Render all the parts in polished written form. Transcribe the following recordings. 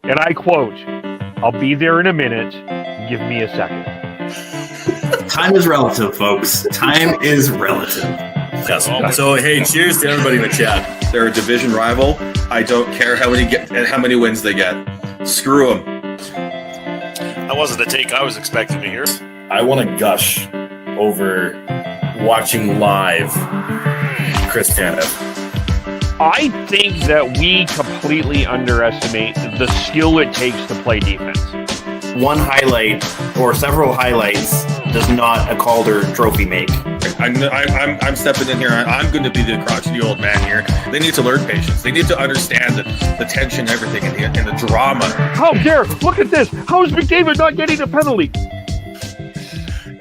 And I quote, "I'll be there in a minute. Give me a second." Time is relative, folks. Time is relative. Yes. So, hey, cheers to everybody in the chat. They're a division rival. I don't care how many wins they get. Screw them. That wasn't the take I was expecting to hear. I want to gush over watching live Chris Tanev. I think that we completely underestimate the skill it takes to play defense. One highlight or several highlights does not a Calder trophy make. I'm stepping in here. I'm going to be the crotchety old man here. They need to learn patience. They need to understand the tension, everything, and the drama. How dare! Look at this. How is McDavid not getting a penalty?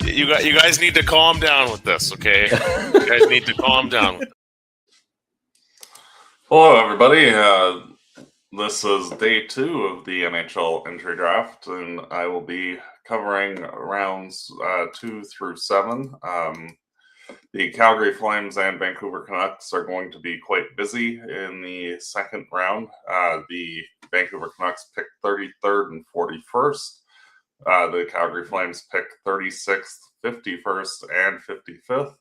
You guys need to calm down with this, okay? You guys need to calm down. Hello, everybody. This is day 2 of the NHL entry draft, and I will be covering rounds 2 through 7. The Calgary Flames and Vancouver Canucks are going to be quite busy in the second round. The Vancouver Canucks picked 33rd and 41st. The Calgary Flames picked 36th, 51st, and 55th,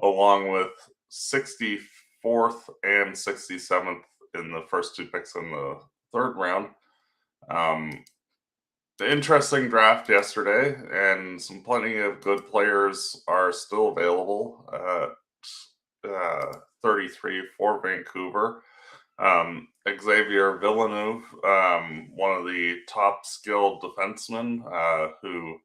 along with 64th and 67th in the first 2 picks in the third round. The interesting draft yesterday, and plenty of good players are still available at 33 for Vancouver. Xavier Villeneuve, one of the top skilled defensemen, who,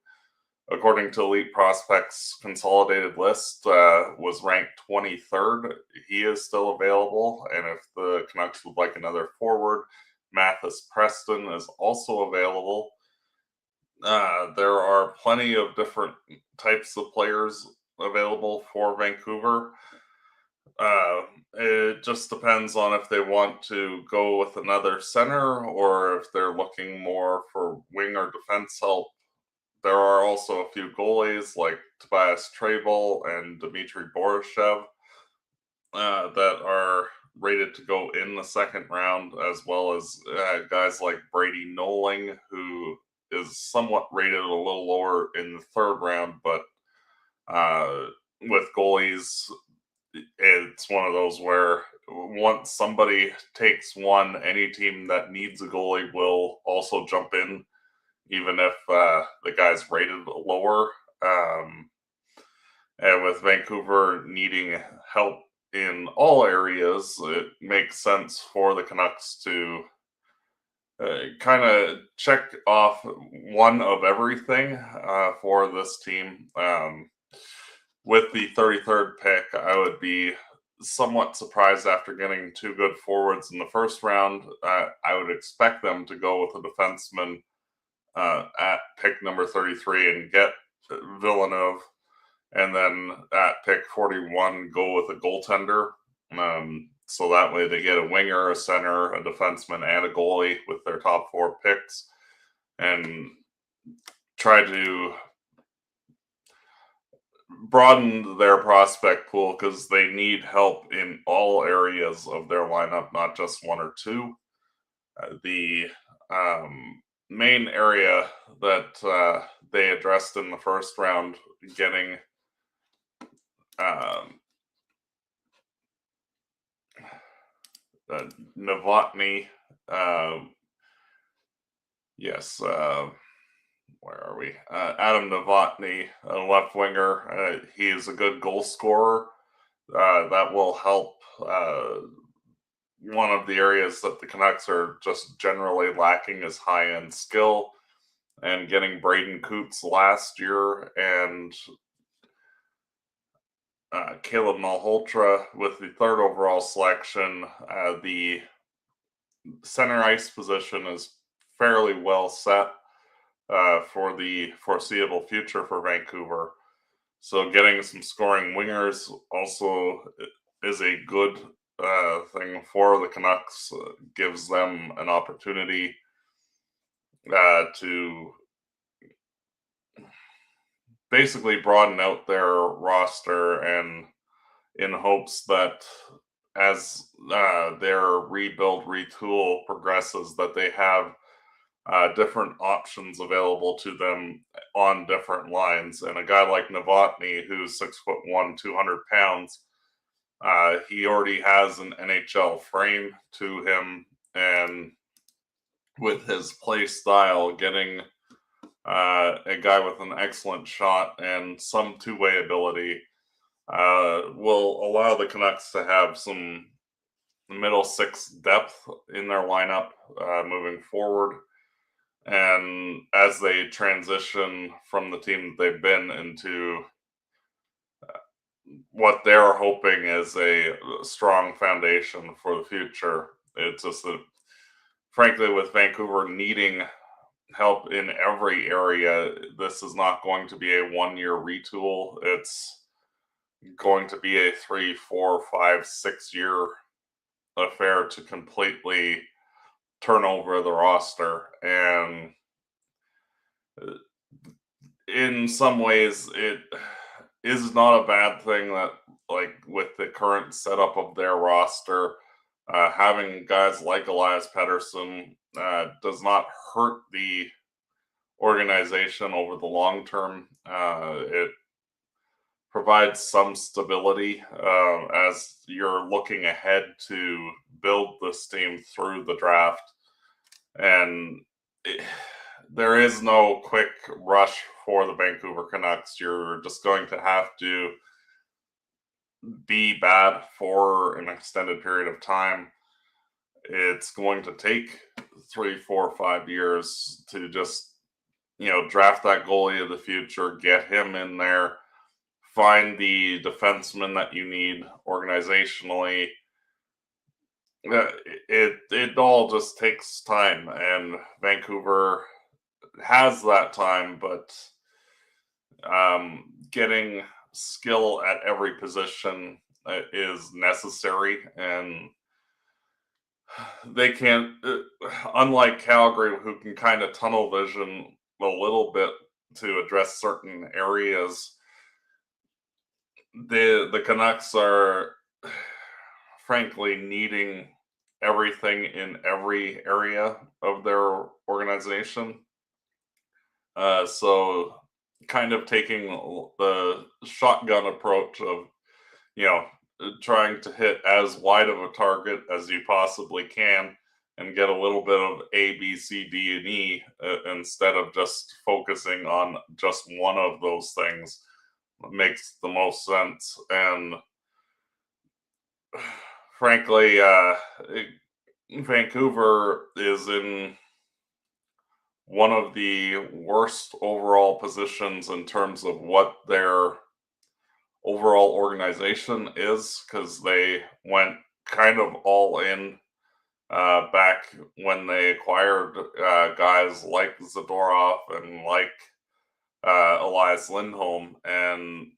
according to Elite Prospects Consolidated list, was ranked 23rd. He is still available, and if the Canucks would like another forward, Mathis Preston is also available. There are plenty of different types of players available for Vancouver. It just depends on if they want to go with another center or if they're looking more for wing or defense help. There are also a few goalies like Tobias Trebel and Dmitry Borishev that are rated to go in the second round, as well as guys like Brady Noling, who is somewhat rated a little lower in the third round, but with goalies, it's one of those where once somebody takes one, any team that needs a goalie will also jump in, even if the guy's rated lower. And with Vancouver needing help in all areas, it makes sense for the Canucks to kind of check off one of everything for this team. With the 33rd pick, I would be somewhat surprised after getting 2 good forwards in the first round. I would expect them to go with a defenseman at pick number 33 and get Villeneuve, and then at pick 41 go with a goaltender. So that way they get a winger, a center, a defenseman, and a goalie with their top 4 picks, and try to broaden their prospect pool because they need help in all areas of their lineup, not just one or two. The main area that they addressed in the first round, getting Novotny, where are we? Adam Novotny, a left winger. He is a good goal scorer. That will help. One of the areas that the Canucks are just generally lacking is high-end skill. And getting Braden Coots last year and Caleb Malhotra with the 3rd overall selection, the center ice position is fairly well set for the foreseeable future for Vancouver. So getting some scoring wingers also is a good thing for the Canucks. Gives them an opportunity to basically broaden out their roster, and in hopes that as their retool progresses, that they have different options available to them on different lines. And a guy like Novotny, who's 6'1", 200 pounds, he already has an NHL frame to him, and with his play style, getting a guy with an excellent shot and some two-way ability will allow the Canucks to have some middle six depth in their lineup moving forward. And as they transition from the team that they've been into what they're hoping is a strong foundation for the future, it's just that, frankly, with Vancouver needing help in every area, this is not going to be a 1 year retool. It's going to be a 3, 4, 5, 6 year affair to completely turn over the roster. And in some ways, it is not a bad thing that, like, with the current setup of their roster, having guys like Elias Pettersson does not hurt the organization over the long term. It provides some stability as you're looking ahead to build this team through the draft. And there is no quick rush for the Vancouver Canucks. You're just going to have to be bad for an extended period of time. It's going to take 3, 4, 5 years to just, draft that goalie of the future, get him in there, find the defenseman that you need organizationally. It all just takes time, and Vancouver has that time, but getting skill at every position is necessary, and they can't, unlike Calgary, who can kind of tunnel vision a little bit to address certain areas. The Canucks are frankly needing everything in every area of their organization. So kind of taking the shotgun approach of, trying to hit as wide of a target as you possibly can and get a little bit of A, B, C, D, and E instead of just focusing on just one of those things makes the most sense. And frankly, Vancouver is in one of the worst overall positions in terms of what their overall organization is, because they went kind of all in back when they acquired guys like Zadorov and like Elias Lindholm, and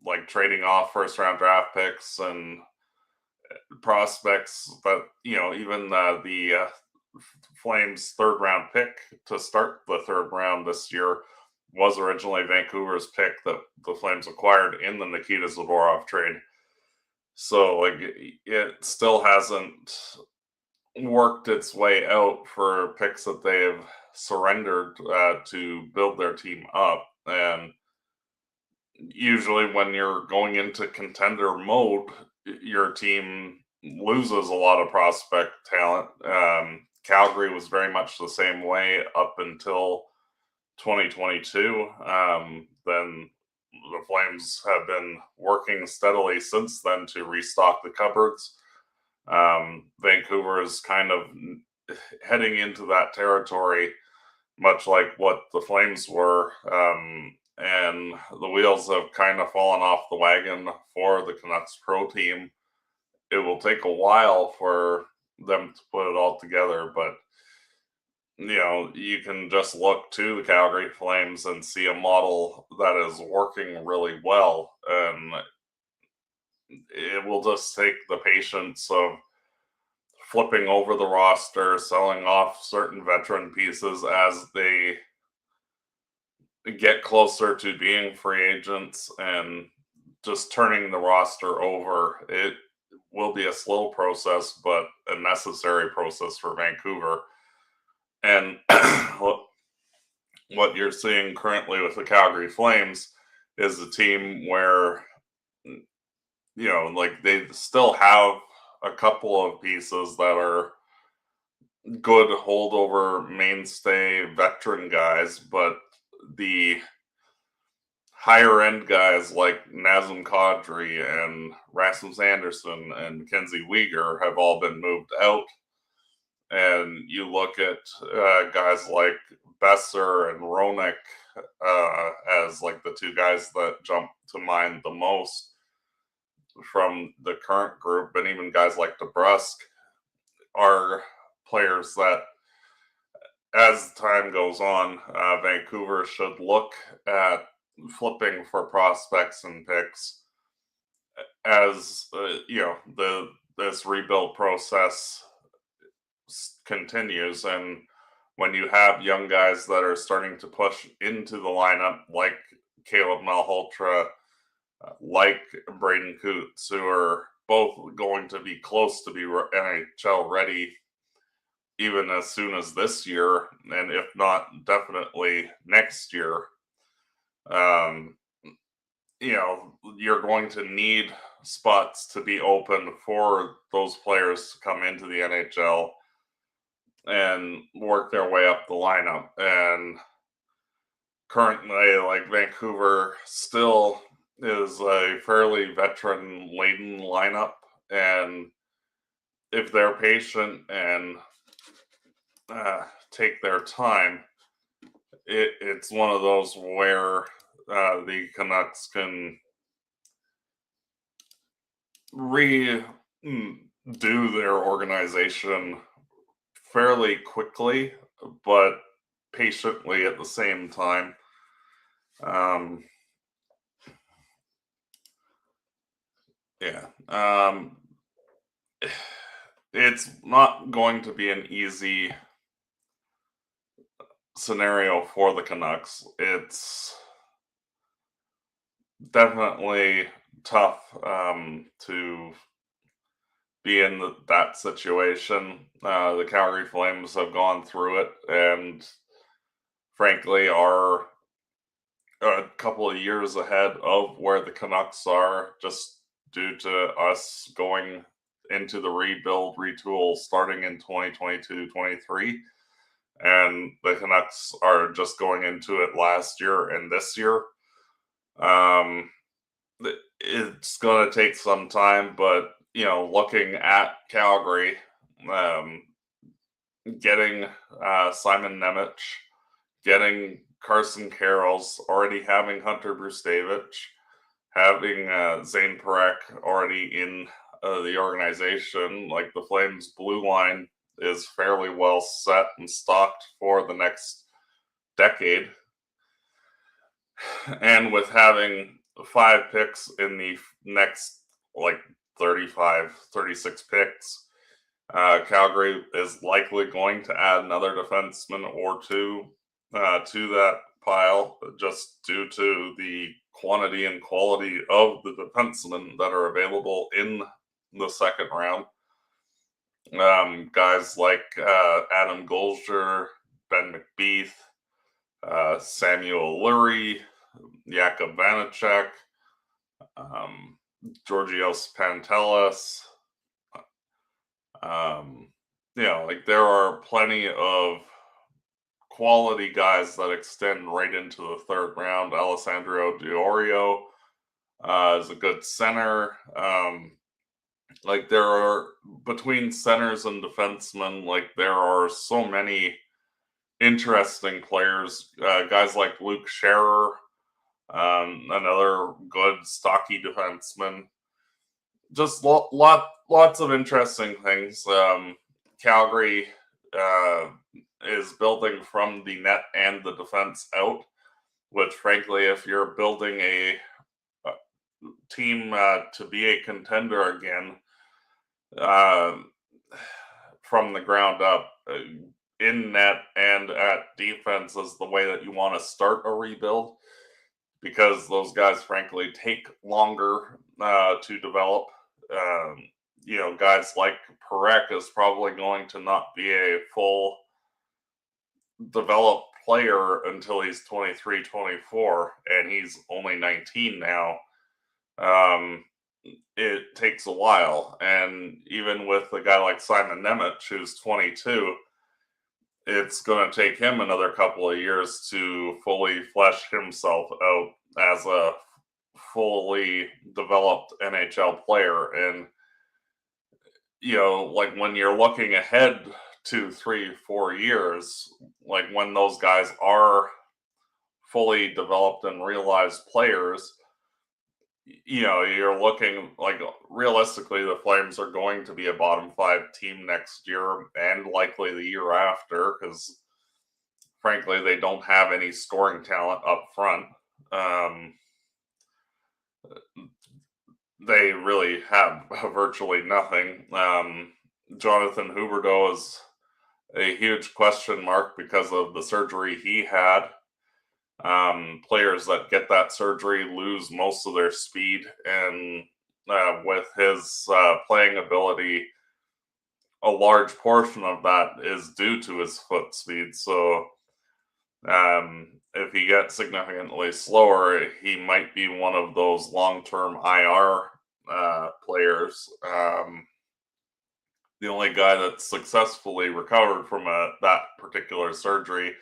like trading off first round draft picks and prospects. But even the Flames' third round pick to start the third round this year was originally Vancouver's pick that the Flames acquired in the Nikita Zadorov trade. So it still hasn't worked its way out for picks that they've surrendered to build their team up. And usually when you're going into contender mode, your team loses a lot of prospect talent. Calgary was very much the same way up until 2022. Then the Flames have been working steadily since then to restock the cupboards. Vancouver is kind of heading into that territory, much like what the Flames were. And the wheels have kind of fallen off the wagon for the Canucks pro team. It will take a while for them to put it all together, but you can just look to the Calgary Flames and see a model that is working really well, and it will just take the patience of flipping over the roster, selling off certain veteran pieces as they get closer to being free agents, and just turning the roster over. will be a slow process, but a necessary process for Vancouver. And what you're seeing currently with the Calgary Flames is a team where, like they still have a couple of pieces that are good holdover mainstay veteran guys, but the higher end guys like Nazem Kadri and Rasmus Anderson and Mackenzie Weegar have all been moved out. And you look at guys like Besser and Roenick as like the two guys that jump to mind the most from the current group, and even guys like DeBrusque are players that, as time goes on, Vancouver should look at flipping for prospects and picks as this rebuild process continues. And when you have young guys that are starting to push into the lineup, like Caleb Malhotra, like Braden Coots, who are both going to be close to be NHL ready even as soon as this year, and if not, definitely next year. You're going to need spots to be open for those players to come into the NHL and work their way up the lineup. And currently, like, Vancouver still is a fairly veteran-laden lineup, and if they're patient and take their time, it's one of those where the Canucks can redo their organization fairly quickly, but patiently at the same time. It's not going to be an easy scenario for the Canucks. It's definitely tough to be in that situation. The Calgary Flames have gone through it, and frankly are a couple of years ahead of where the Canucks are, just due to us going into the rebuild, retool starting in 2022-23. And the Canucks are just going into it last year and this year. It's going to take some time, but, looking at Calgary, getting Simon Nemec, getting Carson Carrolls, already having Hunter Brustevich, having Zane Parekh already in the organization, like the Flames blue line is fairly well set and stocked for the next decade. And with having 5 picks in the next 36 picks, Calgary is likely going to add another defenseman or two to that pile, just due to the quantity and quality of the defensemen that are available in the second round. Guys like Adam Golger, Ben McBeath, Samuel Lurie, Jakub Vanacek, Georgios Pantelis. There are plenty of quality guys that extend right into the third round. Alessandro Diorio is a good center. There are, between centers and defensemen, there are so many interesting players. Guys like Luke Scherer, another good, stocky defenseman. Just lots of interesting things. Calgary is building from the net and the defense out, which, frankly, if you're building a team to be a contender again from the ground up, in net and at defense is the way that you want to start a rebuild, because those guys, frankly, take longer to develop. guys like Perek is probably going to not be a full developed player until he's 23, 24, and he's only 19 now. It takes a while. And even with a guy like Simon Nemec, who's 22, it's going to take him another couple of years to fully flesh himself out as a fully developed NHL player. And, like when you're looking ahead 2, 3, 4 years, like when those guys are fully developed and realized players, you're looking like realistically the Flames are going to be a bottom 5 team next year and likely the year after, because frankly they don't have any scoring talent up front. They really have virtually nothing. Jonathan Huberdeau is a huge question mark because of the surgery he had. Players that get that surgery lose most of their speed, and with his playing ability, a large portion of that is due to his foot speed. So if he gets significantly slower, he might be one of those long-term IR players. The only guy that's successfully recovered from that particular surgery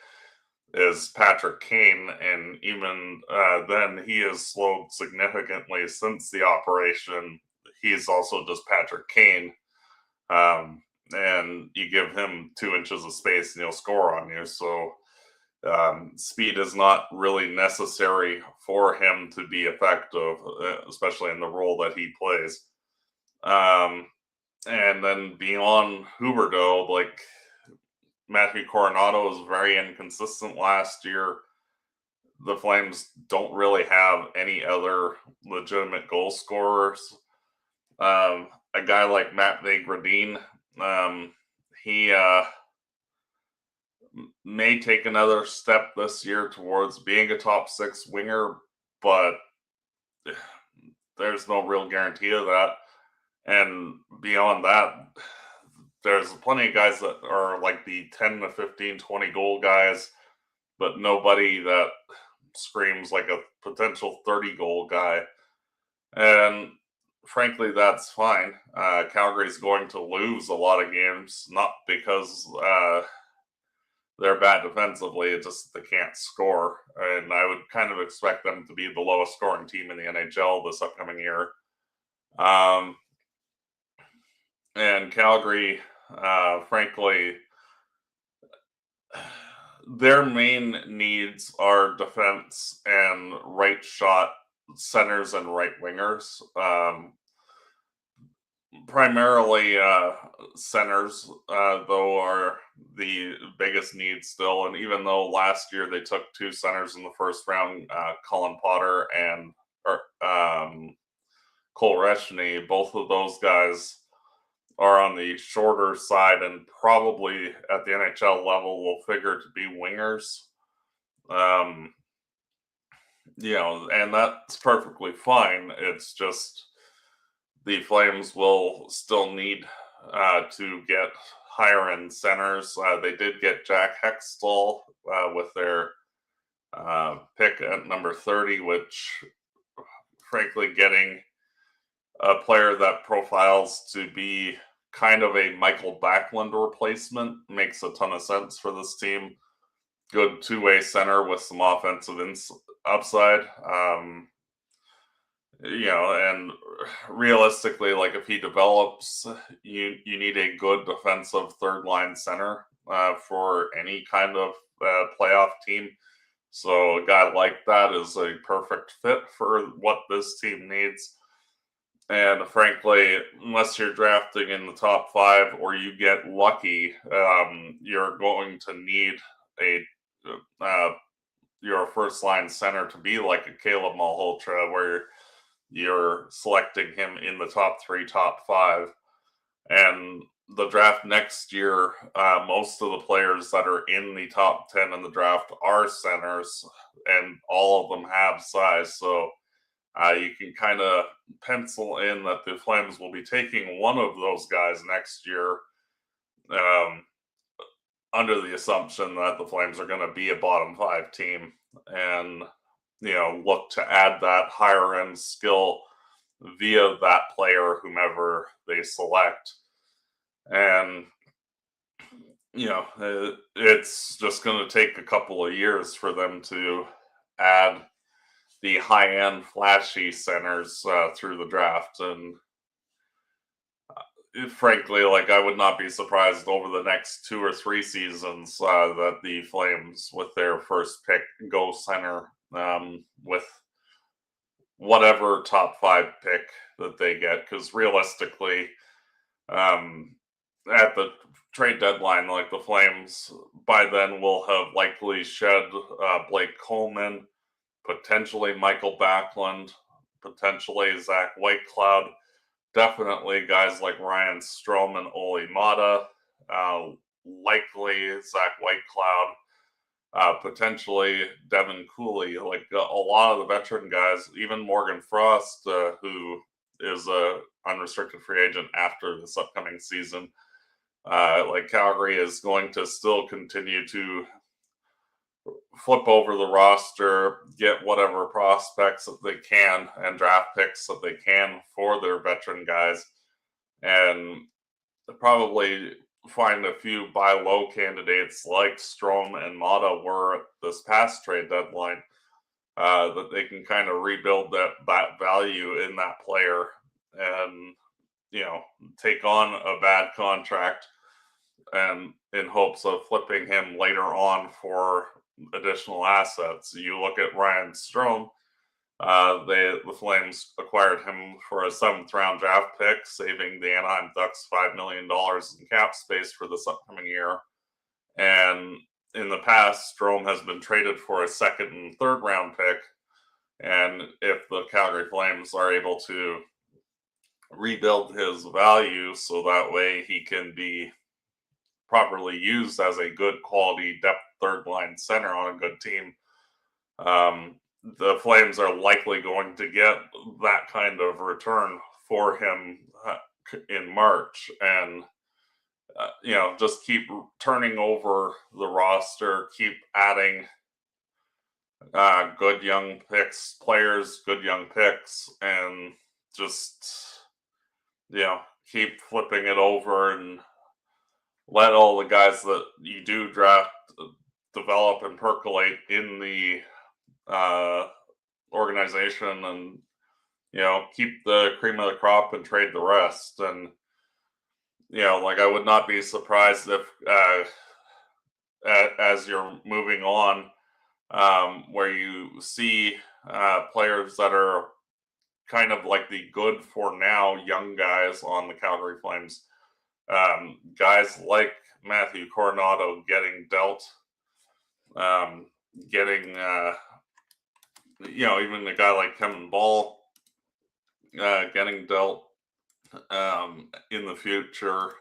is Patrick Kane, and even then he has slowed significantly since the operation. He's also just Patrick Kane, and you give him 2 inches of space and he'll score on you. So speed is not really necessary for him to be effective, especially in the role that he plays. And then beyond Huberdeau, like Matthew Coronado was very inconsistent last year. The Flames don't really have any other legitimate goal scorers. A guy like Matt Vegradine, he may take another step this year towards being a top 6 winger, but there's no real guarantee of that. And beyond that, there's plenty of guys that are like the 10 to 15, 20 goal guys, but nobody that screams like a potential 30 goal guy. And frankly, that's fine. Calgary's going to lose a lot of games, not because they're bad defensively, it's just they can't score. And I would kind of expect them to be the lowest scoring team in the NHL this upcoming year. And Calgary, frankly, their main needs are defense and right shot centers and right wingers. Primarily centers, though, are the biggest need still. And even though last year they took 2 centers in the first round, Colin Potter and Cole Reshny, both of those guys are on the shorter side and probably at the NHL level will figure to be wingers. And that's perfectly fine. It's just the Flames will still need to get higher end centers. They did get Jack Hextall with their pick at number 30, which frankly getting a player that profiles to be kind of a Michael Backlund replacement makes a ton of sense for this team. Good 2-way center with some offensive upside. And realistically, like if he develops, you need a good defensive third line center for any kind of playoff team. So a guy like that is a perfect fit for what this team needs. And frankly, unless you're drafting in the top 5 or you get lucky, you're going to need your first line center to be like a Caleb Malhotra, where you're selecting him in the top 3, top 5. And the draft next year, most of the players that are in the top 10 in the draft are centers, and all of them have size. So you can kind of pencil in that the Flames will be taking one of those guys next year, under the assumption that the Flames are going to be a bottom 5 team, and look to add that higher end skill via that player, whomever they select. And it's just going to take a couple of years for them to add the high-end flashy centers through the draft. And frankly, I would not be surprised over the next 2 or 3 seasons that the Flames, with their first pick, go center with whatever top 5 pick that they get. Because realistically, at the trade deadline, the Flames by then will have likely shed Blake Coleman, potentially Michael Backlund, potentially Zach Whitecloud, definitely guys like Ryan Strome and Ole Mata, likely Zach Whitecloud, potentially Devin Cooley, a lot of the veteran guys, even Morgan Frost, who is a unrestricted free agent after this upcoming season. Calgary is going to still continue to flip over the roster, get whatever prospects that they can and draft picks that they can for their veteran guys, and probably find a few buy low candidates like Strome and Mata were at this past trade deadline, that they can kind of rebuild that value in that player and take on a bad contract and in hopes of flipping him later on for additional assets. You look at Ryan Strome, the Flames acquired him for a 7th round draft pick, saving the Anaheim Ducks $5 million in cap space for this upcoming year. And in the past, Strome has been traded for a 2nd and 3rd round pick. And if the Calgary Flames are able to rebuild his value so that way he can be properly used as a good quality depth 3rd line center on a good team, the Flames are likely going to get that kind of return for him in March. And just keep turning over the roster, keep adding good young players, and just keep flipping it over and let all the guys that you do draft develop and percolate in the organization, and keep the cream of the crop and trade the rest. And I would not be surprised if as you're moving on, where you see players that are kind of like the good for now young guys on the Calgary Flames, guys like Matthew Coronado getting dealt, even a guy like Kevin Ball getting dealt in the future,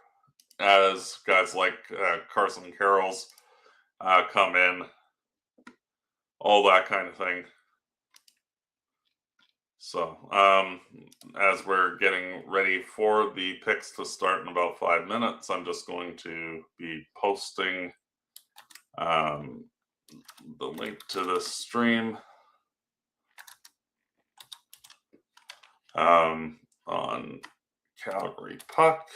as guys like Carson Carroll's come in, all that kind of thing. So, as we're getting ready for the picks to start in about 5 minutes, I'm just going to be posting the link to this stream on Calgary Puck.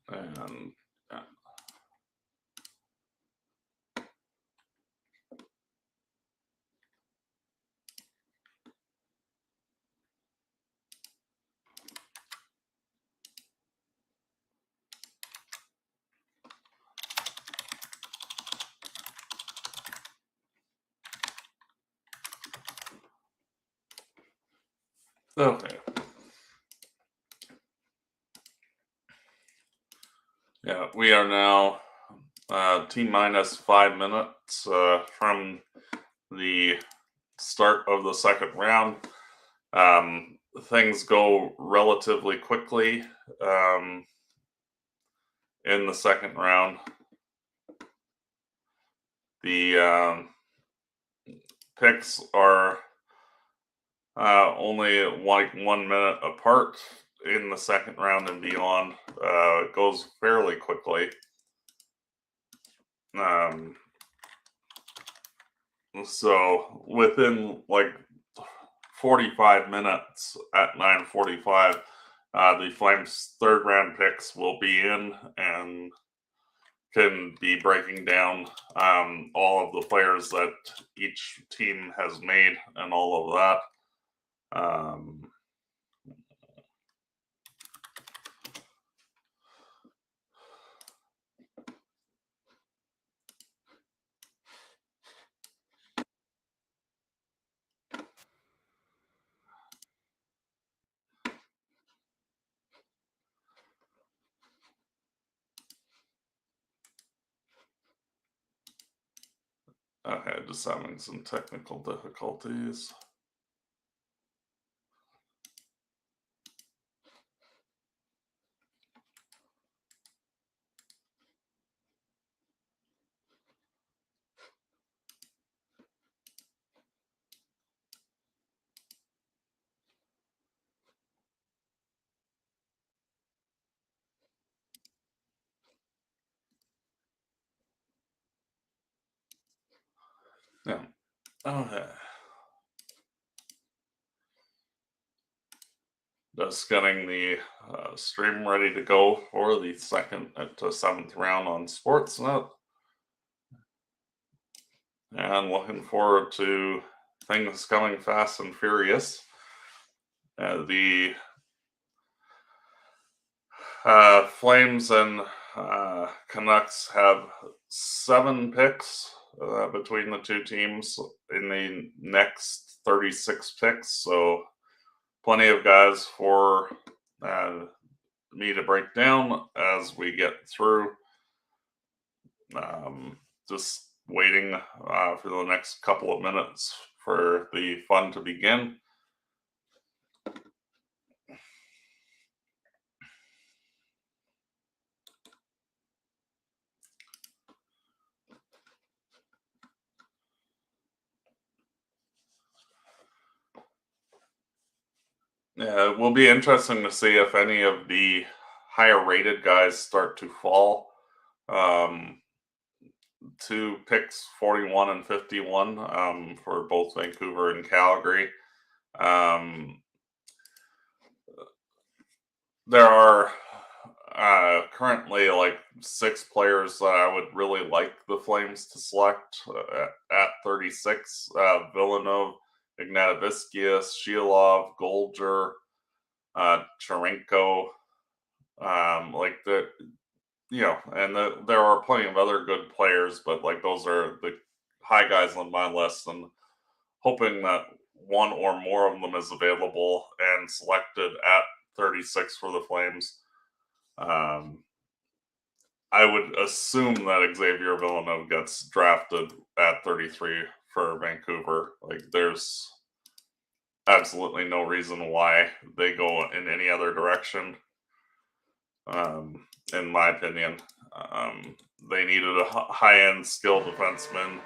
And Okay. Yeah, we are now T-minus 5 minutes from the start of the second round. Things go relatively quickly in the second round. The picks are only like 1 minute apart in the second round and beyond. It goes fairly quickly. So within like 45 minutes at 9:45, the Flames' third round picks will be in and can be breaking down all of the players that each team has made and all of that. Okay, just having some technical difficulties. Yeah. Okay. Just getting the stream ready to go for the second to seventh round on Sportsnet. And looking forward to things coming fast and furious. The Flames and Canucks have 7 picks between the two teams in the next 36 picks. So plenty of guys for me to break down as we get through. Just waiting for the next couple of minutes for the fun to begin. Yeah, it will be interesting to see if any of the higher rated guys start to fall. Two picks, 41 and 51, for both Vancouver and Calgary. There are currently like 6 players that I would really like the Flames to select at 36. Villeneuve, Ignatoviskius, Shilov, Golger, Cherenko. And there are plenty of other good players, but like those are the high guys on my list, and hoping that one or more of them is available and selected at 36 for the Flames. I would assume that Xavier Villeneuve gets drafted at 33 for Vancouver. Like, there's absolutely no reason why they go in any other direction. In my opinion, they needed a high-end skill defenseman.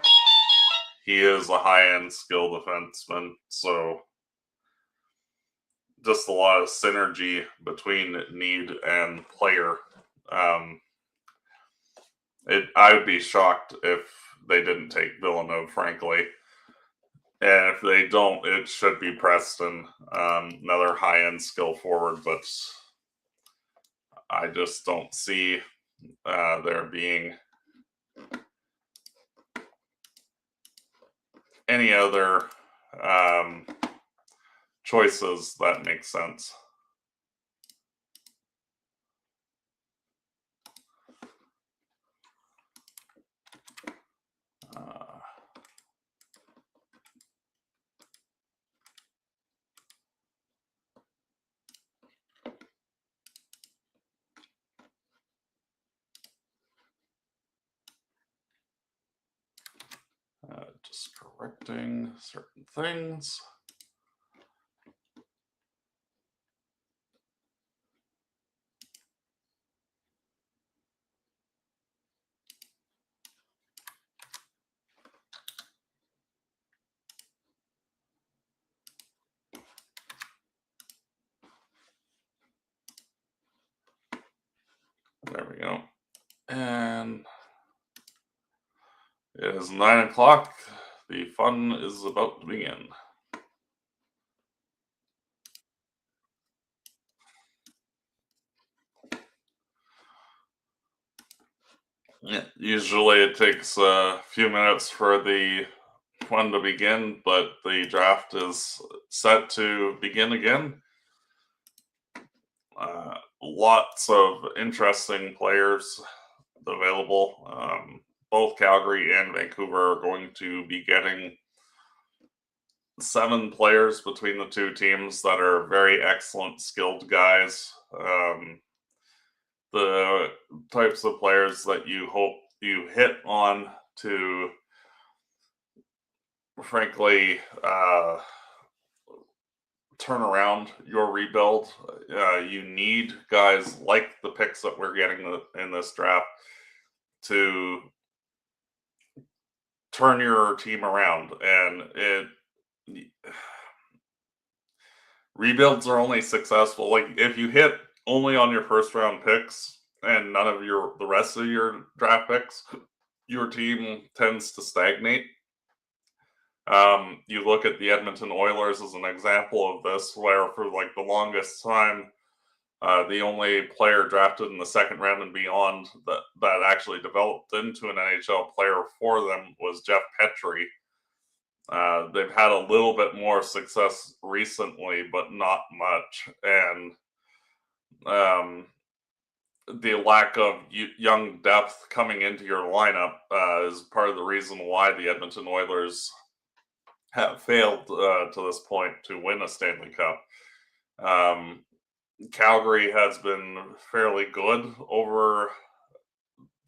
He is a high-end skill defenseman, so just a lot of synergy between need and player. I would be shocked if they didn't take Villeneuve, frankly. And if they don't, it should be Preston, another high-end skill forward, but I just don't see there being any other choices that make sense. Just correcting certain things. There we go. And it is 9 o'clock. The fun is about to begin. Yeah, usually it takes a few minutes for the fun to begin, but the draft is set to begin again. Lots of interesting players available. Both Calgary and Vancouver are going to be getting 7 players between the two teams that are very excellent, skilled guys. The types of players that you hope you hit on to, frankly, turn around your rebuild. You need guys like the picks that we're getting in this draft to turn your team around. And rebuilds are only successful like if you hit only on your first round picks and none of the rest of your draft picks, your team tends to stagnate. You look at the Edmonton Oilers as an example of this, where for like the longest time, the only player drafted in the second round and beyond that actually developed into an NHL player for them was Jeff Petrie. They've had a little bit more success recently, but not much. And the lack of young depth coming into your lineup is part of the reason why the Edmonton Oilers have failed to this point to win a Stanley Cup. Calgary has been fairly good over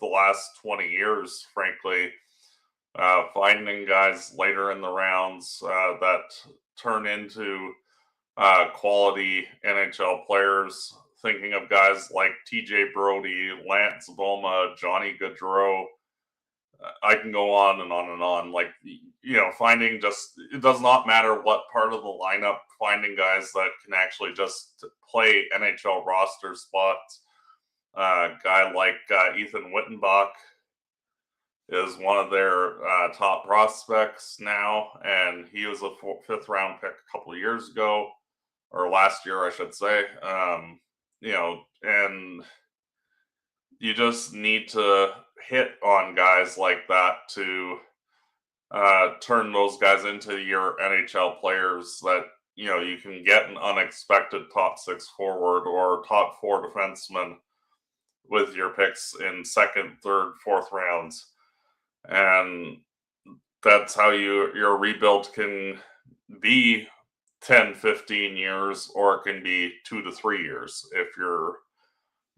the last 20 years, frankly, finding guys later in the rounds that turn into quality NHL players. Thinking of guys like TJ Brody, Lance Boma, Johnny Gaudreau. I can go on and on and on. Like, finding it does not matter what part of the lineup, finding guys that can actually just play NHL roster spots. A guy like Ethan Wittenbach is one of their top prospects now, and he was a 5th round pick a couple of years ago, or last year, I should say. And you just need to hit on guys like that to turn those guys into your NHL players that, you can get an unexpected top 6 forward or top 4 defenseman with your picks in 2nd, 3rd, 4th rounds. And that's how your rebuild can be 10, 15 years, or it can be 2 to 3 years. If you're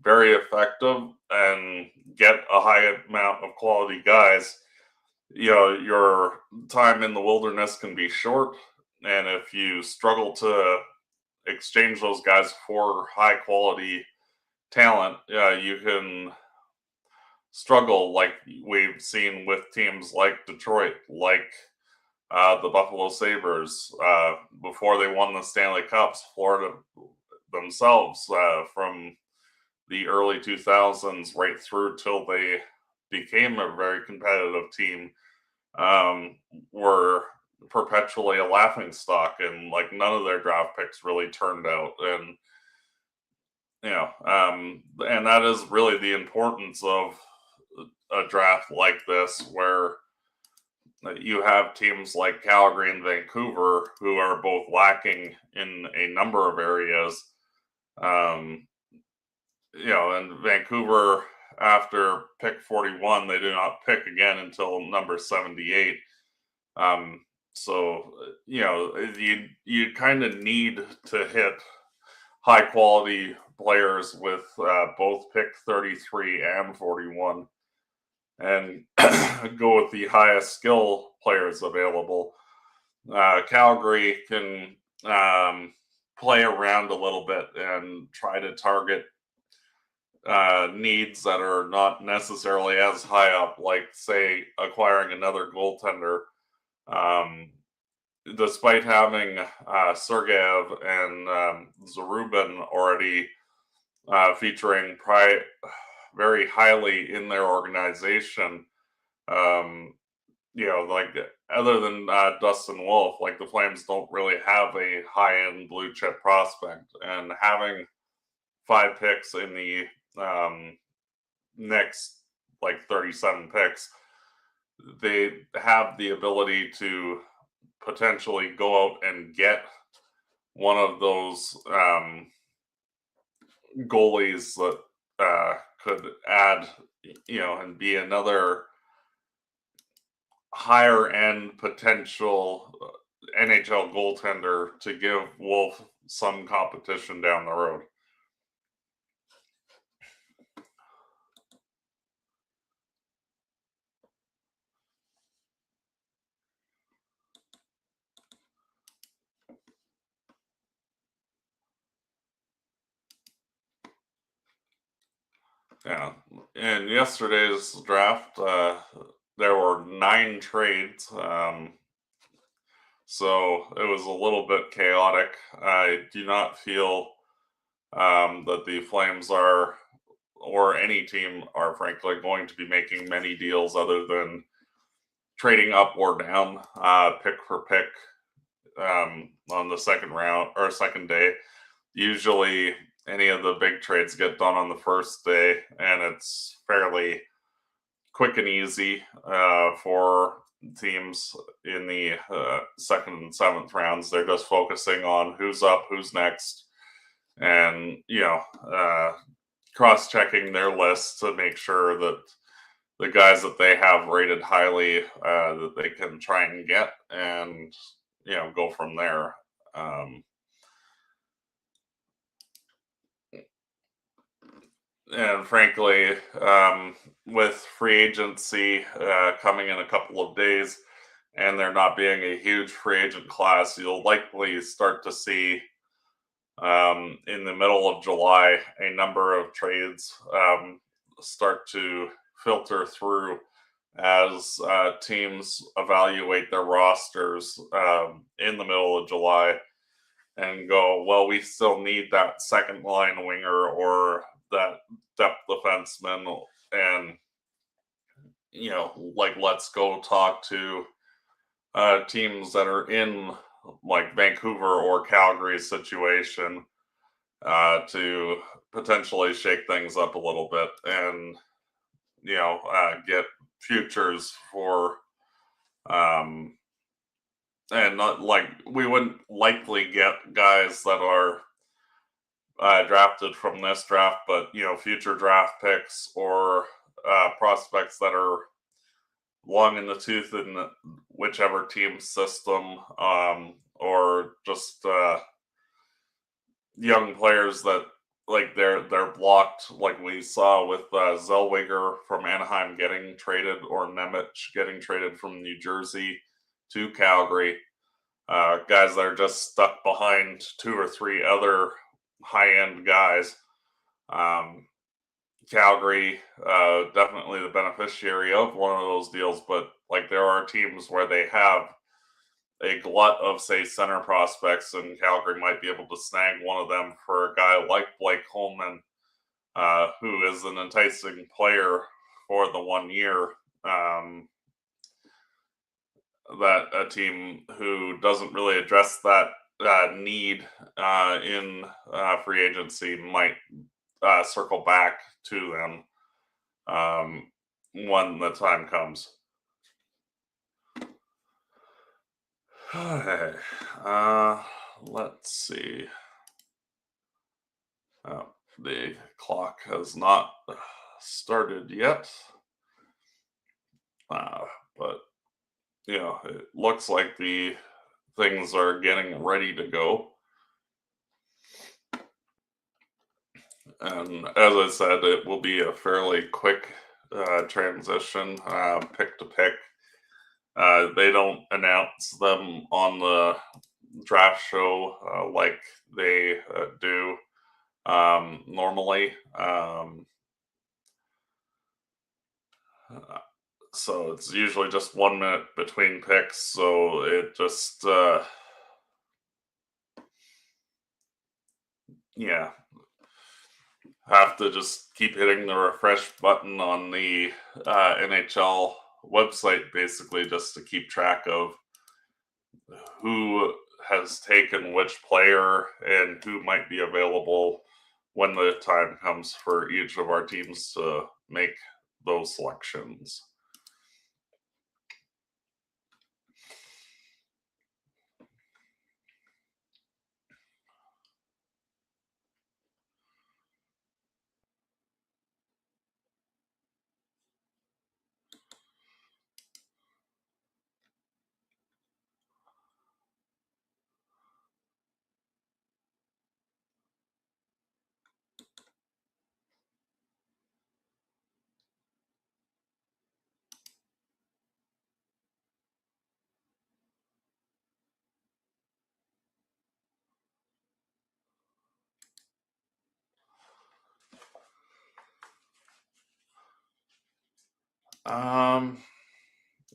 very effective and get a high amount of quality guys, your time in the wilderness can be short. And if you struggle to exchange those guys for high quality talent, you can struggle like we've seen with teams like Detroit, like the Buffalo Sabres, before they won the Stanley Cups, Florida themselves, from the early 2000s right through till they became a very competitive team, were perpetually a laughing stock, and like none of their draft picks really turned out. And and that is really the importance of a draft like this, where you have teams like Calgary and Vancouver who are both lacking in a number of areas. And Vancouver, after pick 41, they do not pick again until number 78. So you kind of need to hit high quality players with both pick 33 and 41 and go with the highest skill players available. Calgary can play around a little bit and try to target needs that are not necessarily as high up, like, say, acquiring another goaltender. Despite having Sergeyev and Zarubin already featuring very highly in their organization, like, other than Dustin Wolf, like, the Flames don't really have a high-end blue chip prospect, and having 5 picks in the next, like, 37 picks, they have the ability to potentially go out and get one of those goalies that could add, and be another higher end potential NHL goaltender to give Wolf some competition down the road. Yeah, in yesterday's draft, there were 9 trades, so it was a little bit chaotic. I do not feel that the Flames are, or any team are, frankly, going to be making many deals other than trading up or down, pick for pick, on the second round or second day. Usually, any of the big trades get done on the first day, and it's fairly quick and easy for teams in the second and 7th rounds. They're just focusing on who's up, who's next, and cross-checking their lists to make sure that the guys that they have rated highly that they can try and get, and go from there. And frankly, with free agency coming in a couple of days, and there not being a huge free agent class, you'll likely start to see in the middle of July a number of trades start to filter through as teams evaluate their rosters in the middle of July and go, well, we still need that second line winger or that depth defenseman, and let's go talk to teams that are in, like, Vancouver or Calgary's situation to potentially shake things up a little bit and get futures for and not, like, we wouldn't likely get guys that are drafted from this draft, but future draft picks or prospects that are long in the tooth in whichever team system, or just young players that, like, they're blocked, like we saw with Zellweger from Anaheim getting traded, or Nemec getting traded from New Jersey to Calgary. Guys that are just stuck behind 2 or 3 other high-end guys. Calgary definitely the beneficiary of one of those deals, but, like, there are teams where they have a glut of, say, center prospects, and Calgary might be able to snag one of them for a guy like Blake Coleman, who is an enticing player for the 1 year. That a team who doesn't really address that need in free agency might circle back to them when the time comes. Let's see. The clock has not started yet, but it looks like the things are getting ready to go. And as I said, it will be a fairly quick transition pick to pick. They don't announce them on the draft show like they do normally. So it's usually just 1 minute between picks. So it just, yeah, have to just keep hitting the refresh button on the NHL website, basically, just to keep track of who has taken which player and who might be available when the time comes for each of our teams to make those selections.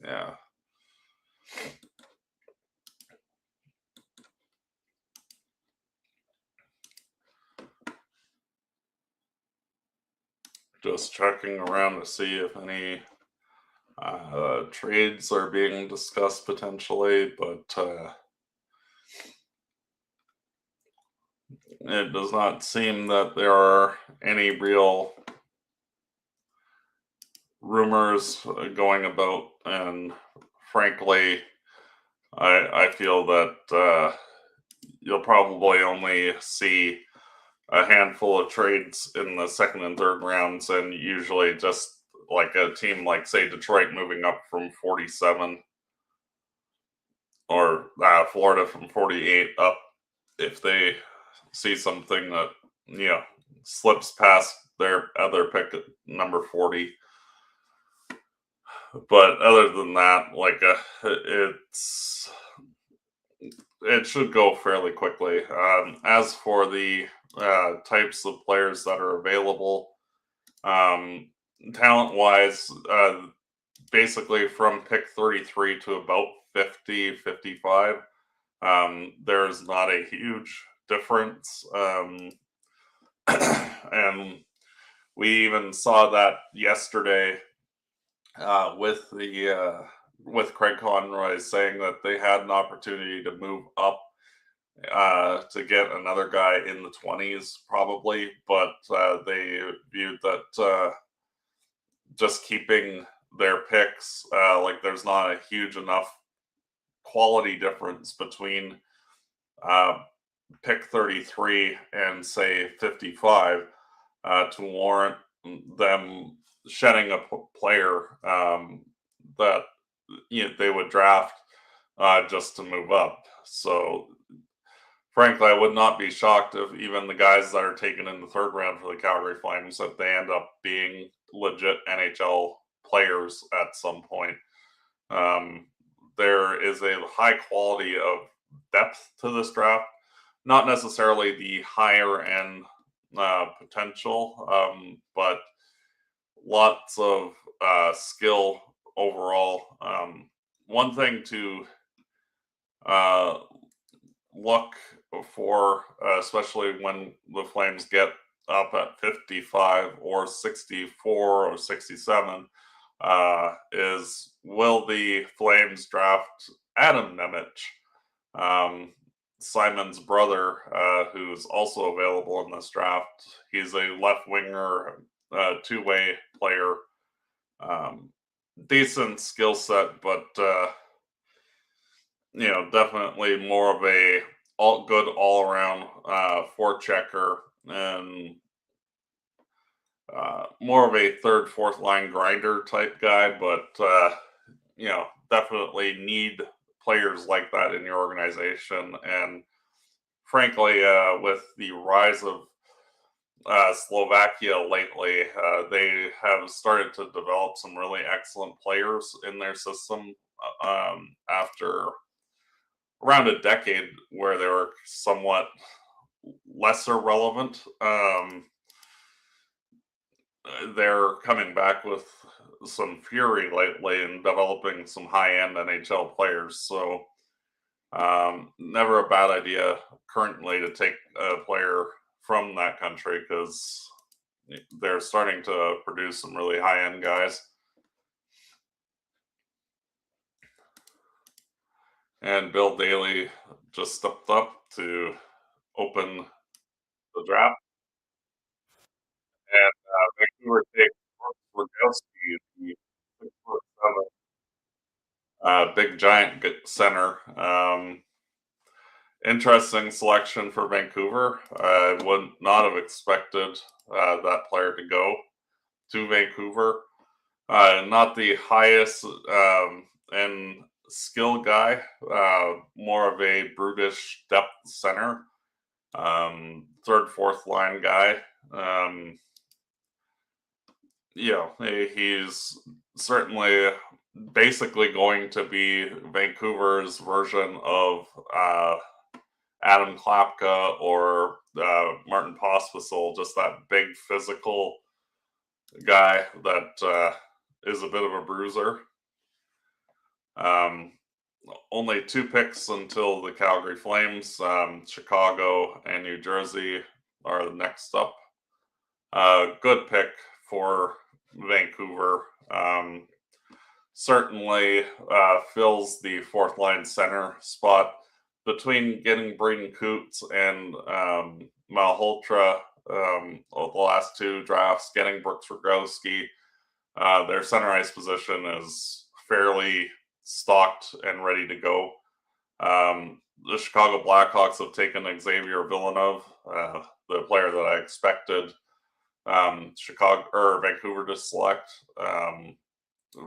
Yeah. Just checking around to see if any trades are being discussed potentially, but it does not seem that there are any real rumors going about, and frankly, I feel that you'll probably only see a handful of trades in the second and third rounds, and usually just like a team like, say, Detroit moving up from 47 or Florida from 48 up if they see something that, you know, slips past their other pick at number 40. But other than that, like, it should go fairly quickly. As for the types of players that are available, talent-wise, basically from pick 33 to about 50, 55, there's not a huge difference. And we even saw that yesterday with Craig Conroy saying that they had an opportunity to move up to get another guy in the 20s probably, but they viewed that just keeping their picks, like there's not a huge enough quality difference between pick 33 and say 55 to warrant them shedding a player that, you know, they would draft just to move up. So frankly, I would not be shocked if even the guys that are taken in the third round for the Calgary Flames, that they end up being legit NHL players at some point. There is a high quality of depth to this draft, not necessarily the higher end potential, but lots of skill overall. One thing to look for, especially when the Flames get up at 55 or 64 or 67, is will the Flames draft Adam Nemec, Simon's brother, who's also available in this draft. He's a left winger, two-way player, decent skill set, but you know, definitely more of a good all-around forechecker and more of a third, fourth line grinder type guy. But you know, definitely need players like that in your organization. And frankly, with the rise of Slovakia lately. They have started to develop some really excellent players in their system after around a decade where they were somewhat lesser relevant. They're coming back with some fury lately and developing some high-end NHL players. So never a bad idea currently to take a player from that country because they're starting to produce some really high-end guys. And Bill Daly just stepped up to open the draft. And Vancouver takes Rogowski, the 6'7", big giant center. Interesting selection for Vancouver. I would not have expected that player to go to Vancouver. Not the highest and skill guy, more of a brutish depth center, third, fourth line guy. He's certainly basically going to be Vancouver's version of Adam Klapka or Martin Pospisil, just that big physical guy that is a bit of a bruiser. Only 2 picks until the Calgary Flames. Chicago and New Jersey are the next up. Good pick for Vancouver. Certainly fills the fourth line center spot between getting Braden Coots and Malhotra the last 2 drafts, getting Brooks Rogowski. Their center ice position is fairly stocked and ready to go. The Chicago Blackhawks have taken Xavier Villeneuve, the player that I expected Vancouver to select.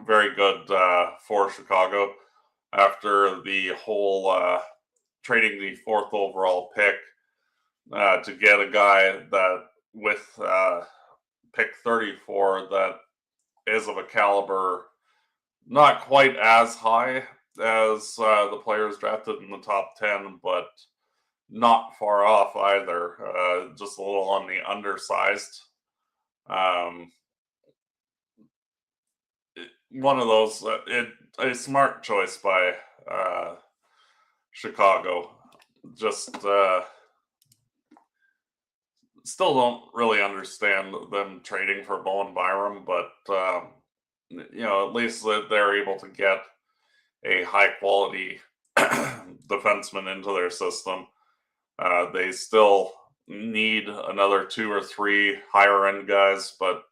Very good for Chicago after the whole trading the 4th overall pick to get a guy that with pick 34 that is of a caliber not quite as high as the players drafted in the top 10, but not far off either. Just a little on the undersized. One of those, a smart choice by Chicago. Just still don't really understand them trading for Bowen Byram, but at least they're able to get a high quality defenseman into their system. They still need another 2 or 3 higher end guys, but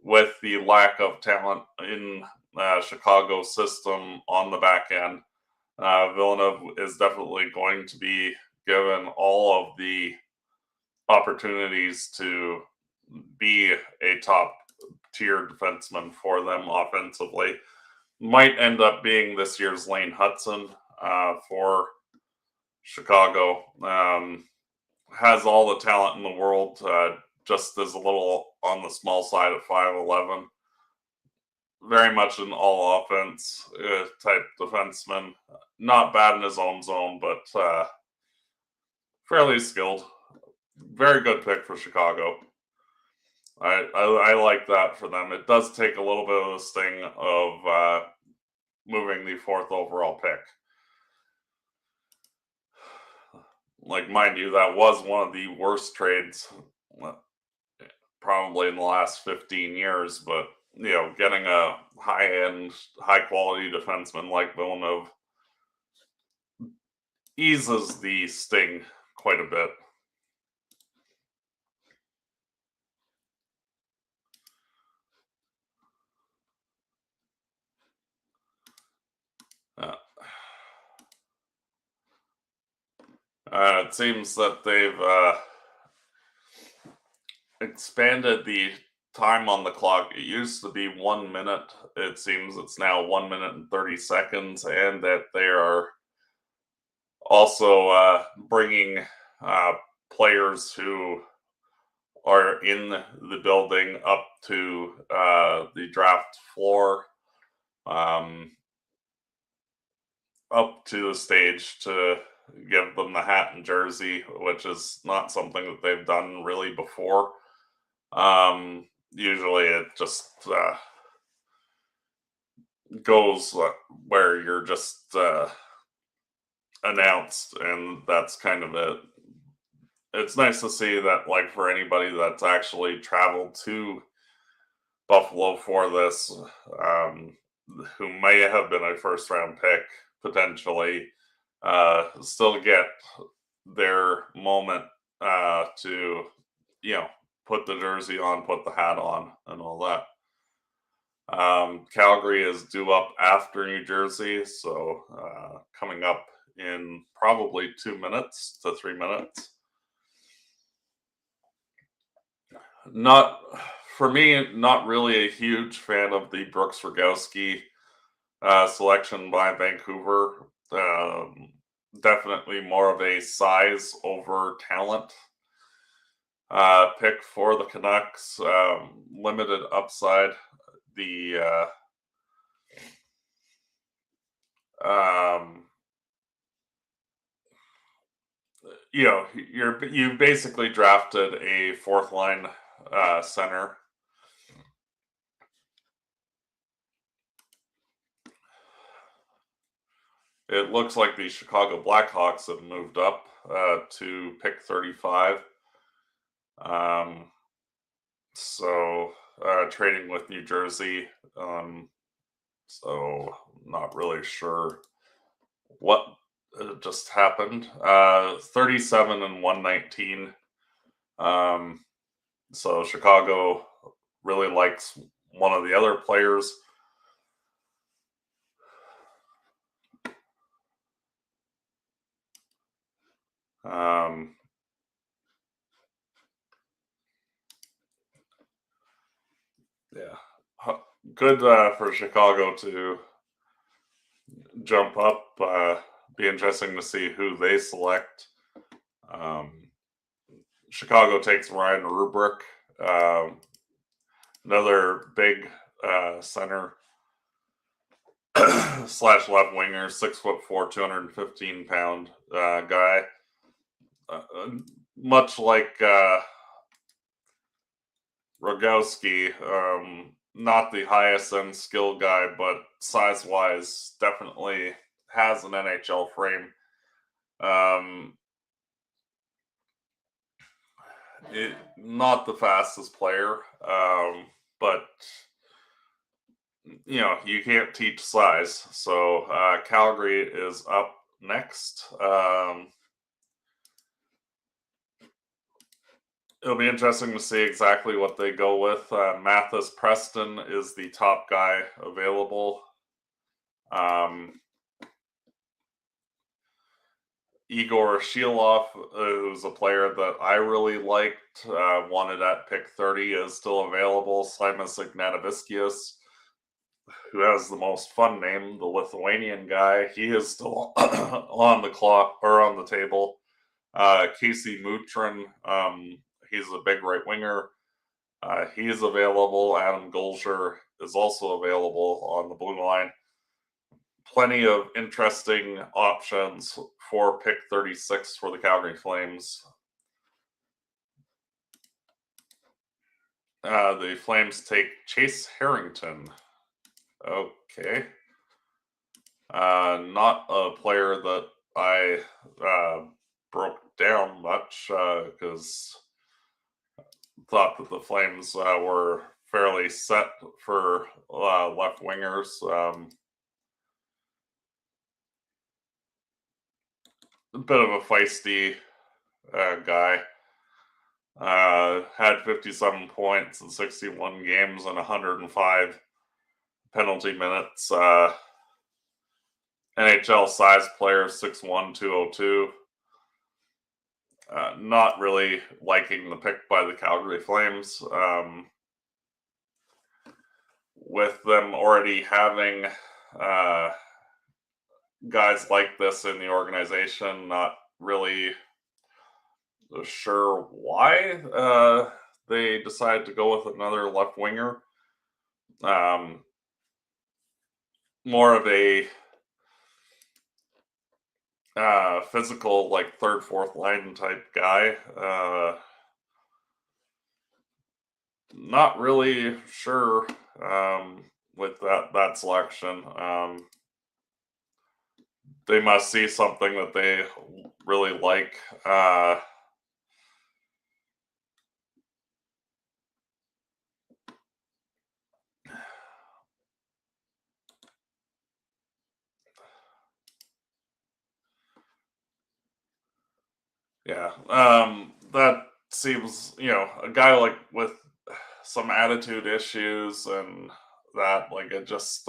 with the lack of talent in Chicago's system on the back end, Villeneuve is definitely going to be given all of the opportunities to be a top tier defenseman for them offensively. Might end up being this year's Lane Hudson for Chicago. Has all the talent in the world, just is a little on the small side at 5'11". Very much an all offense type defenseman. Not bad in his own zone, but fairly skilled. Very good pick for Chicago. I like that for them. It does take a little bit of the sting of moving the 4th overall pick. Like, mind you, that was one of the worst trades probably in the last 15 years, but getting a high-end, high-quality defenseman like Villeneuve eases the sting quite a bit. It seems that they've expanded the time on the clock. It used to be 1 minute. It seems it's now 1 minute and 30 seconds, and that they are also bringing players who are in the building up to the draft floor, up to the stage to give them the hat and jersey, which is not something that they've done really before. Usually it just goes where you're just announced, and that's kind of it. It's nice to see that, like, for anybody that's actually traveled to Buffalo for this, who may have been a first round pick potentially, still get their moment to, put the jersey on, put the hat on, and all that. Calgary is due up after New Jersey, so coming up in probably 2 minutes to 3 minutes. Not for me, not really a huge fan of the Brooks Rogowski selection by Vancouver. Definitely more of a size over talent pick for the Canucks. Limited upside. The you basically drafted a fourth line center. It looks like the Chicago Blackhawks have moved up to pick 35. So trading with New Jersey. So not really sure what just happened. 37 and 119. So Chicago really likes one of the other players. Good for Chicago to jump up. Be interesting to see who they select. Chicago takes Ryan Rubrick, another big center slash left winger, 6'4", 215-pound guy. Much like Rogowski, not the highest end skill guy, but size wise, definitely has an NHL frame. Not the fastest player, but you can't teach size. So Calgary is up next. It'll be interesting to see exactly what they go with. Mathis Preston is the top guy available. Igor Shilov, who's a player that I really liked, wanted at pick 30, is still available. Simas Ignatoviskis, who has the most fun name, the Lithuanian guy, he is still on the clock or on the table. Casey Mutrin, he's a big right winger. He is available. Adam Golsher is also available on the blue line. Plenty of interesting options for pick 36 for the Calgary Flames. The Flames take Chase Harrington. Okay. Not a player that I broke down much because thought that the Flames were fairly set for left wingers. A bit of a feisty guy. Had 57 points in 61 games and 105 penalty minutes. NHL size player, 6'1", 202. Not really liking the pick by the Calgary Flames. With them already having guys like this in the organization, not really sure why they decided to go with another left winger. More of a physical, like third, fourth line type guy. Not really sure with that selection. They must see something that they really like. Yeah, that seems, a guy like with some attitude issues and that, like, it just,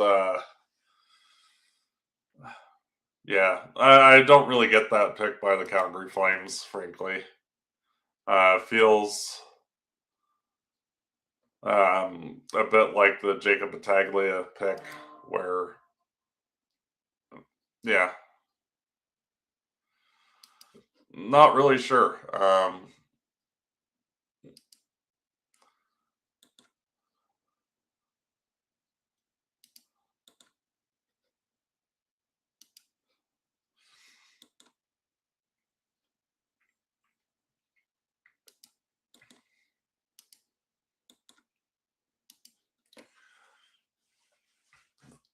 yeah, I don't really get that pick by the Calgary Flames, frankly. Feels a bit like the Jacob Battaglia pick, where, yeah, not really sure.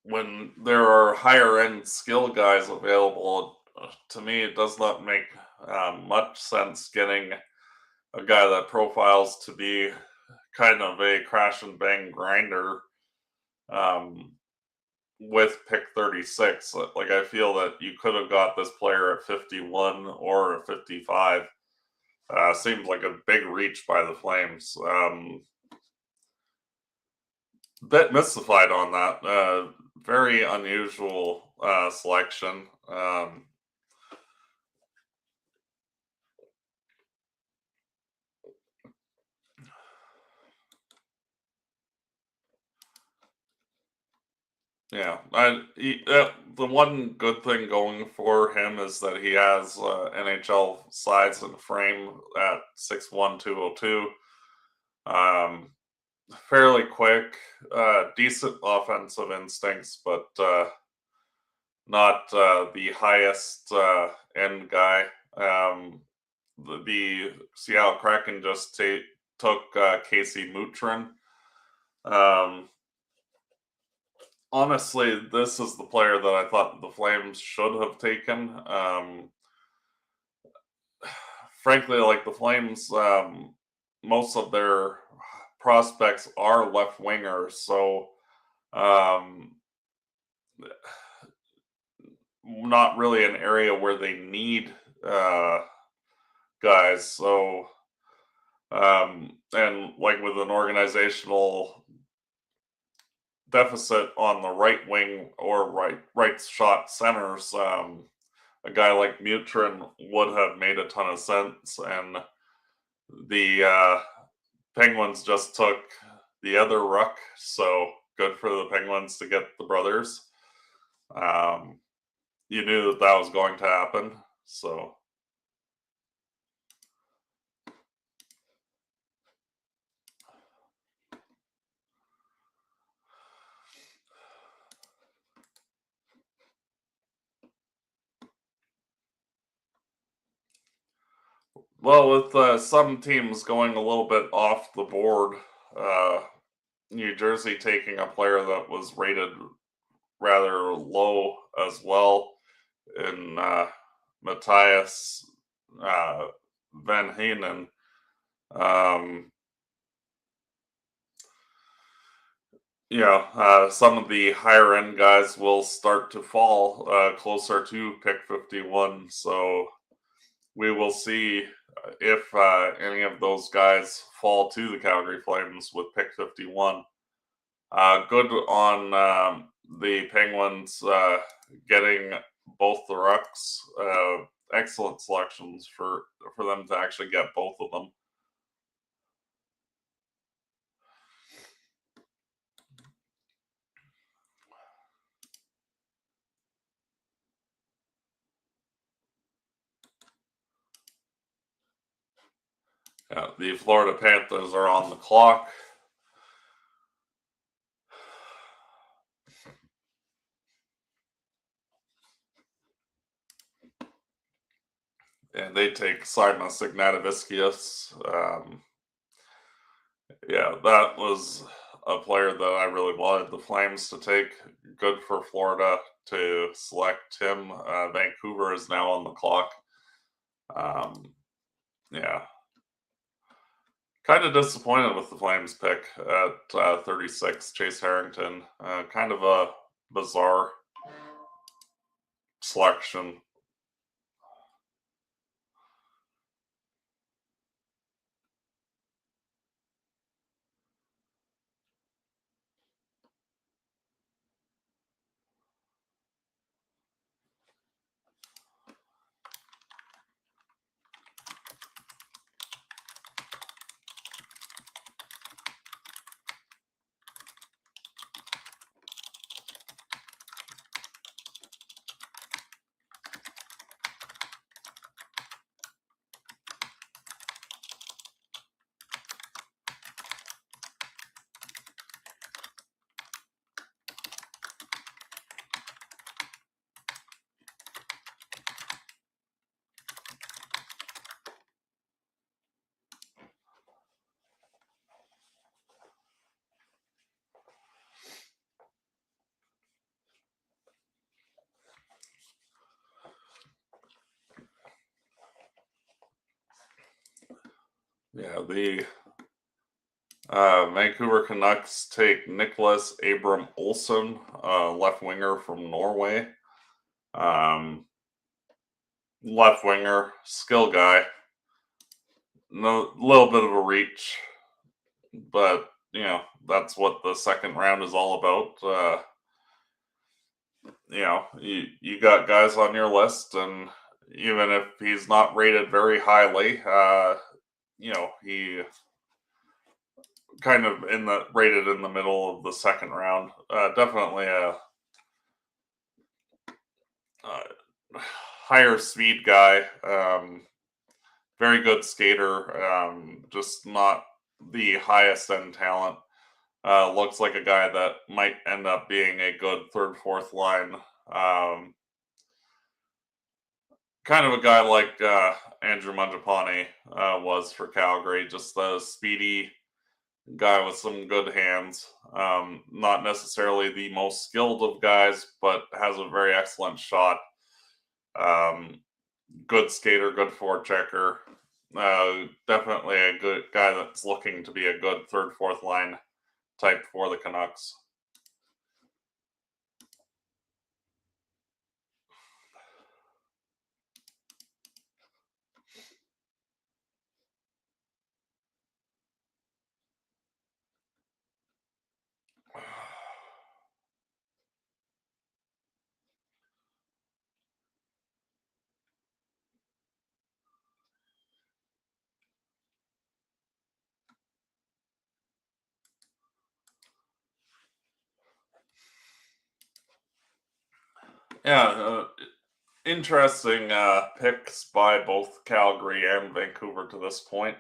When there are higher end skill guys available, to me, it does not make much sense getting a guy that profiles to be kind of a crash and bang grinder um, with pick 36. Like, I feel that you could have got this player at 51 or 55. Seems like a big reach by the Flames. Bit mystified on that. Very unusual selection. Yeah, the one good thing going for him is that he has NHL size and frame at 6'1", 202. Fairly quick, decent offensive instincts, but not the highest end guy. The Seattle Kraken just took Casey Mutrin. Honestly, this is the player that I thought the Flames should have taken. Frankly, like the Flames, most of their prospects are left wingers, so not really an area where they need guys. So, and like with an organizational deficit on the right wing or right shot centers, a guy like Mutrin would have made a ton of sense, and the Penguins just took the other ruck, so good for the Penguins to get the brothers. You knew that was going to happen, so. Well, with some teams going a little bit off the board, uh, New Jersey taking a player that was rated rather low as well in Matthias Van Heenen. Some of the higher end guys will start to fall closer to pick 51. So we will see if any of those guys fall to the Calgary Flames with pick 51. Good on the Penguins getting both the rucks. Excellent selections for them to actually get both of them. The Florida Panthers are on the clock. And they take Simon Ignatoviskis. Yeah, that was a player that I really wanted the Flames to take. Good for Florida to select him. Vancouver is now on the clock. Yeah. Kind of disappointed with the Flames pick at 36, Chase Harrington. Kind of a bizarre selection. Yeah, the Vancouver Canucks take Nicholas Abram Olsen, left winger from Norway. Left winger, skill guy. No, little bit of a reach, but that's what the second round is all about. You got guys on your list, and even if he's not rated very highly, he kind of rated in the middle of the second round. Definitely a higher speed guy. Very good skater. Just not the highest end talent. Looks like a guy that might end up being a good third, fourth line. Kind of a guy like Andrew Mangiapane was for Calgary. Just a speedy guy with some good hands. Not necessarily the most skilled of guys, but has a very excellent shot. Good skater, good forechecker. Definitely a good guy that's looking to be a good third, fourth line type for the Canucks. Yeah, interesting picks by both Calgary and Vancouver to this point.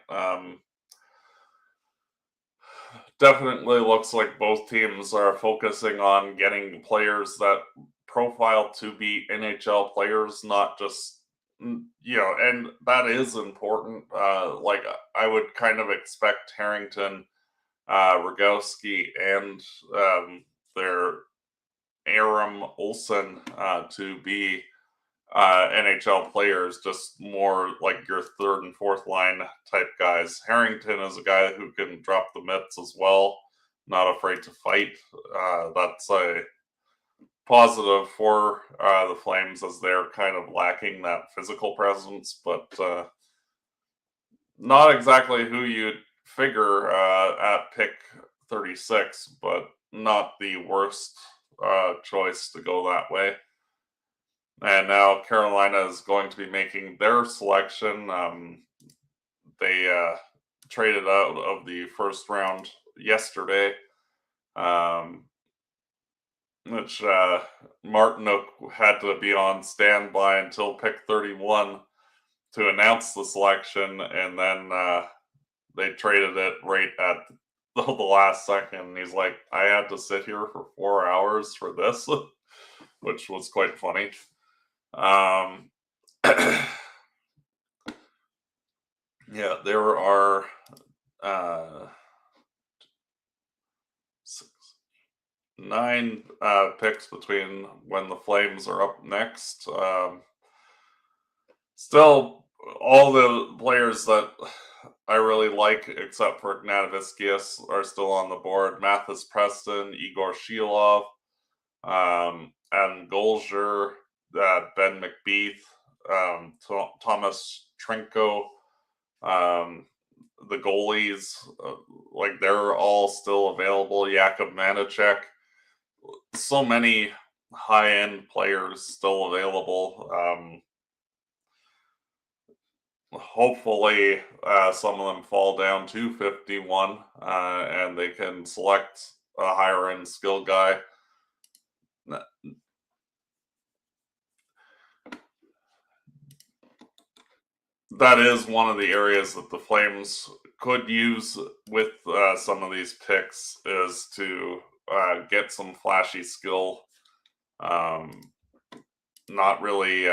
Definitely looks like both teams are focusing on getting players that profile to be NHL players, not just, and that is important. Like, I would kind of expect Harrington, Rogowski, and their Aram Olsen to be NHL players, just more like your third and fourth line type guys. Harrington is a guy who can drop the mitts as well, not afraid to fight. That's a positive for the Flames, as they're kind of lacking that physical presence, but not exactly who you'd figure at pick 36, but not the worst choice to go that way. And now Carolina is going to be making their selection. They traded out of the first round yesterday, which Martinook had to be on standby until pick 31 to announce the selection. And then they traded it right at the last second. And he's like, I had to sit here for 4 hours for this, which was quite funny. Yeah, there are 9 picks between when the Flames are up next. Still, all the players that I really like, except for Gnatoviskius, are still on the board. Mathis Preston, Igor Shilov, Adam Golger, Ben McBeath, Thomas Trinko, the goalies, like they're all still available. Jakub Manacek, so many high-end players still available. Hopefully, some of them fall down to 51, and they can select a higher-end skill guy. That is one of the areas that the Flames could use with some of these picks, is to get some flashy skill. Not really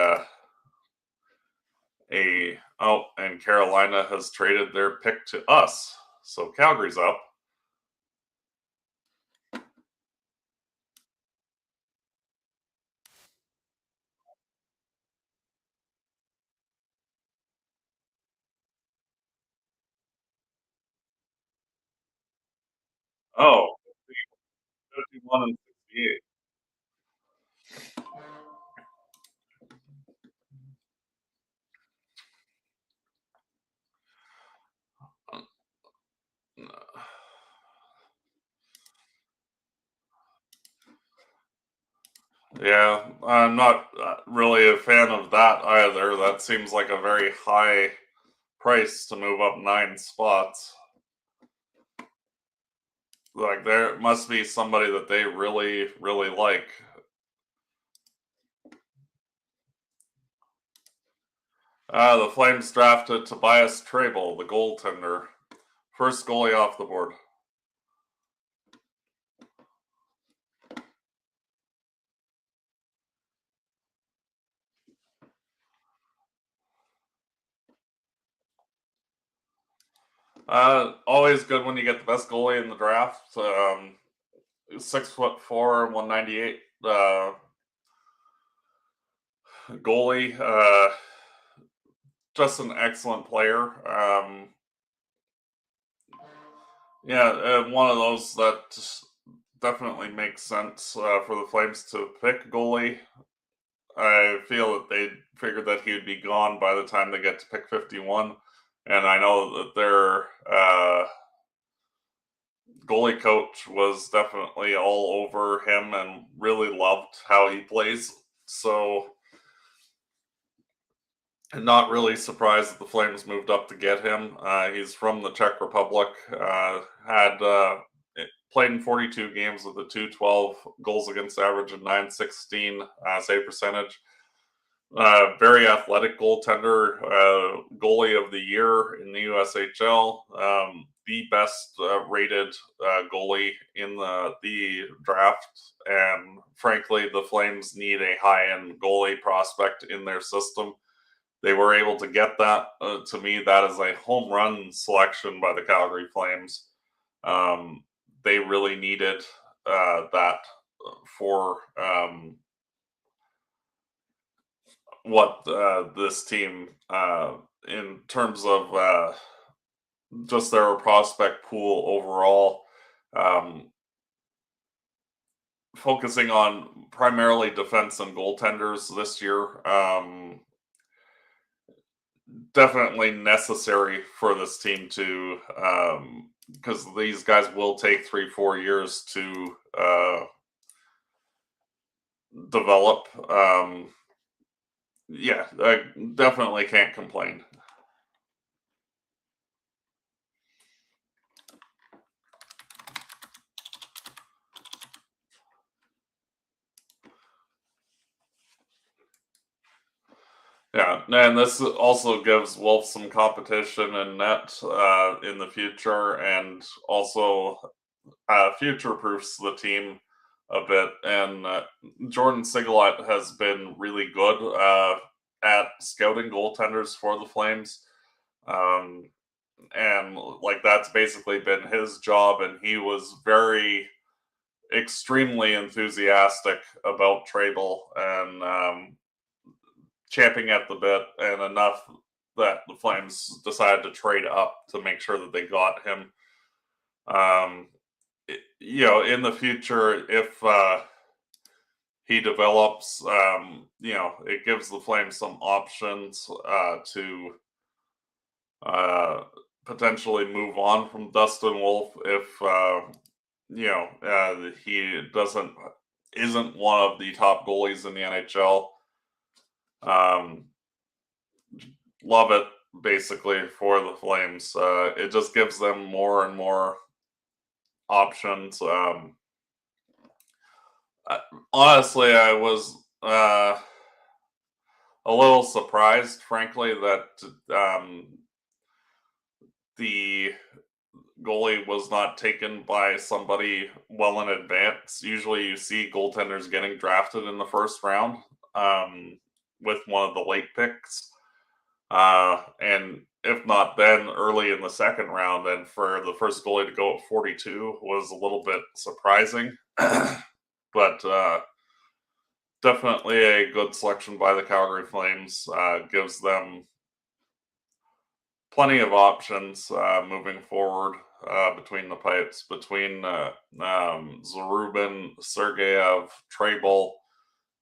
and Carolina has traded their pick to us, so Calgary's up. Oh, 51 and 68. Yeah, I'm not really a fan of that either. That seems like a very high price to move up 9 spots. Like, there must be somebody that they really, really like. The Flames drafted Tobias Trable, the goaltender. First goalie off the board. Always good when you get the best goalie in the draft. 6'4", 198 goalie. Just an excellent player. One of those that definitely makes sense for the Flames to pick goalie. I feel that they figured that he would be gone by the time they get to pick 51. And I know that their goalie coach was definitely all over him and really loved how he plays. So, not really surprised that the Flames moved up to get him. He's from the Czech Republic. Played in 42 games with a 212 goals against average and 916 save percentage. Very athletic goaltender, goalie of the year in the USHL, the best rated goalie in the draft, and frankly, the Flames need a high-end goalie prospect in their system. They were able to get that. To me, that is a home run selection by the Calgary Flames. They really needed that for what this team, in terms of just their prospect pool overall, focusing on primarily defense and goaltenders this year. Definitely necessary for this team to, because these guys will take 3-4 years to develop. I definitely can't complain. Yeah, and this also gives Wolf some competition in net in the future, and also future proofs the team a bit. And Jordan Sigalet has been really good at scouting goaltenders for the Flames. And like that's basically been his job, and he was extremely enthusiastic about Trable and champing at the bit, and enough that the Flames decided to trade up to make sure that they got him. In the future, if he develops, it gives the Flames some options to potentially move on from Dustin Wolf if he isn't one of the top goalies in the NHL. Love it basically for the Flames. It just gives them more and more options. Honestly, I was a little surprised, frankly, that the goalie was not taken by somebody well in advance. Usually you see goaltenders getting drafted in the first round with one of the late picks. And if not, then early in the second round. And for the first goalie to go at 42 was a little bit surprising. But definitely a good selection by the Calgary Flames. Gives them plenty of options moving forward between the pipes, between Zarubin, Sergeyev, Trable.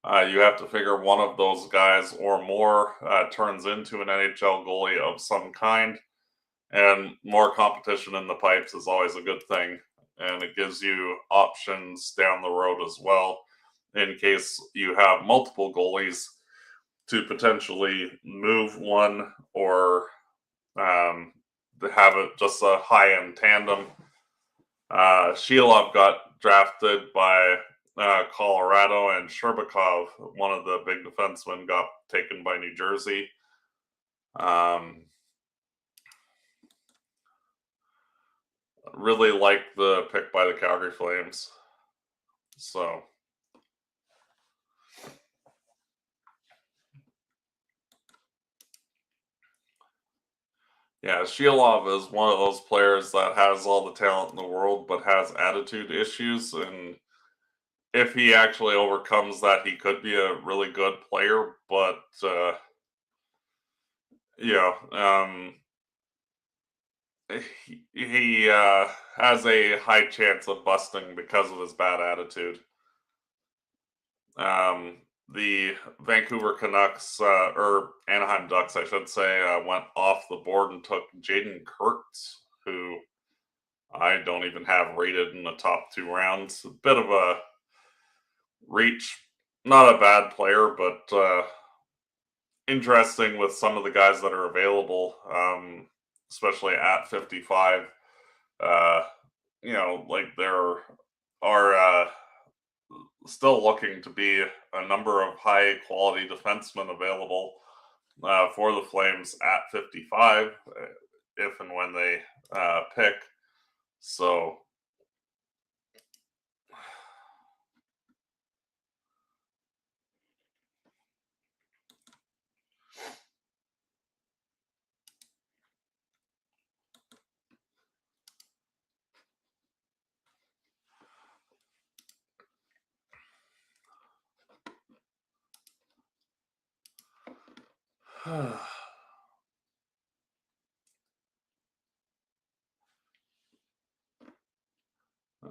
You have to figure one of those guys or more turns into an NHL goalie of some kind, and more competition in the pipes is always a good thing, and it gives you options down the road as well in case you have multiple goalies to potentially move one or to have it just a high-end tandem. Sheilov got drafted by Colorado, and Sherbakov, one of the big defensemen, got taken by New Jersey. Really like the pick by the Calgary Flames. So, yeah, Sheilov is one of those players that has all the talent in the world, but has attitude issues. And if he actually overcomes that, he could be a really good player. But, he has a high chance of busting because of his bad attitude. The Vancouver Canucks, or Anaheim Ducks, I should say, went off the board and took Jaden Kurtz, who I don't even have rated in the top 2 rounds. A bit of a reach. Not a bad player, but interesting with some of the guys that are available, especially at 55. There are still looking to be a number of high quality defensemen available for the Flames at 55, if and when they pick. So,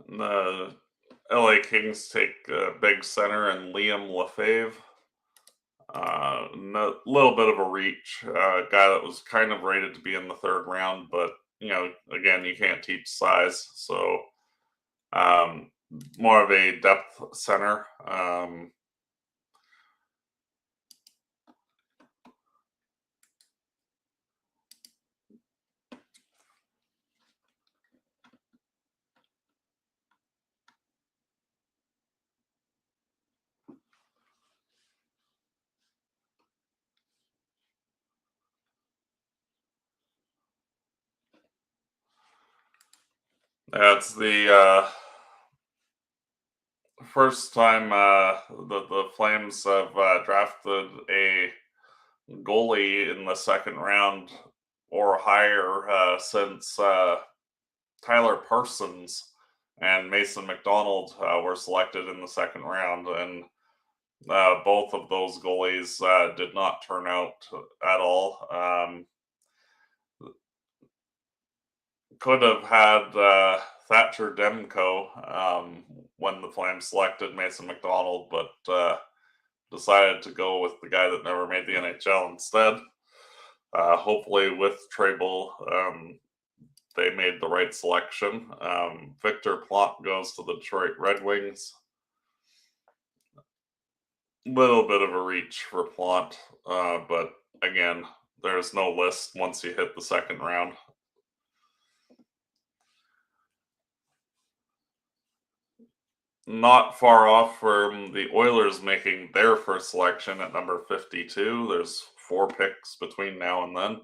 the LA Kings take big center and Liam Lefebvre. A little bit of a reach. Guy that was kind of rated to be in the 3rd round, but, again, you can't teach size. So, more of a depth center. It's the first time the Flames have drafted a goalie in the second round or higher since Tyler Parsons and Mason McDonald were selected in the second round, and both of those goalies did not turn out at all. Could have had Thatcher Demko when the Flames selected Mason McDonald, but decided to go with the guy that never made the NHL instead. Hopefully, with Trable, they made the right selection. Victor Plante goes to the Detroit Red Wings. Little bit of a reach for Plante, but again, there's no list once you hit the second round. Not far off from the Oilers making their first selection at number 52. There's 4 picks between now and then.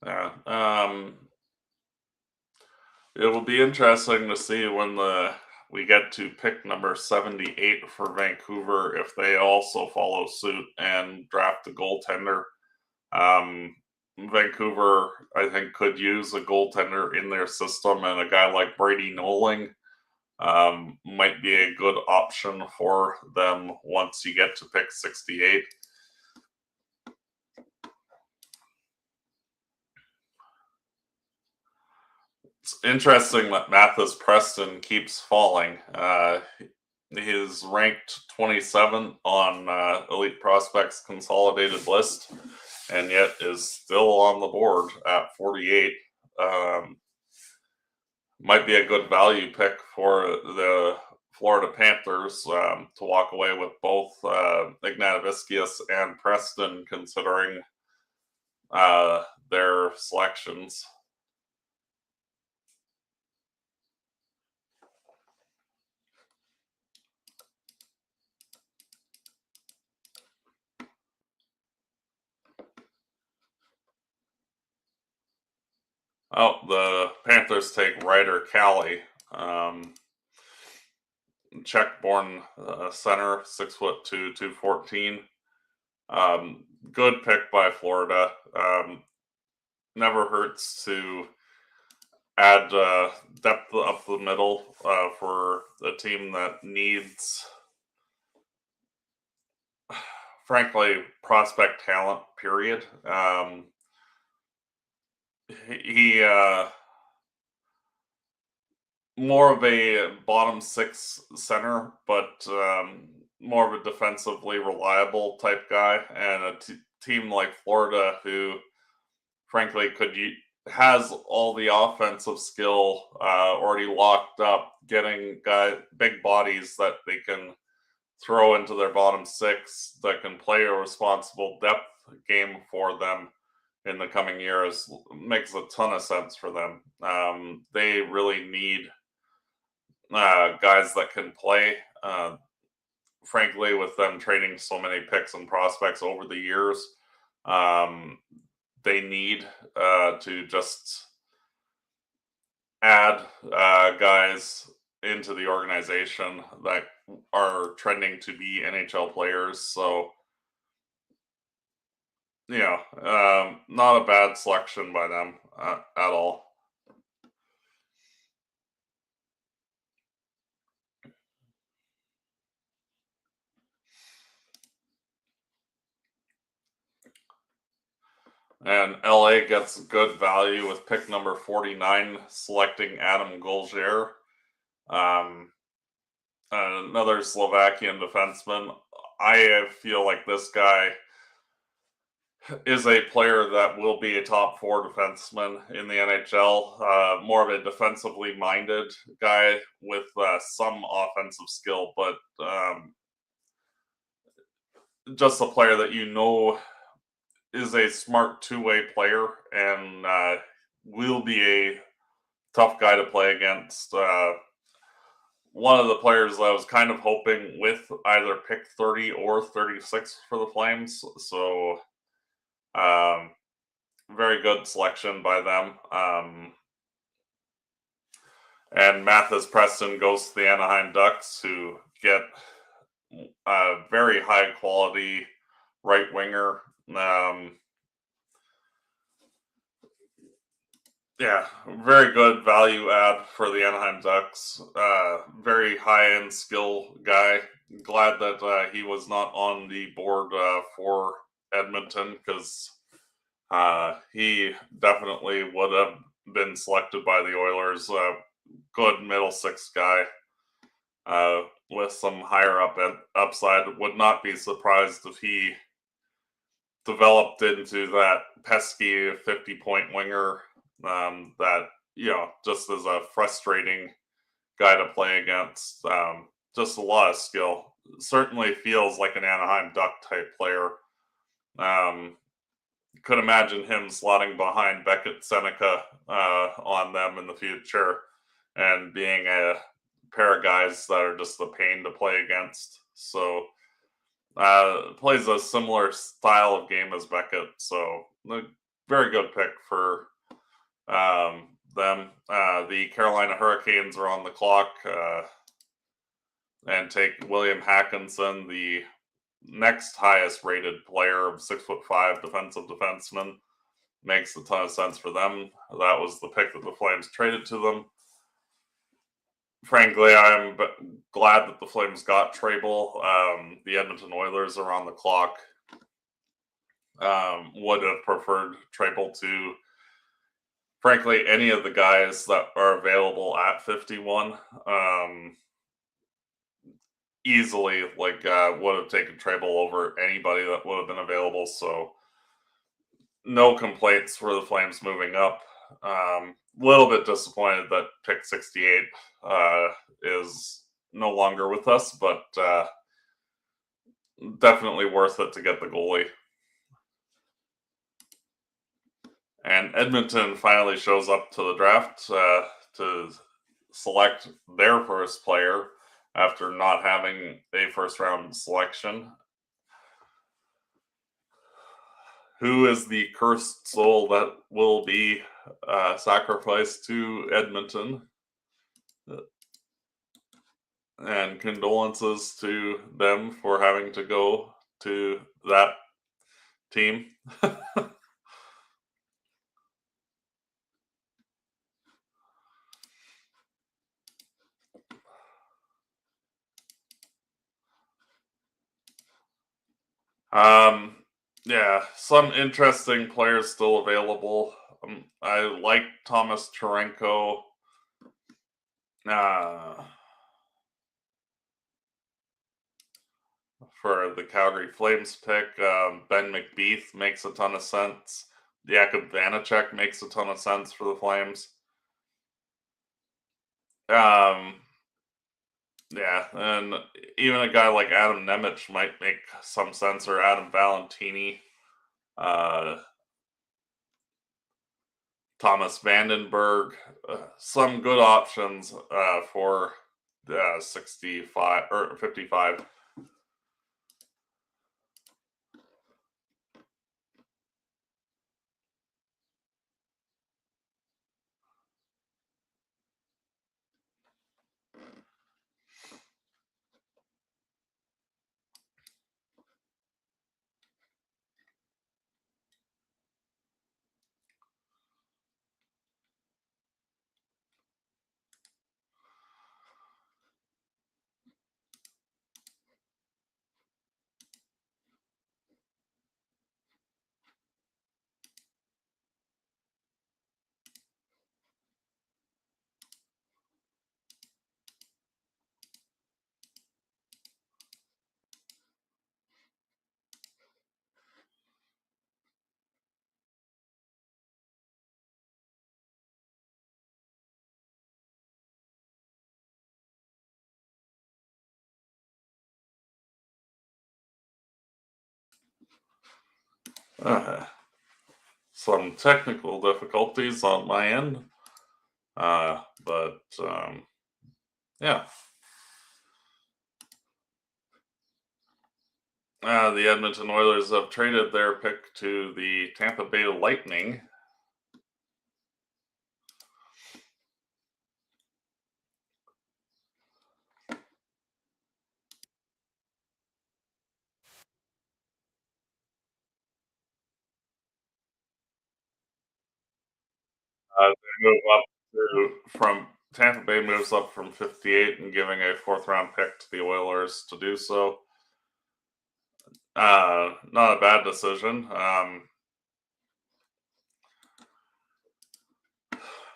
Yeah. It will be interesting to see when we get to pick number 78 for Vancouver if they also follow suit and draft a goaltender. Vancouver, I think, could use a goaltender in their system, and a guy like Brady Noling might be a good option for them once you get to pick 68. It's interesting that Mathis Preston keeps falling. He's ranked 27 on Elite Prospects Consolidated list, and yet is still on the board at 48. Might be a good value pick for the Florida Panthers to walk away with both Ignatoviskis and Preston, considering their selections. Oh, the Panthers take Ryder Cali, Czech-born center, 6'2", 214. Good pick by Florida. Never hurts to add depth up the middle for a team that needs, frankly, prospect talent. Period. He more of a bottom 6 center, but more of a defensively reliable type guy, and a team like Florida, who frankly has all the offensive skill already locked up, getting big bodies that they can throw into their bottom 6 that can play a responsible depth game for them in the coming years, makes a ton of sense for them. They really need guys that can play. Frankly, with them trading so many picks and prospects over the years, they need to just add guys into the organization that are trending to be NHL players. So, not a bad selection by them at all. And LA gets good value with pick number 49, selecting Adam Golgier. another Slovakian defenseman. I feel like this guy is a player that will be a top 4 defenseman in the NHL. More of a defensively minded guy with some offensive skill, but just a player that is a smart two-way player and will be a tough guy to play against. One of the players I was kind of hoping with either pick 30 or 36 for the Flames. So, very good selection by them. And Mathis Preston goes to the Anaheim Ducks, who get a very high quality right winger. Yeah, very good value add for the Anaheim Ducks. Very high end skill guy. Glad that he was not on the board for Edmonton, because he definitely would have been selected by the Oilers. Good middle six guy with some higher upside. Would not be surprised if he developed into that pesky 50-point winger that, just is a frustrating guy to play against. Just a lot of skill. Certainly feels like an Anaheim Duck type player. Could imagine him slotting behind Beckett Seneca on them in the future and being a pair of guys that are just a pain to play against. So plays a similar style of game as Beckett. So very good pick for them. The Carolina Hurricanes are on the clock and take William Hackinson, the next highest rated player of 6'5" defensive defenseman. Makes a ton of sense for them. That was the pick that the Flames traded to them. Frankly, I'm glad that the Flames got Trable. The Edmonton Oilers are on the clock. Would have preferred Trable to, frankly, any of the guys that are available at 51. Easily, would have taken Trable over anybody that would have been available. So, no complaints for the Flames moving up. Little bit disappointed that pick 68 is no longer with us, but definitely worth it to get the goalie. And Edmonton finally shows up to the draft to select their first player after not having a first-round selection. Who is the cursed soul that will be sacrificed to Edmonton? And condolences to them for having to go to that team. Yeah, some interesting players still available. I like Thomas Tarenko. For the Calgary Flames pick, Ben McBeath makes a ton of sense. Jakub Vanacek makes a ton of sense for the Flames. Yeah, and even a guy like Adam Nemec might make some sense, or Adam Valentini. Thomas Vandenberg. Some good options for 65 or 55. some technical difficulties on my end. But yeah. The Edmonton Oilers have traded their pick to the Tampa Bay Lightning. They move up from Tampa Bay moves up from 58 and giving a 4th-round pick to the Oilers to do so. Not a bad decision.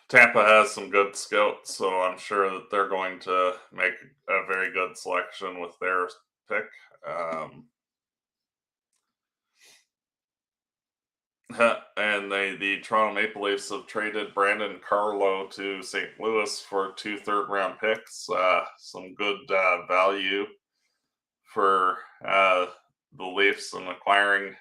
Tampa has some good scouts, so I'm sure that they're going to make a very good selection with their pick. And the Toronto Maple Leafs have traded Brandon Carlo to St. Louis for 2 third-round picks. Some good value for the Leafs in acquiring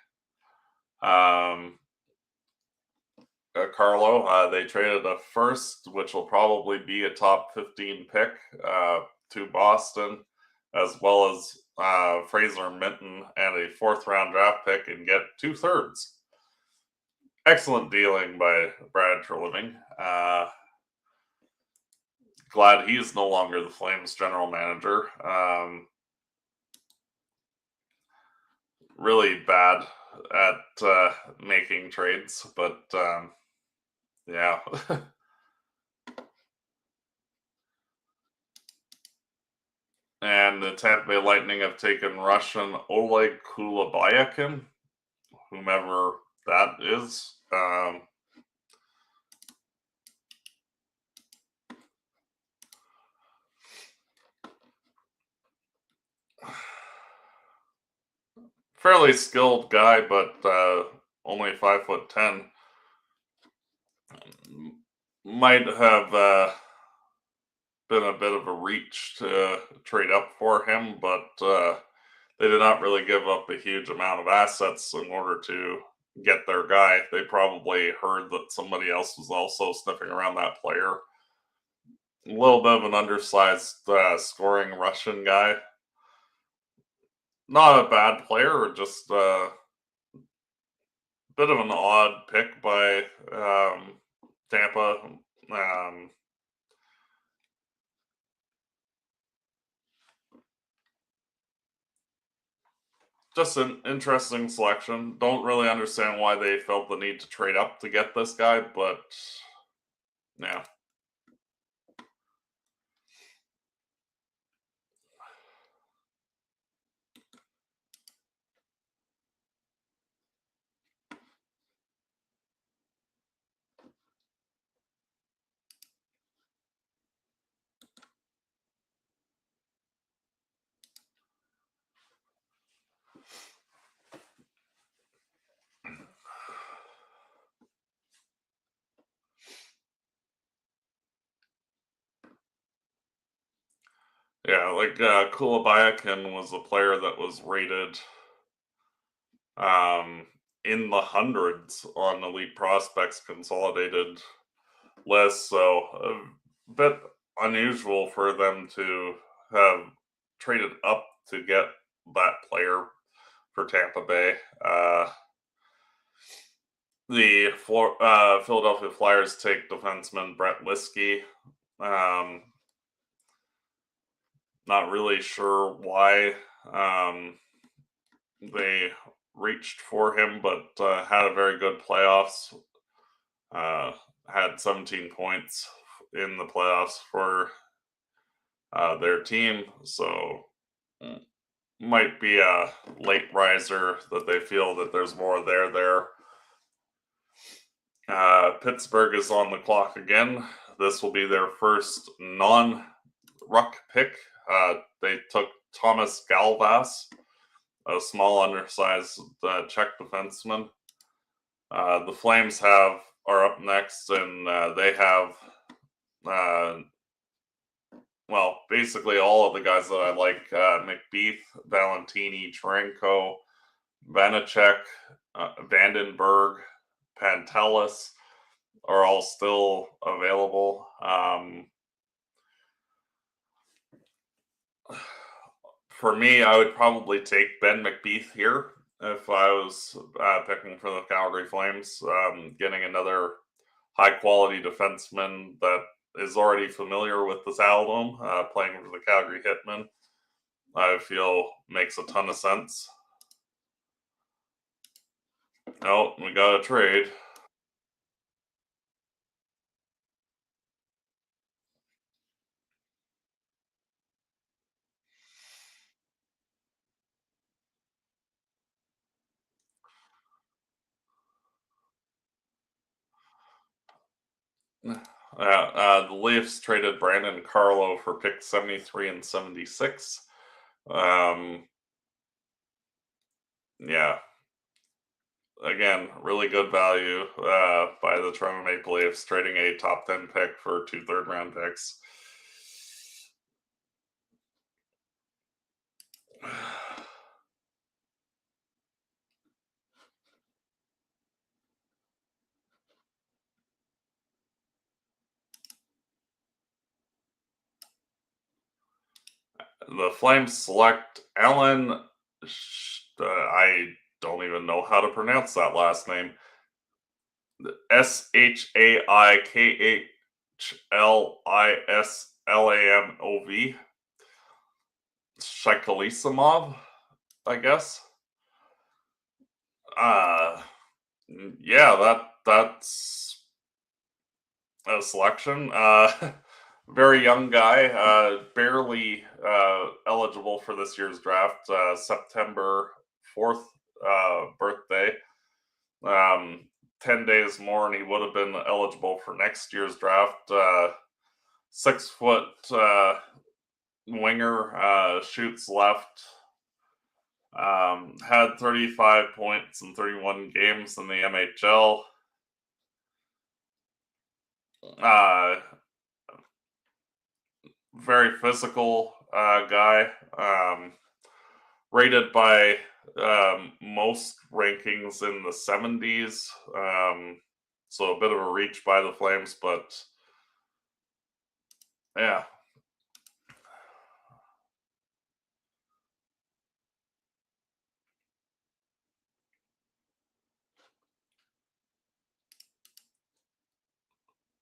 Carlo. They traded a first, which will probably be a top 15 pick, to Boston, as well as Fraser Minton and a 4th-round draft pick, and get 2 thirds. Excellent dealing by Brad Treliving. Glad he's no longer the Flames general manager. Really bad at making trades, but yeah. And the Tampa Bay Lightning have taken Russian Oleg Kulabayakin, whomever that is. Fairly skilled guy, but only 5'10". Might have been a bit of a reach to trade up for him, but they did not really give up a huge amount of assets in order to get their guy. They probably heard that somebody else was also sniffing around that player. A little bit of an undersized scoring Russian guy. Not a bad player, just a bit of an odd pick by Tampa. Just an interesting selection. Don't really understand why they felt the need to trade up to get this guy, but yeah. Yeah, like Kulabayakin was a player that was rated in the hundreds on Elite Prospects Consolidated list, so a bit unusual for them to have traded up to get that player for Tampa Bay. The Philadelphia Flyers take defenseman Brett Liskey. Not really sure why they reached for him, but had a very good playoffs. Had 17 points in the playoffs for their team, so might be a late riser that they feel that there's more there. Pittsburgh is on the clock again. This will be their first non-ruck pick. They took Thomas Galvas, a small, undersized Czech defenseman. The Flames are up next, and they have, basically all of the guys that I like: McBeath, Valentini, Cherenko, Vanacek, Vandenberg, Pantelis are all still available. For me, I would probably take Ben McBeath here if I was picking for the Calgary Flames. Getting another high quality defenseman that is already familiar with the Saddledome, playing for the Calgary Hitmen, I feel makes a ton of sense. Oh, we got a trade. The Leafs traded Brandon Carlo for pick 73 and 76. Yeah, again, really good value by the Toronto Maple Leafs, trading a top 10 pick for 2 third-round picks. The Flames select Alan. I don't even know how to pronounce that last name. Shaikalislamov. Shaikalislamov, I guess. Yeah, that's a selection. Very young guy, barely eligible for this year's draft. September 4th birthday. 10 days more, and he would have been eligible for next year's draft. 6 foot winger, shoots left. Had 35 points in 31 games in the NHL. Very physical guy. Rated by most rankings in the 70s. So a bit of a reach by the Flames, but yeah.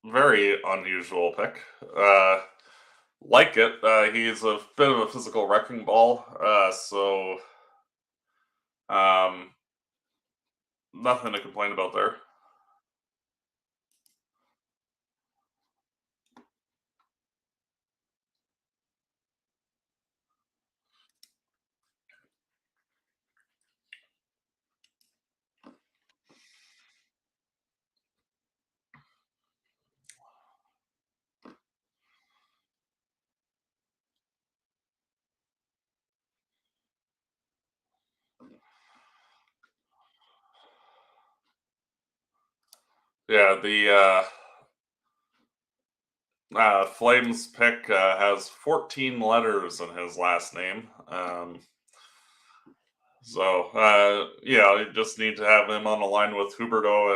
Very unusual pick. Like it. He's a bit of a physical wrecking ball. So nothing to complain about there. Yeah, the Flames pick has 14 letters in his last name. Yeah, you just need to have him on the line with Huberto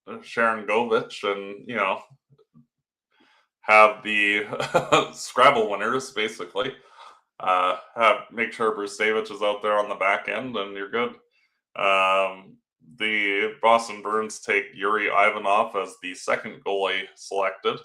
and Sharon Govich, and have the Scrabble winners basically. Make sure Bruce Savage is out there on the back end, and you're good. The Boston Bruins take Yuri Ivanov as the second goalie selected.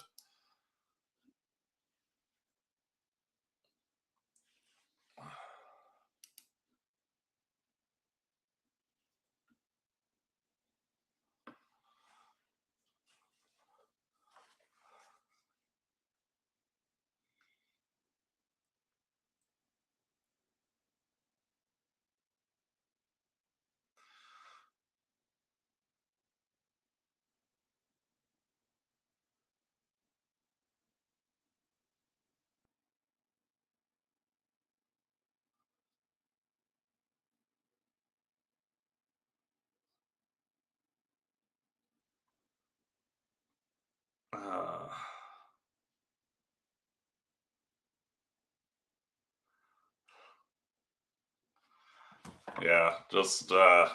yeah, just well,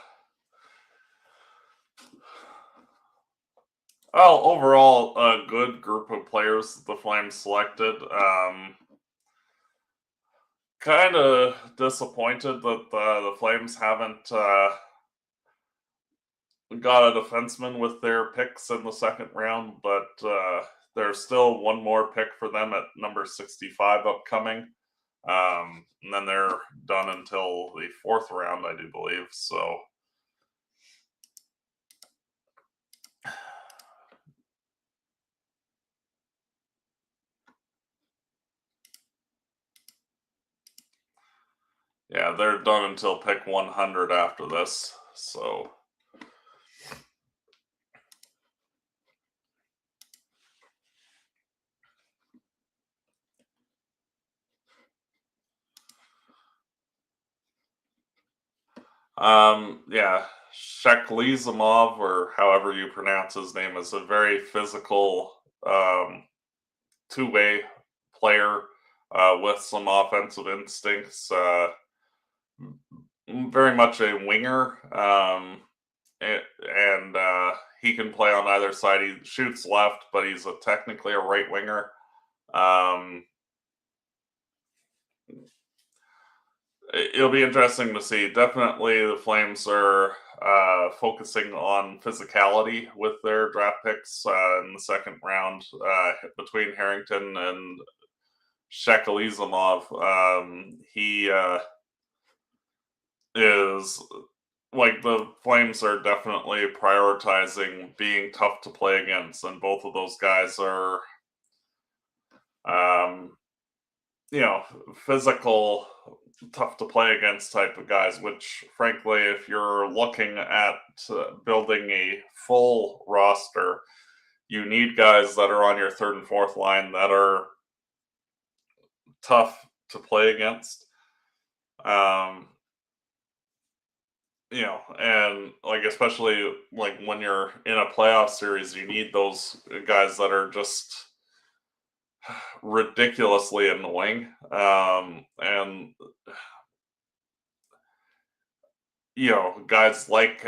overall, a good group of players the Flames selected. Kind of disappointed that the Flames haven't got a defenseman with their picks in the second round, but there's still one more pick for them at number 65 upcoming. And then they're done until the fourth round, I do believe. So, yeah, they're done until pick 100 after this. So, yeah, Sheklizimov, or however you pronounce his name, is a very physical two-way player with some offensive instincts. Very much a winger, and he can play on either side. He shoots left, but he's technically a right winger. It'll be interesting to see. Definitely, the Flames are focusing on physicality with their draft picks in the second round between Harrington and Shekelizimov. He is like the Flames are definitely prioritizing being tough to play against, and both of those guys are, physical, tough to play against type of guys. Which, frankly, if you're looking at building a full roster, you need guys that are on your third and fourth line that are tough to play against. And like especially like when you're in a playoff series, you need those guys that are just ridiculously annoying. And guys like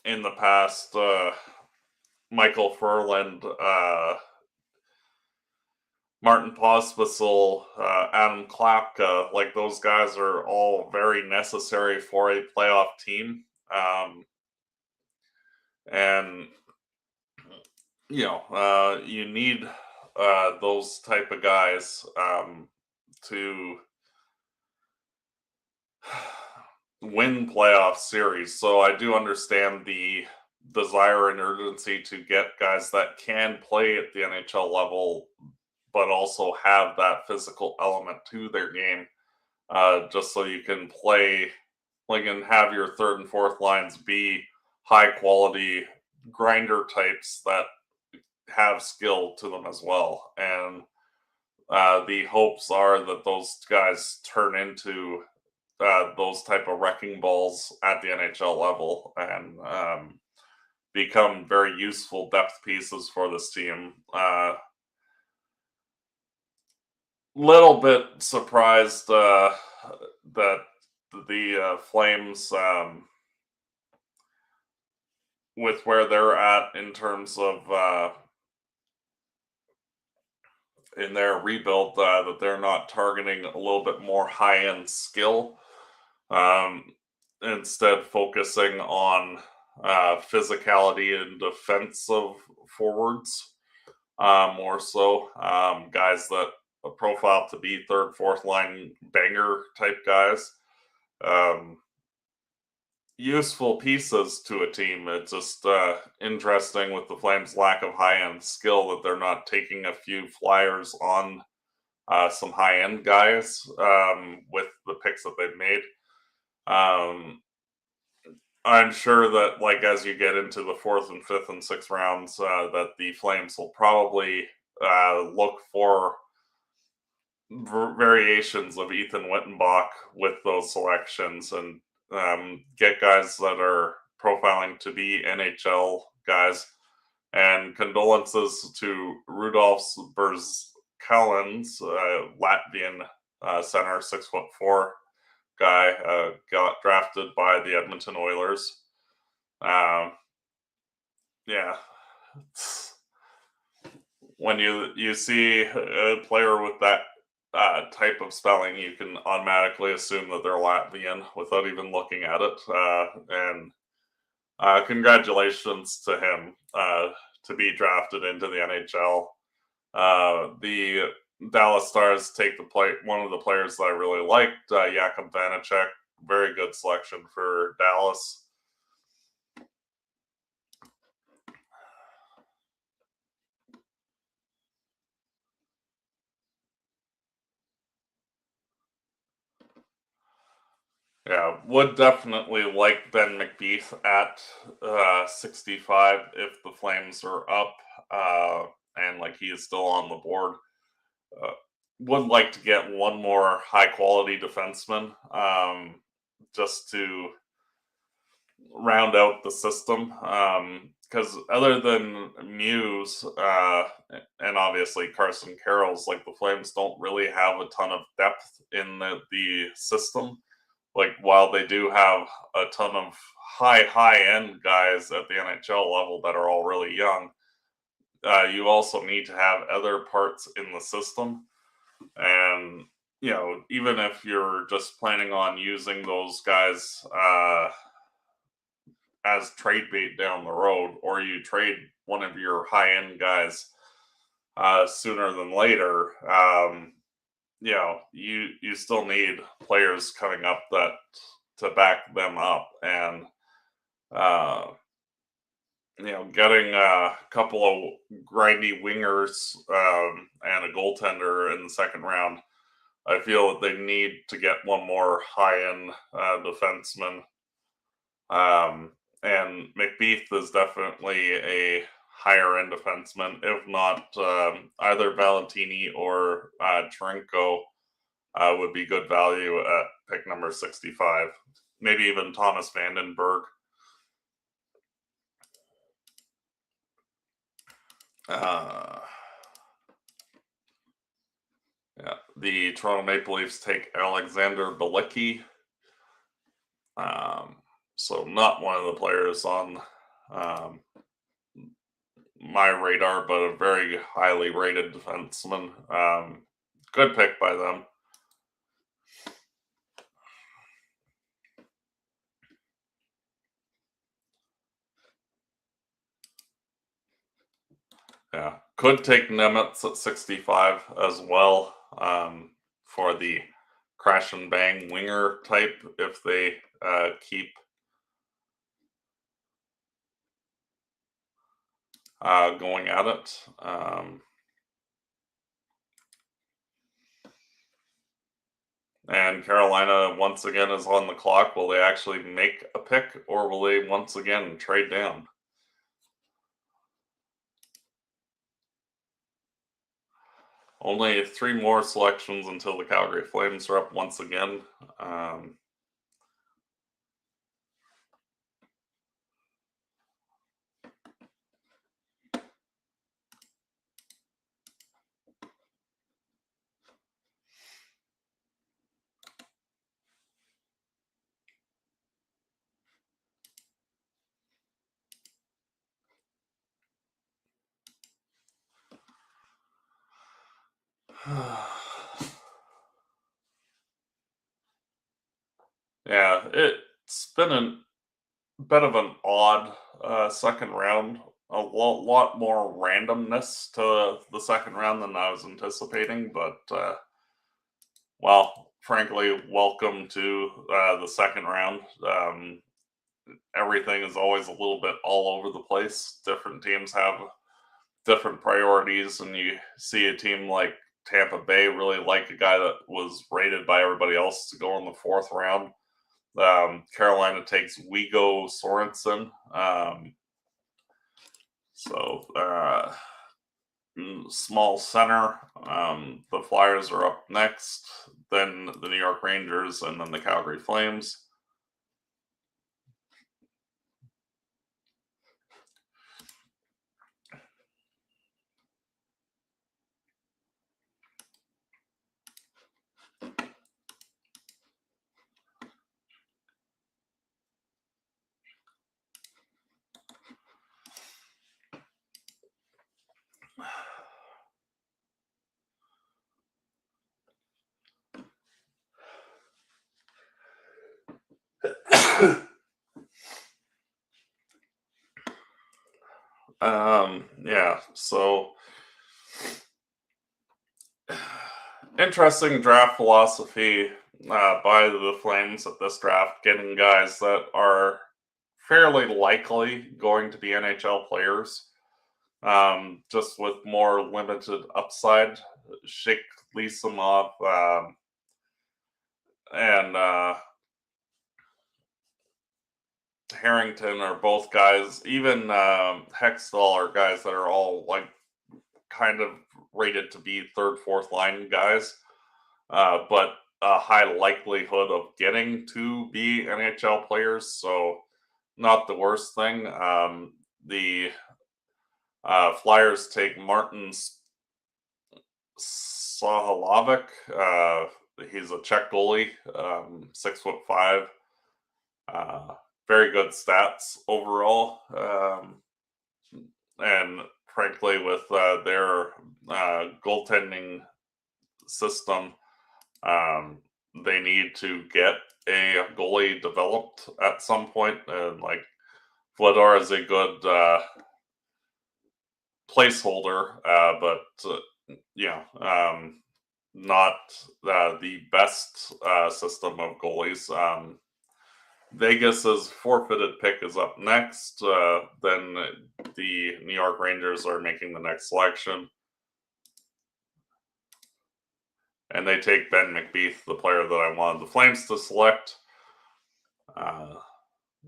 in the past, Michael Furland, Martin Pospisil, Adam Klapka, like those guys are all very necessary for a playoff team. And you need those type of guys to win playoff series. So I do understand the desire and urgency to get guys that can play at the NHL level, but also have that physical element to their game, just so you can play, like, and have your third and fourth lines be high quality grinder types that have skill to them as well. And the hopes are that those guys turn into those type of wrecking balls at the NHL level and become very useful depth pieces for this team. Little bit surprised that the Flames, with where they're at in terms of in their rebuild, that they're not targeting a little bit more high-end skill, instead focusing on physicality and defensive forwards, more so. Guys that profile to be third, fourth line banger type guys. Useful pieces to a team. It's just interesting with the Flames' lack of high-end skill that they're not taking a few flyers on some high-end guys with the picks that they've made. I'm sure that, like, as you get into the fourth and fifth and sixth rounds, that the Flames will probably look for variations of Ethan Wittenbach with those selections and get guys that are profiling to be NHL guys. And condolences to Rudolf Berzkalens, Latvian center, 6'4", guy, got drafted by the Edmonton Oilers. Yeah, when you see a player with that type of spelling, you can automatically assume that they're Latvian without even looking at it. And congratulations to him to be drafted into the NHL. The Dallas Stars take one of the players that I really liked, Jakub Vanacek. Very good selection for Dallas. Yeah, would definitely like Ben McBeath at 65 if the Flames are up, and like he is still on the board. Would like to get one more high quality defenseman, just to round out the system. Because other than Muse, and obviously Carson Carroll's, like the Flames don't really have a ton of depth in the system. Like while they do have a ton of high end guys at the NHL level that are all really young, you also need to have other parts in the system. And even if you're just planning on using those guys as trade bait down the road, or you trade one of your high end guys sooner than later, you still need players coming up that to back them up, and getting a couple of grindy wingers and a goaltender in the second round. I feel that they need to get one more high end defenseman, and McBeath is definitely a higher end defenseman, if not either Valentini or Trinko. Would be good value at pick number 65. Maybe even Thomas Vandenberg. Yeah, the Toronto Maple Leafs take Alexander Balicki. So not one of the players on my radar, but a very highly rated defenseman. Good pick by them. Yeah, could take Nemitz at 65 as well, for the crash and bang winger type if they keep going at it. And Carolina once again is on the clock. Will they actually make a pick, or will they once again trade down? Only 3 more selections until the Calgary Flames are up once again. Yeah, it's been a bit of an odd second round. A lot more randomness to the second round than I was anticipating, but well, frankly, welcome to the second round. Everything is always a little bit all over the place. Different teams have different priorities, and you see a team like Tampa Bay really like a guy that was rated by everybody else to go in the 4th round. Carolina takes Wigo Sorensen. Small center. The Flyers are up next, then the New York Rangers, and then the Calgary Flames. Yeah, so interesting draft philosophy by the Flames at this draft, getting guys that are fairly likely going to be NHL players, just with more limited upside. Shake Lisamov and Harrington are both guys. Even Hextall are guys that are all like kind of rated to be third, fourth line guys, but a high likelihood of getting to be NHL players. So not the worst thing. The Flyers take Martin Sahalovic. He's a Czech goalie, 6'5". Very good stats overall. And frankly, with their goaltending system, they need to get a goalie developed at some point. And like Vladar is a good placeholder, but not the best system of goalies. Vegas's forfeited pick is up next. Then the New York Rangers are making the next selection. And they take Ben McBeath, the player that I wanted the Flames to select.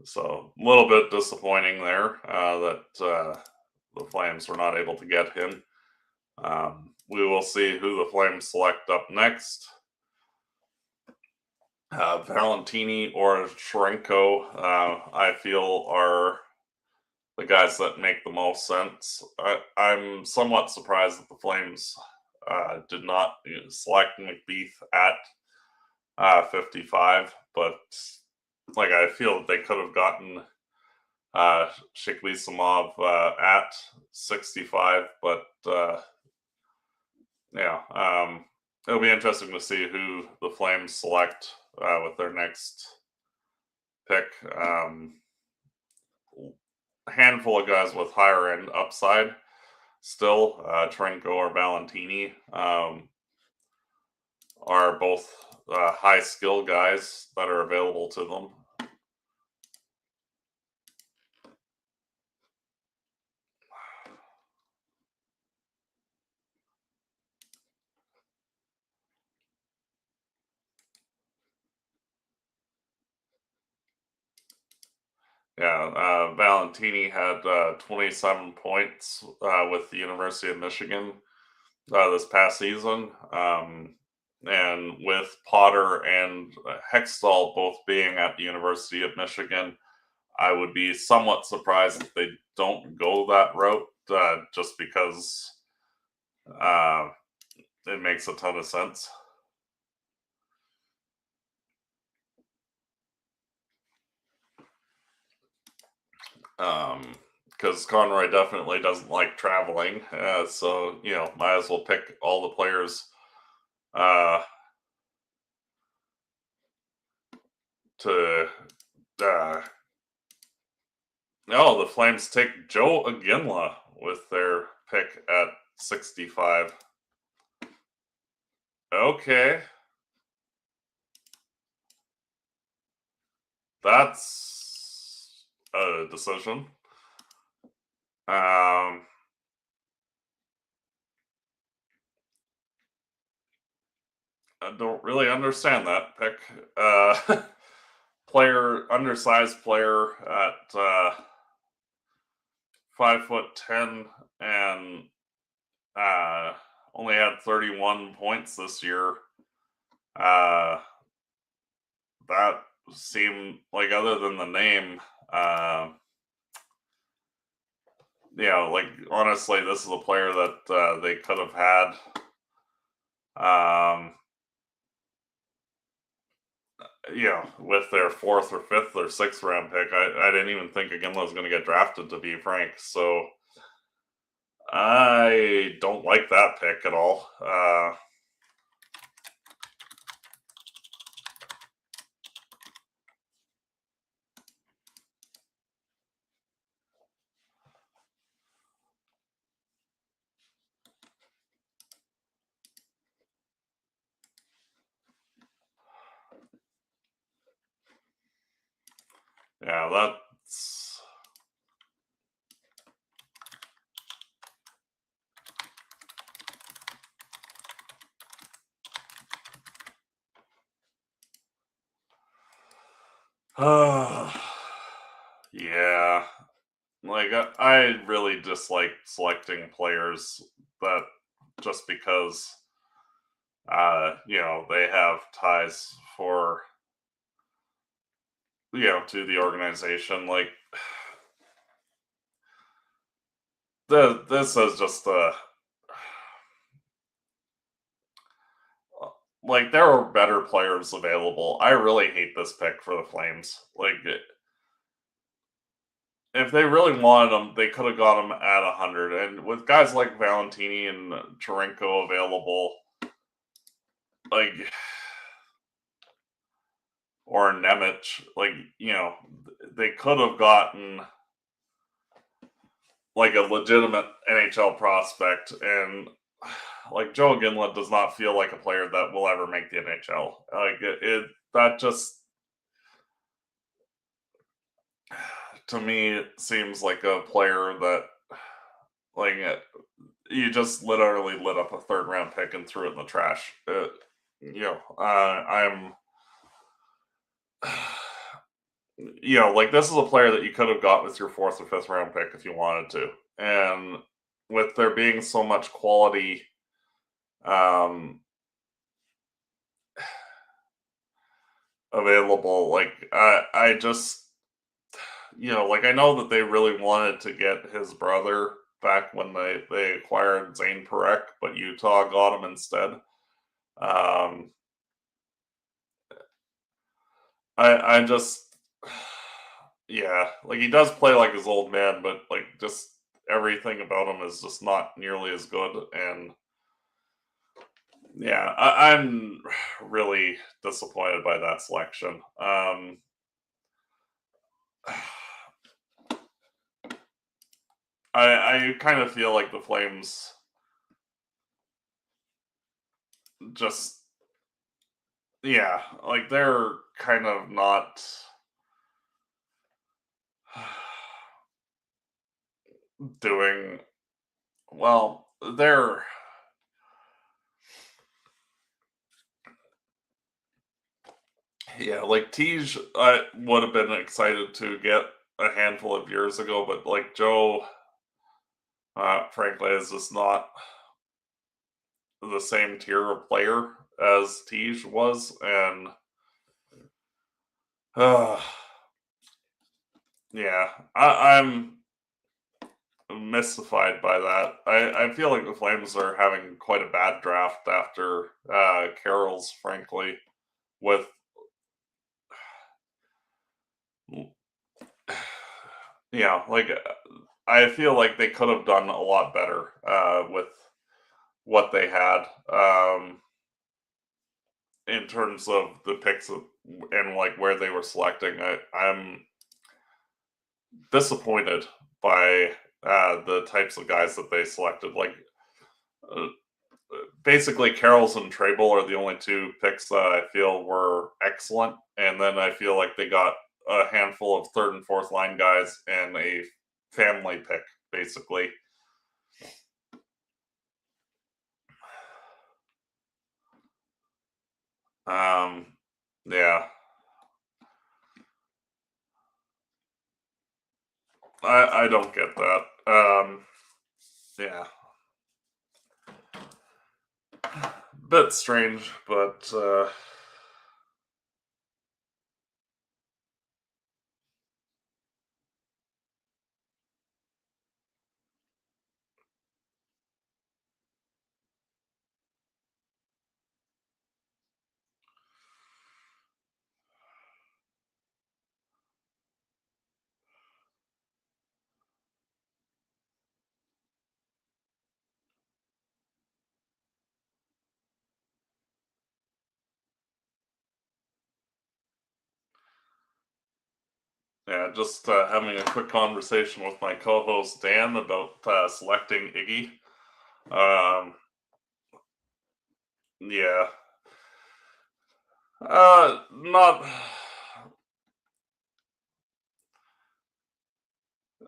So a little bit disappointing there that the Flames were not able to get him. We will see who the Flames select up next. Valentini or Shrenko, I feel, are the guys that make the most sense. I'm somewhat surprised that the Flames did not select McBeath at 55, but like I feel they could have gotten Shiklisamov at 65, but it'll be interesting to see who the Flames select with their next pick. A handful of guys with higher end upside still. Trenko or Valentini are both high skill guys that are available to them. Yeah, Valentini had 27 points with the University of Michigan this past season. And with Potter and Hextall both being at the University of Michigan, I would be somewhat surprised if they don't go that route, just because it makes a ton of sense. Because Conroy definitely doesn't like traveling, so might as well pick all the players to. No, the Flames take Joe Aginla with their pick at 65. Okay, that's a decision. I don't really understand that pick. Undersized player at 5'10" and only had 31 points this year. That seemed like, other than the name, honestly, this is a player that they could have had. With their 4th or 5th or 6th round pick. I didn't even think Aginla was going to get drafted, to be frank. So I don't like that pick at all. Yeah, that's. Yeah. Like, I really dislike selecting players that just because, they have ties for, to the organization. Like, this is just like, there are better players available. I really hate this pick for the Flames. Like, if they really wanted him, they could have got him at 100. And with guys like Valentini and Tarenko available, like, or Nemec, like, they could have gotten like a legitimate NHL prospect. And like, Joe Ginla does not feel like a player that will ever make the NHL. Like, that just, to me, it seems like a player that, like, you just literally lit up a third round pick and threw it in the trash. I'm, like, this is a player that you could have got with your fourth or fifth round pick if you wanted to. And with there being so much quality, available, like, I just, like, I know that they really wanted to get his brother back when they acquired Zane Parekh, but Utah got him instead. I just, yeah, like, he does play like his old man, but like, just everything about him is just not nearly as good. And yeah, I'm really disappointed by that selection. I kind of feel like the Flames just, yeah, like, they're kind of not doing well. They're, yeah, like, Tej, I would have been excited to get a handful of years ago, but like, Joe, frankly, is just not the same tier of player as Tej was. And uh, yeah, I'm mystified by that. I feel like the Flames are having quite a bad draft after Carroll's, frankly, with like, I feel like they could have done a lot better with what they had, in terms of the picks and like where they were selecting. I'm disappointed by the types of guys that they selected. Like, uh, basically, Carroll's and Trable are the only two picks that I feel were excellent, and then I feel like they got a handful of third and fourth line guys and a family pick, basically. Yeah, I don't get that. Yeah, bit strange, but yeah, just having a quick conversation with my co-host Dan about selecting Iggy. Yeah, not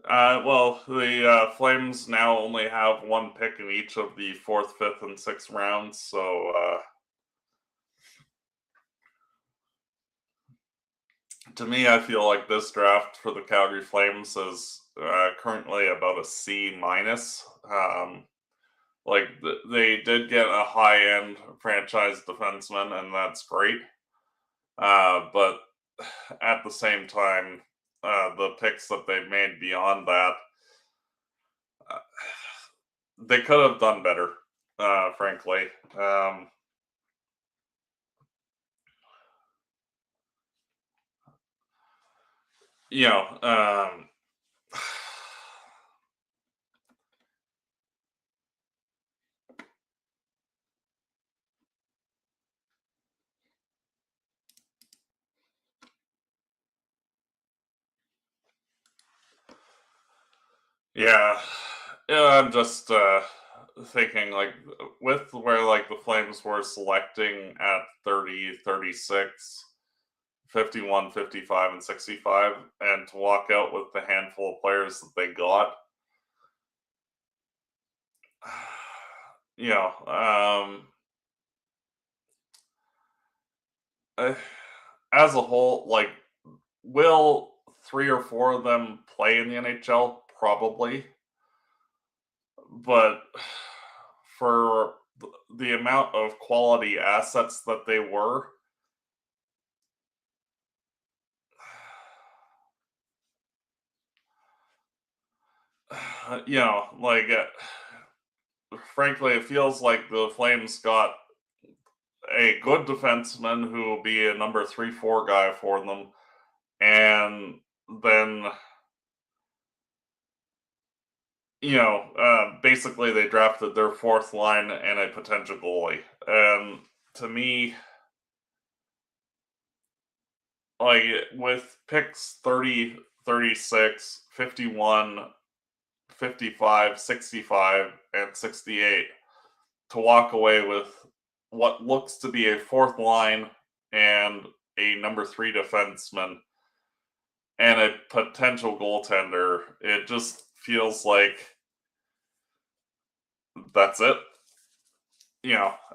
Well, the Flames now only have one pick in each of the 4th, 5th, and 6th rounds, so to me, I feel like this draft for the Calgary Flames is currently about a C minus. They did get a high-end franchise defenseman, and that's great. But at the same time, the picks that they've made beyond that, they could have done better, frankly. You know, yeah, I'm just thinking like with where like the Flames were selecting at 30, 36, 51, 55, and 65, and to walk out with the handful of players that they got. You know, as a whole, like, will 3 or 4 of them play in the NHL? Probably. But for the amount of quality assets that they were, you know, like, frankly, it feels like the Flames got a good defenseman who will be a number 3-4 guy for them, and then basically they drafted their 4th line and a potential goalie. And to me, like with picks 30, 36, 51, 55, 65, and 68, to walk away with what looks to be a 4th line and a number 3 defenseman and a potential goaltender, it just feels like that's it.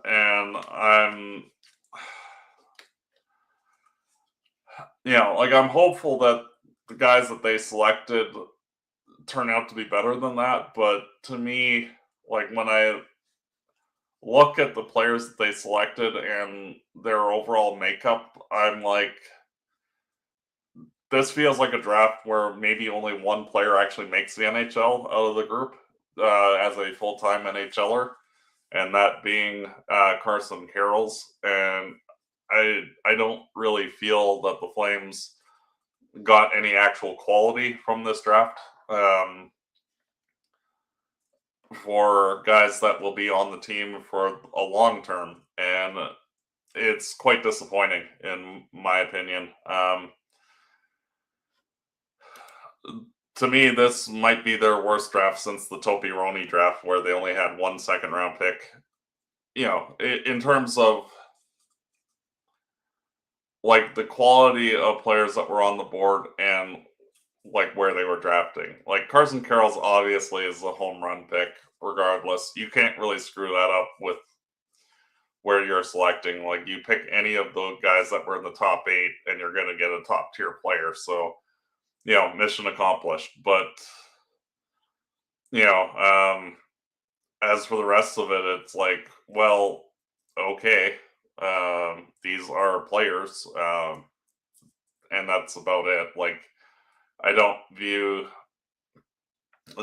And I'm hopeful that the guys that they selected turn out to be better than that. But to me, like when I look at the players that they selected and their overall makeup, I'm like, this feels like a draft where maybe only one player actually makes the NHL out of the group as a full-time NHLer, and that being Carson Carrolls. And I don't really feel that the Flames got any actual quality from this draft for guys that will be on the team for a long term, and it's quite disappointing in my opinion. To me, this might be their worst draft since the Topi Roni draft, where they only had 1 second-round pick. In terms of like the quality of players that were on the board and like where they were drafting. Like Carson Carrolls obviously is a home run pick, regardless. You can't really screw that up with where you're selecting. Like you pick any of the guys that were in the top 8 and you're going to get a top tier player. So, mission accomplished. But, as for the rest of it, it's like, well, okay, these are players, and that's about it. Like, I don't view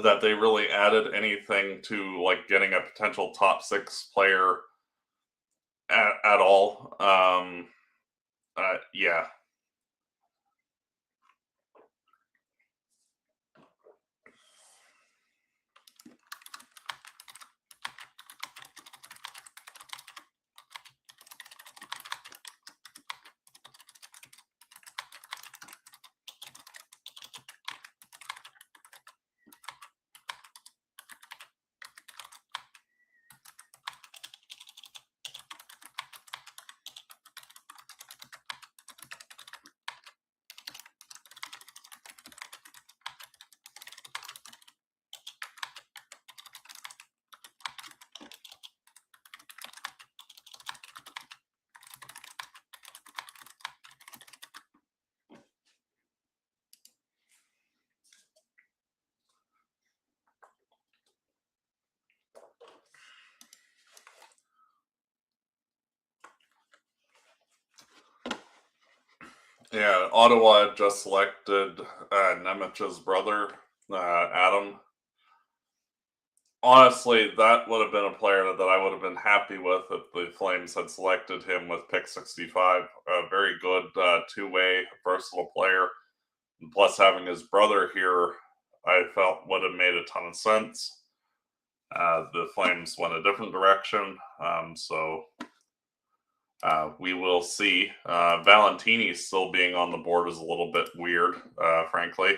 that they really added anything to like getting a potential top 6 player at all. Yeah. Yeah, Ottawa had just selected Nemich's brother, Adam. Honestly, that would have been a player that I would have been happy with if the Flames had selected him with pick 65. A very good two-way, versatile player. And plus, having his brother here, I felt would have made a ton of sense. The Flames went a different direction, so we will see. Valentini still being on the board is a little bit weird, frankly.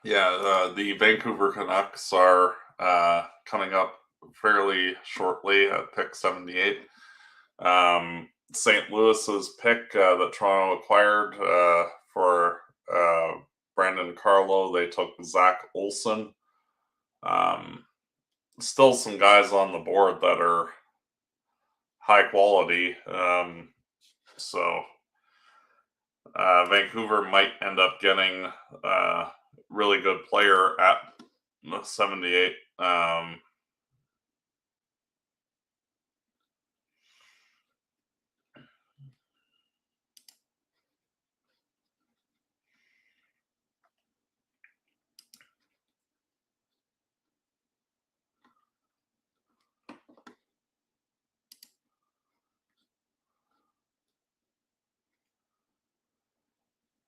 Yeah, the Vancouver Canucks are coming up fairly shortly at pick 78. St. Louis's pick that Toronto acquired for Brandon Carlo, they took Zach Olson. Still some guys on the board that are high quality. So Vancouver might end up getting a really good player at 78.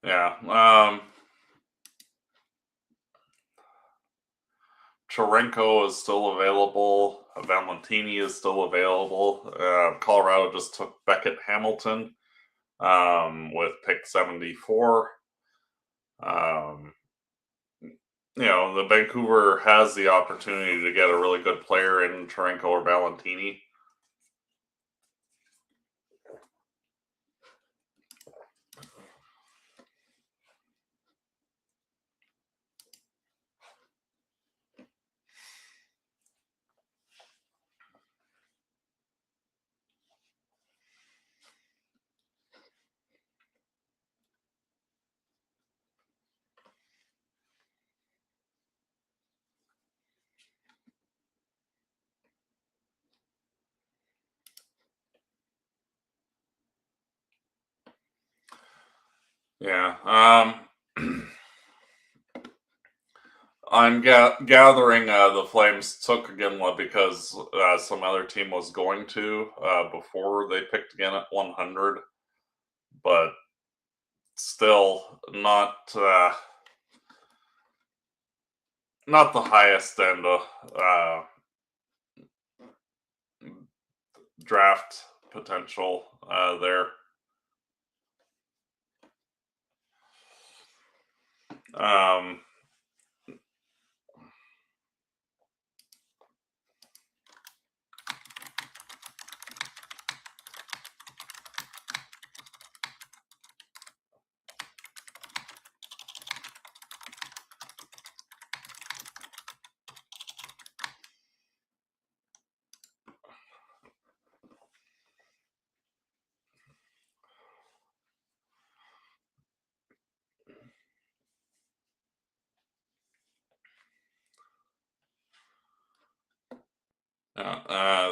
Yeah. Chorenko is still available. Valentini is still available. Colorado just took Beckett Hamilton with pick 74. The Vancouver has the opportunity to get a really good player in Chorenko or Valentini. Yeah. I'm gathering the Flames took Ginla because some other team was going to before they picked again at 100, but still not the highest end draft potential there.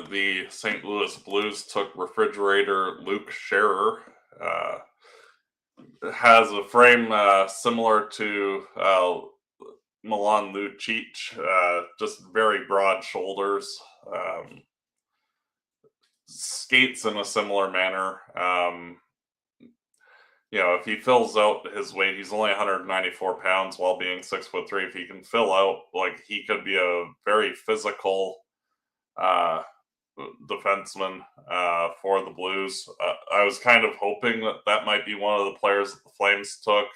The St. Louis Blues took refrigerator Luke Scherer. Has a frame similar to Milan Lucic, just very broad shoulders. Skates in a similar manner. If he fills out his weight, he's only 194 pounds while being 6'3". If he can fill out, he could be a very physical defenseman for the Blues. I was kind of hoping that might be one of the players that the Flames took.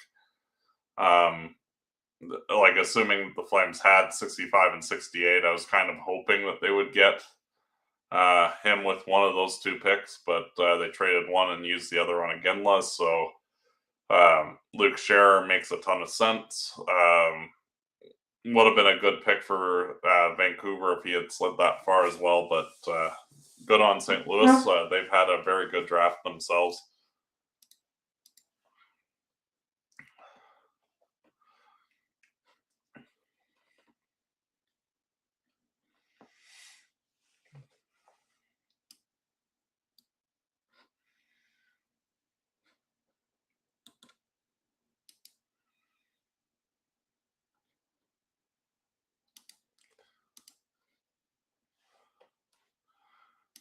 like assuming the Flames had 65 and 68, I was kind of hoping that they would get him with one of those 2 picks, but they traded one and used the other on Iginla, so Luke Scherer makes a ton of sense. Would have been a good pick for Vancouver if he had slid that far as well, but good on St. Louis. They've had a very good draft themselves.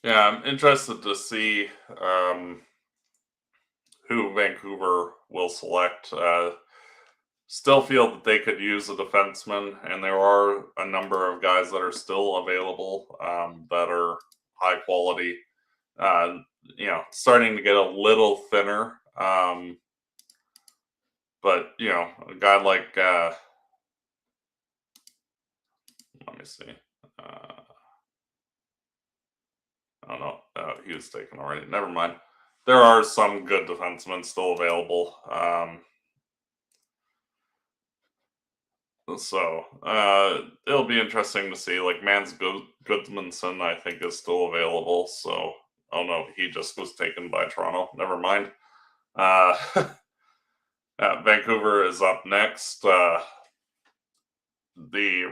Yeah, I'm interested to see who Vancouver will select. Still feel that they could use a defenseman, and there are a number of guys that are still available that are high quality. Starting to get a little thinner. But, a guy like, let me see. I don't know. He was taken already. Never mind. There are some good defensemen still available. So it'll be interesting to see. Like Mans Goodmanson, I think, is still available. So, oh no, he just was taken by Toronto. Never mind. Vancouver is up next. The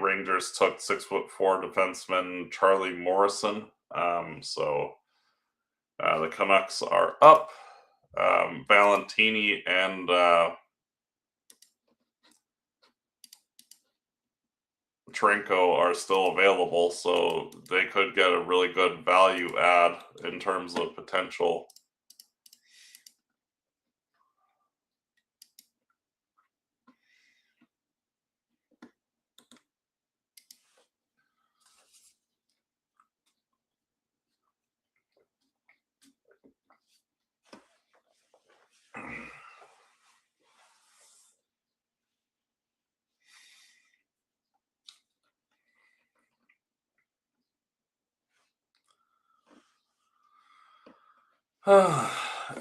Rangers took 6'4" defenseman Charlie Morrison. So the Canucks are up. Valentini and Trinko are still available, so they could get a really good value add in terms of potential.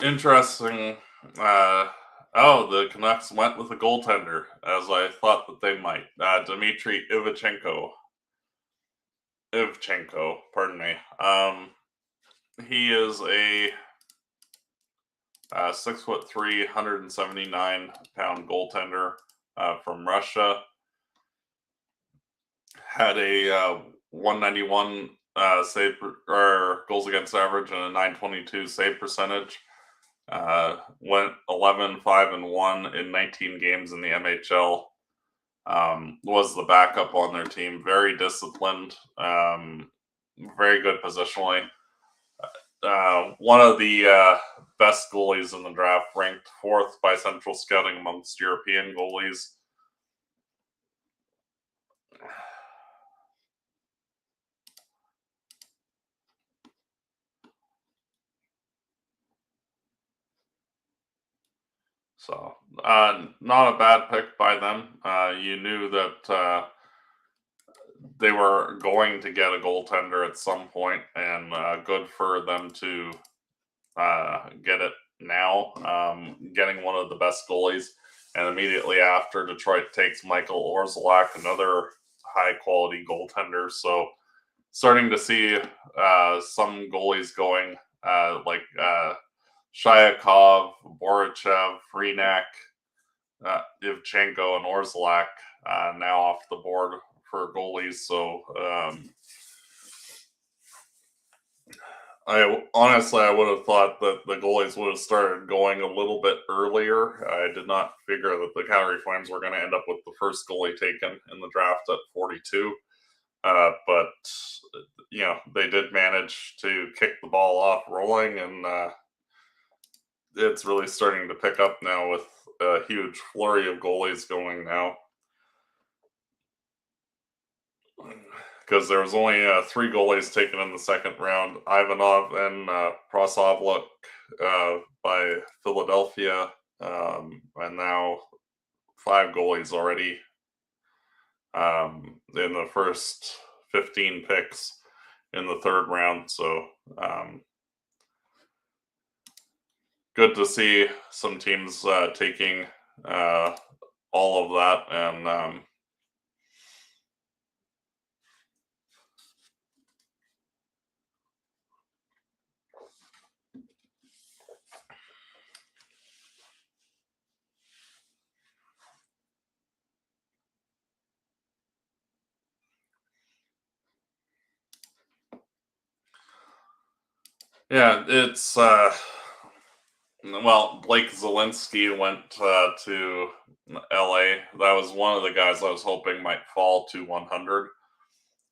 Interesting. The Canucks went with a goaltender, as I thought that they might. Dmitry Ivchenko, pardon me. He is a 6'3", 179-pound goaltender from Russia. Had a 191 save or goals against average and a 922 save percentage. Went 11-5-1 in 19 games in the NHL. Was the backup on their team. Very disciplined. Very good positionally. One of the best goalies in the draft, ranked 4th by Central Scouting amongst European goalies. So, not a bad pick by them. You knew that they were going to get a goaltender at some point, and good for them to get it now. Getting one of the best goalies, and immediately after, Detroit takes Michael Orzelak, another high-quality goaltender. So, starting to see some goalies going, like Shayakov, Borichev, Frenak, Ivchenko, and Orzelak now off the board for goalies. So I would have thought that the goalies would have started going a little bit earlier. I did not figure that the Calgary Flames were going to end up with the first goalie taken in the draft at 42. But they did manage to kick the ball off rolling, and it's really starting to pick up now with a huge flurry of goalies going now. Because there was only 3 goalies taken in the second round. Ivanov and Prosovluk by Philadelphia. And now 5 goalies already in the first 15 picks in the third round. So good to see some teams taking all of that. And yeah, it's well, Blake Zelensky went to LA. That was one of the guys I was hoping might fall to 100.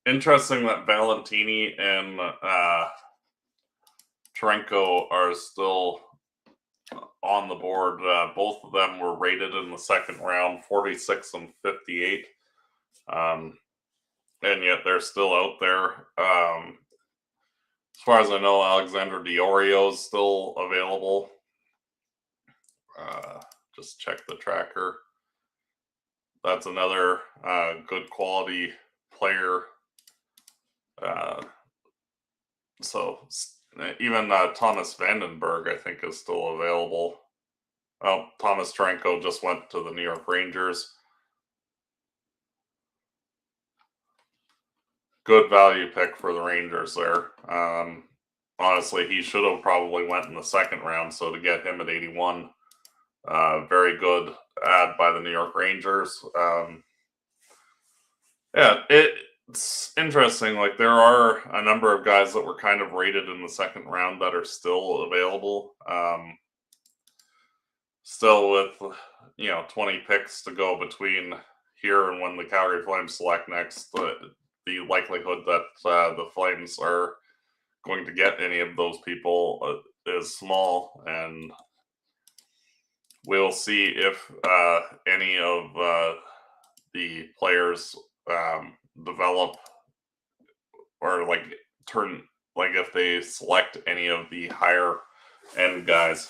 Interesting that Valentini and Trenko are still on the board. Both of them were rated in the second round, 46 and 58. And yet they're still out there. As far as I know, Alexander Diorio is still available. Just check the tracker. That's another good quality player. So even Thomas Vandenberg, I think, is still available. Oh, Thomas Trenko just went to the New York Rangers. Good value pick for the Rangers there. Honestly, he should have probably went in the second round. So to get him at 81, very good ad by the New York Rangers. Yeah, it's interesting. Like, there are a number of guys that were kind of rated in the second round that are still available. Still with 20 picks to go between here and when the Calgary Flames select next, the likelihood that the Flames are going to get any of those people is small, and we'll see if any of the players develop or if they select any of the higher end guys.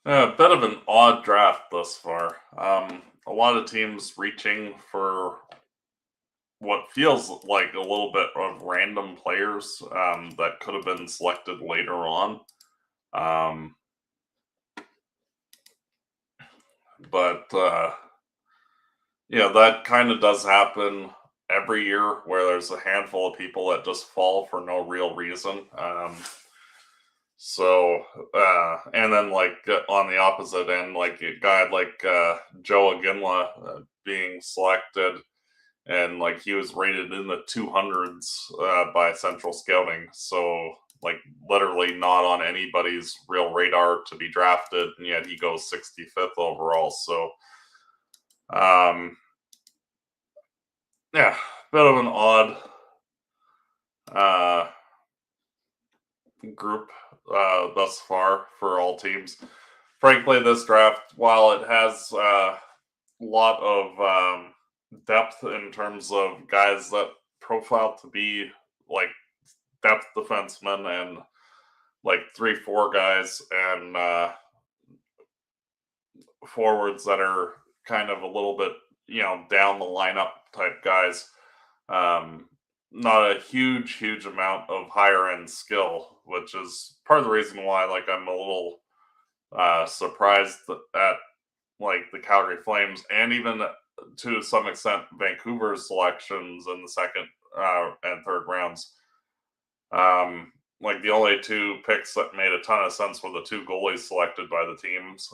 A bit of an odd draft thus far. A lot of teams reaching for what feels like a little bit of random players that could have been selected later on. But that kind of does happen every year, where there's a handful of people that just fall for no real reason. And then on the opposite end, like a guy like Joe Aginla being selected, and he was rated in the 200s by Central Scouting. So literally not on anybody's real radar to be drafted, and yet he goes 65th overall. So yeah, bit of an odd group thus far for all teams. Frankly, this draft, while it has a lot of depth in terms of guys that profile to be depth defensemen and 3-4 guys and forwards that are kind of a little bit down the lineup type guys. Not a huge amount of higher end skill, which is part of the reason why I'm a little surprised at the Calgary Flames, and even to some extent Vancouver's selections in the second and third rounds. The only two picks that made a ton of sense were the two goalies selected by the teams.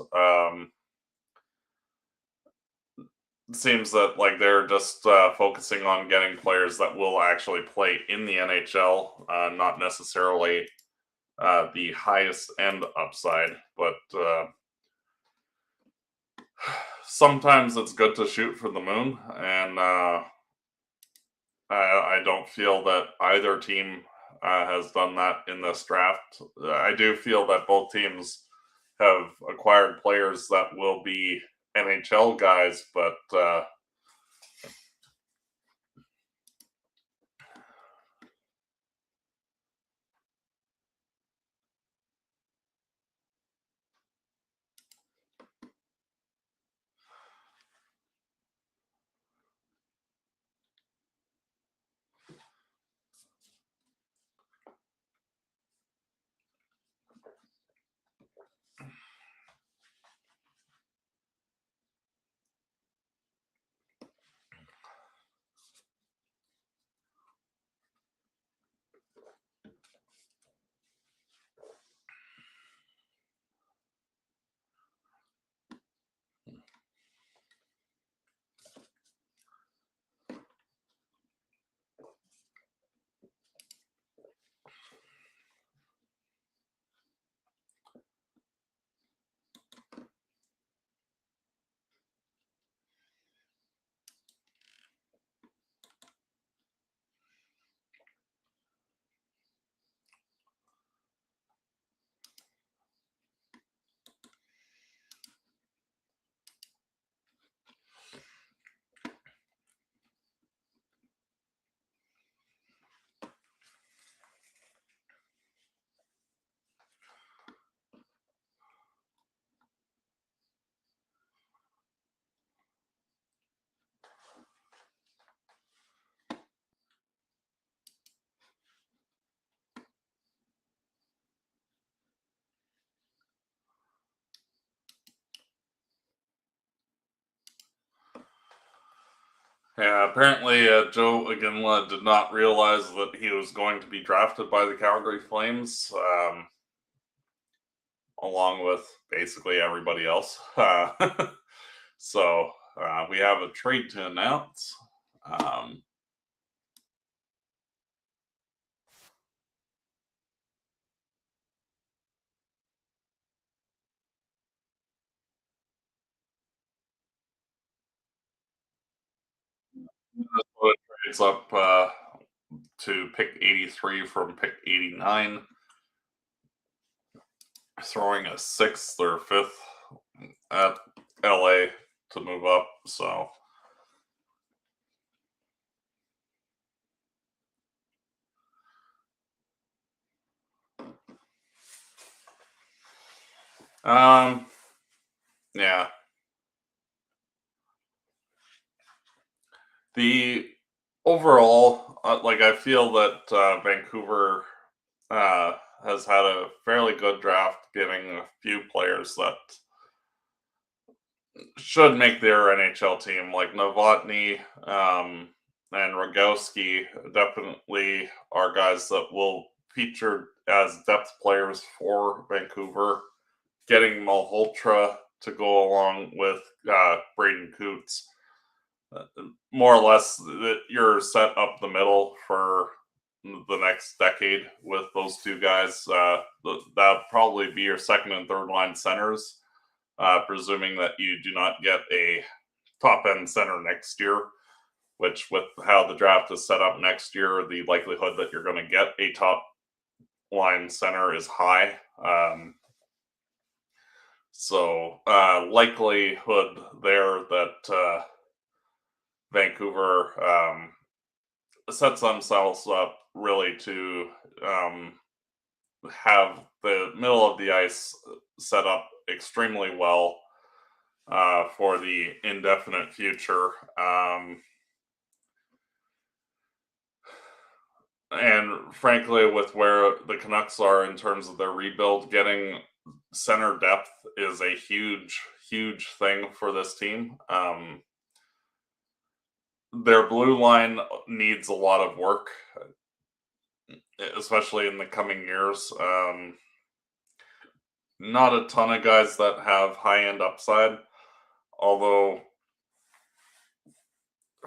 It seems that they're just focusing on getting players that will actually play in the NHL, not necessarily the highest end upside, but sometimes it's good to shoot for the moon, and I don't feel that either team has done that in this draft. I do feel that both teams have acquired players that will be NHL guys, but yeah, apparently Joe Iginla did not realize that he was going to be drafted by the Calgary Flames, along with basically everybody else. So we have a trade to announce. Minnesota trades up to pick 83 from pick 89, throwing a sixth or fifth at LA to move up. So yeah. The overall, I feel that Vancouver has had a fairly good draft, getting a few players that should make their NHL team, like Novotny and Rogowski. Definitely are guys that will feature as depth players for Vancouver. Getting Malhotra to go along with Braden Coots. More or less, that you're set up the middle for the next decade with those two guys. That'd probably be your second and third line centers, presuming that you do not get a top end center next year. Which, with how the draft is set up next year, the likelihood that you're going to get a top line center is high. So likelihood there that Vancouver sets themselves up really to have the middle of the ice set up extremely well for the indefinite future. And frankly, with where the Canucks are in terms of their rebuild, getting center depth is a huge, huge thing for this team. Their blue line needs a lot of work, especially in the coming years. Not a ton of guys that have high end upside, although,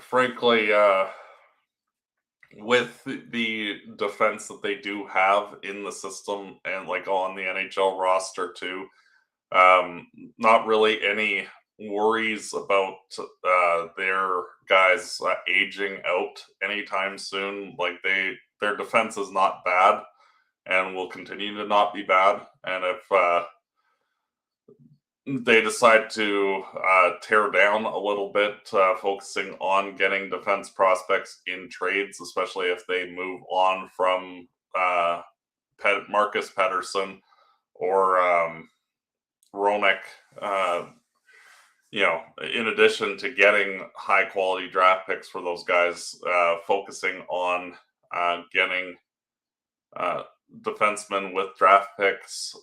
frankly, with the defense that they do have in the system and on the NHL roster too, not really any worries about their guys aging out anytime soon. Their defense is not bad and will continue to not be bad. And if they decide to tear down a little bit, focusing on getting defense prospects in trades, especially if they move on from Marcus Pettersson or Roenick. In addition to getting high quality draft picks for those guys, focusing on getting defensemen with draft picks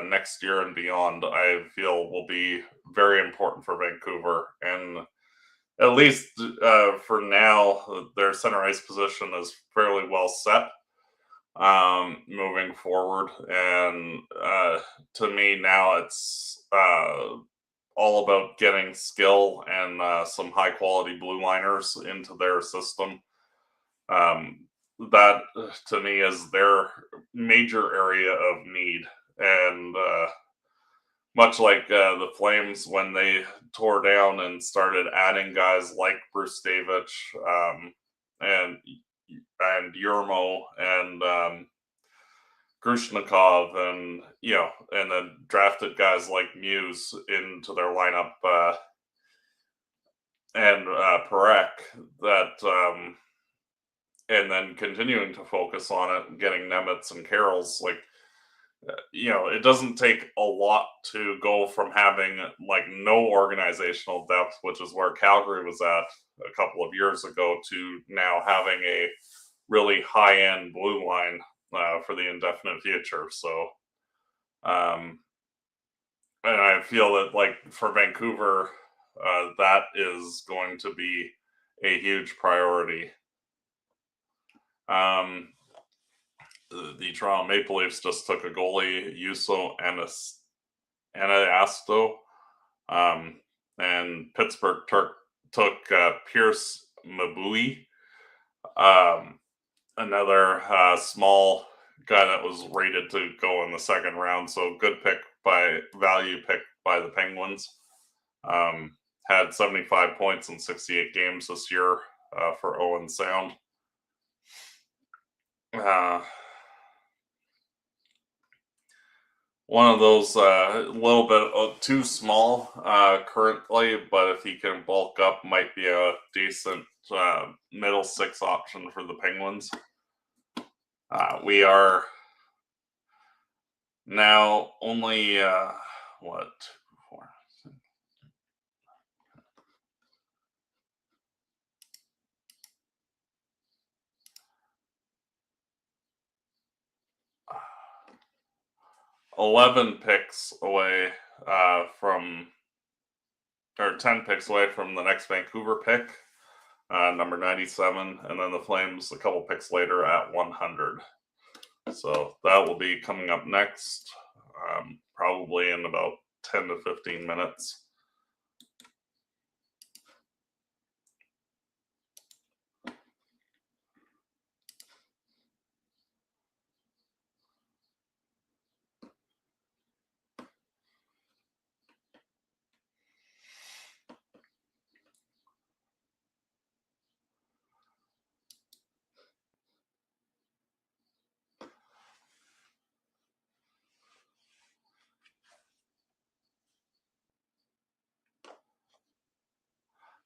next year and beyond, I feel will be very important for Vancouver. And at least for now, their center ice position is fairly well set moving forward. And to me, now it's all about getting skill and some high quality blue liners into their system. That to me is their major area of need. And much like the Flames when they tore down and started adding guys like Bruce Davich and Yurmo and Grushnikov and then drafted guys like Muse into their lineup and Perek that and then continuing to focus on it and getting Nemitz and Carrolls, it doesn't take a lot to go from having no organizational depth, which is where Calgary was at a couple of years ago, to now having a really high-end blue line for the indefinite future. So, and I feel that for Vancouver, that is going to be a huge priority. The Toronto Maple Leafs just took a goalie, Yuso Anasto, and Pittsburgh took Pierce Mabui, another small guy that was rated to go in the second round. So good value pick by the Penguins. Had 75 points in 68 games this year for Owen Sound. One of those little bit too small currently, but if he can bulk up, might be a decent middle six option for the Penguins. We are now only 11 picks away from, or 10 picks away from the next Vancouver pick, number 97, and then the Flames a couple picks later at 100. So that will be coming up next, probably in about 10 to 15 minutes.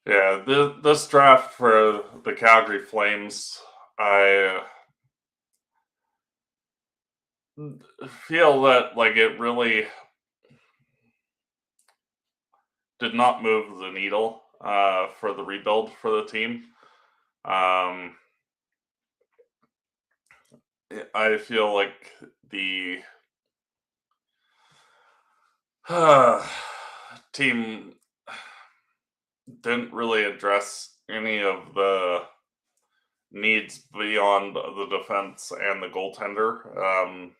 Yeah, this draft for the Calgary Flames, I feel that it really did not move the needle for the rebuild for the team. I feel like the team didn't really address any of the needs beyond the defense and the goaltender.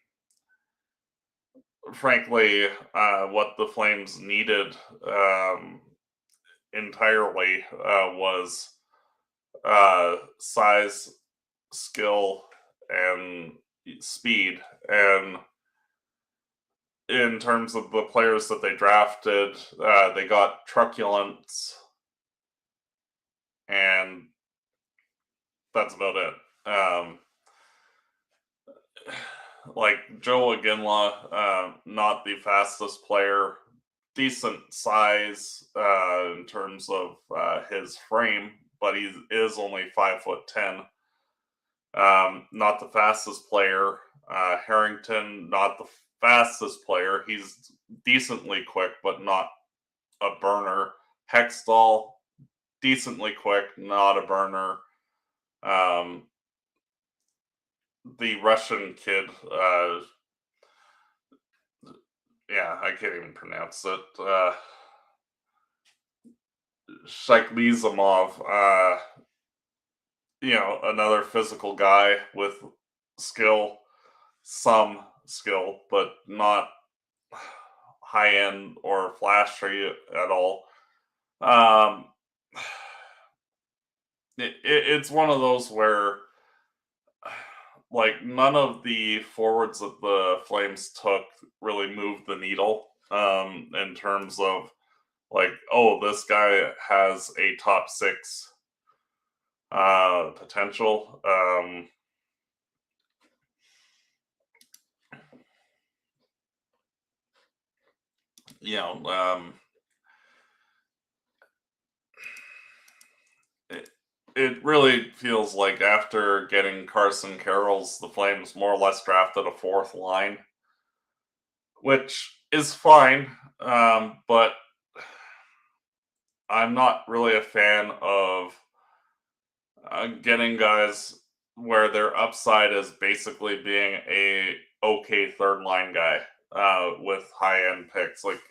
Frankly, what the Flames needed entirely was size, skill, and speed. And in terms of the players that they drafted, they got truculence, and that's about it. Joe Aginla, not the fastest player, decent size in terms of his frame, but he is only 5'10". Not the fastest player. Harrington, not the fastest player. He's decently quick, but not a burner. Hextall, decently quick, not a burner. The Russian kid, yeah, I can't even pronounce it. Shaiklizamov, another physical guy with skill, some skill, but not high end or flashy at all. It's one of those where, like, none of the forwards that the Flames took really moved the needle in terms of, like, oh, this guy has a top six potential. It really feels like after getting Carson Carrolls, the Flames more or less drafted a fourth line, which is fine, but I'm not really a fan of getting guys where their upside is basically being a okay third line guy with high end picks. Like,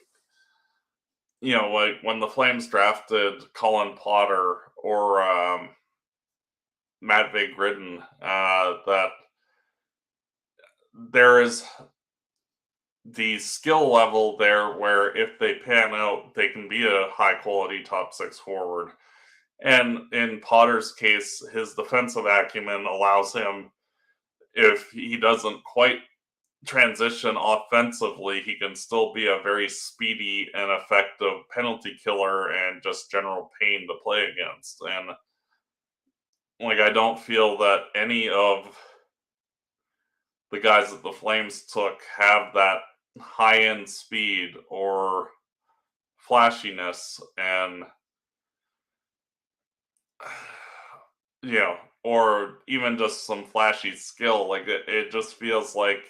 like when the Flames drafted Colin Potter or Matvey Gridden, that there is the skill level there where if they pan out, they can be a high quality top six forward. And in Potter's case, his defensive acumen allows him, if he doesn't quite transition offensively, he can still be a very speedy and effective penalty killer and just general pain to play against. And like, I don't feel that any of the guys that the Flames took have that high-end speed or flashiness, and or even just some flashy skill. Like, it just feels like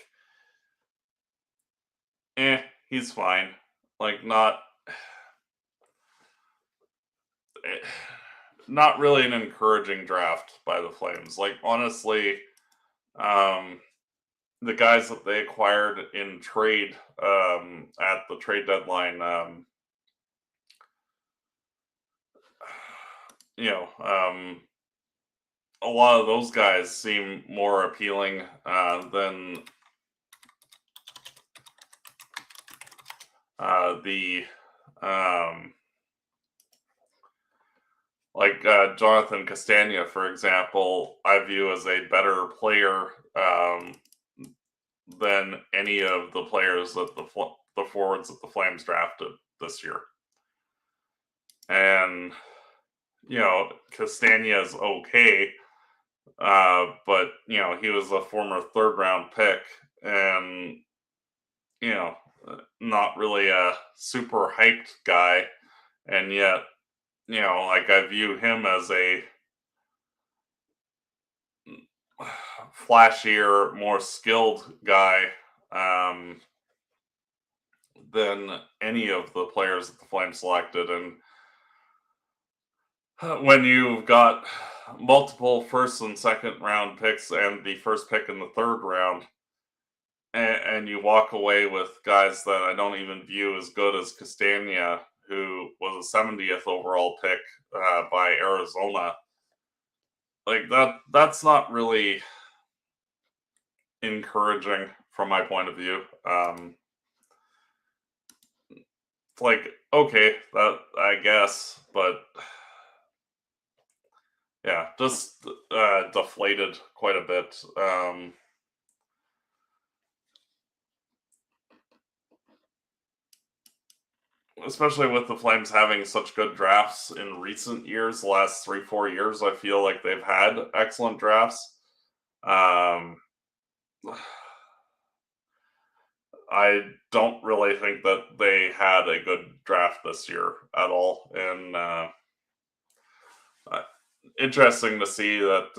he's fine. Like, not really an encouraging draft by the Flames. Like, honestly, the guys that they acquired in trade at the trade deadline, a lot of those guys seem more appealing than the Jonathan Castagna, for example, I view as a better player than any of the players that the forwards that the Flames drafted this year. And Castagna is okay, but he was a former third round pick, and not really a super hyped guy, and yet like, I view him as a flashier, more skilled guy than any of the players that the Flames selected. And when you've got multiple first and second round picks and the first pick in the third round, and you walk away with guys that I don't even view as good as Castagna, who was a 70th overall pick by Arizona, like, that's not really encouraging from my point of view. It's like, okay, that, I guess, but yeah, just deflated quite a bit. Especially with the Flames having such good drafts in recent years, the last 3-4 years, I feel like they've had excellent drafts. I don't really think that they had a good draft this year at all, and interesting to see that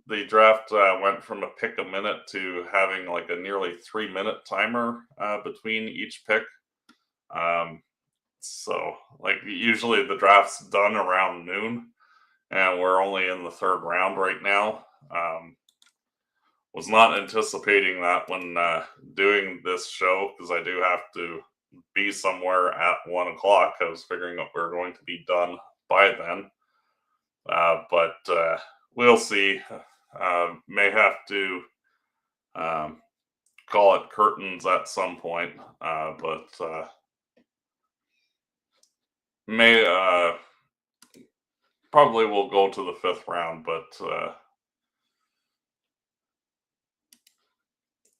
the draft went from a pick a minute to having like a nearly 3 minute timer between each pick. So, like, usually the draft's done around noon, and we're only in the third round right now. Was not anticipating that when doing this show, because I do have to be somewhere at 1 o'clock. I was figuring that we are going to be done by then. But we'll see. May have to call it curtains at some point. But may probably will go to the fifth round, but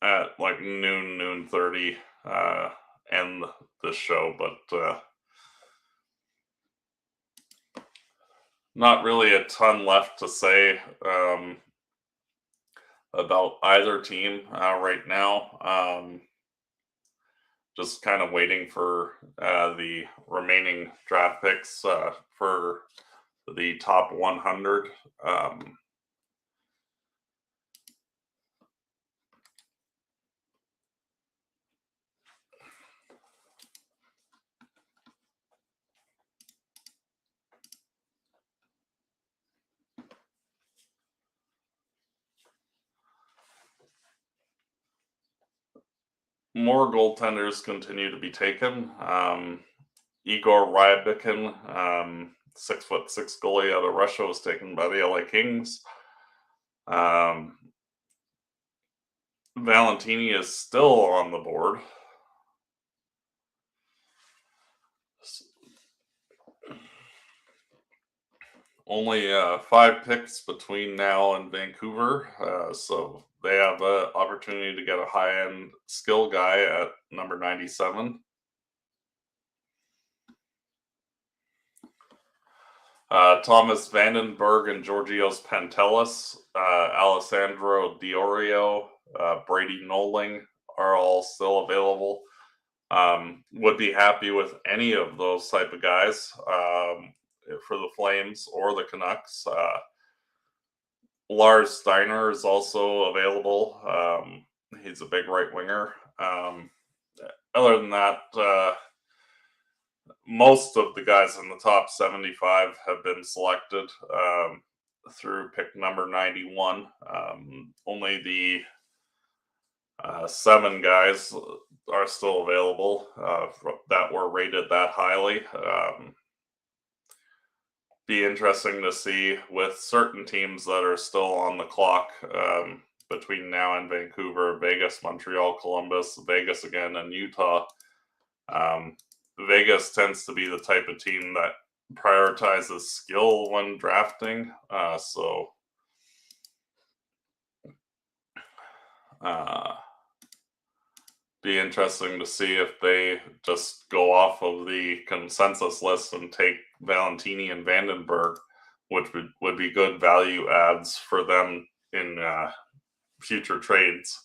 at like noon 30, end this show. But not really a ton left to say about either team right now. Just kind of waiting for the remaining draft picks for the top 100. More goaltenders continue to be taken. Igor Rybakhin, 6'6" goalie out of Russia, was taken by the LA Kings. Valentini is still on the board. Only 5 picks between now and Vancouver, so they have an opportunity to get a high-end skill guy at number 97. Thomas Vandenberg and Georgios Pantelis, Alessandro Diorio, Brady Noling are all still available. Would be happy with any of those type of guys for the Flames or the Canucks. Lars Steiner is also available. He's a big right winger. Other than that, most of the guys in the top 75 have been selected through pick number 91. Only the 7 guys are still available that were rated that highly. Be interesting to see with certain teams that are still on the clock between now and Vancouver, Vegas, Montreal, Columbus, Vegas again, and Utah. Vegas tends to be the type of team that prioritizes skill when drafting. Be interesting to see if they just go off of the consensus list and take Valentini and Vandenberg, which would be good value adds for them in future trades.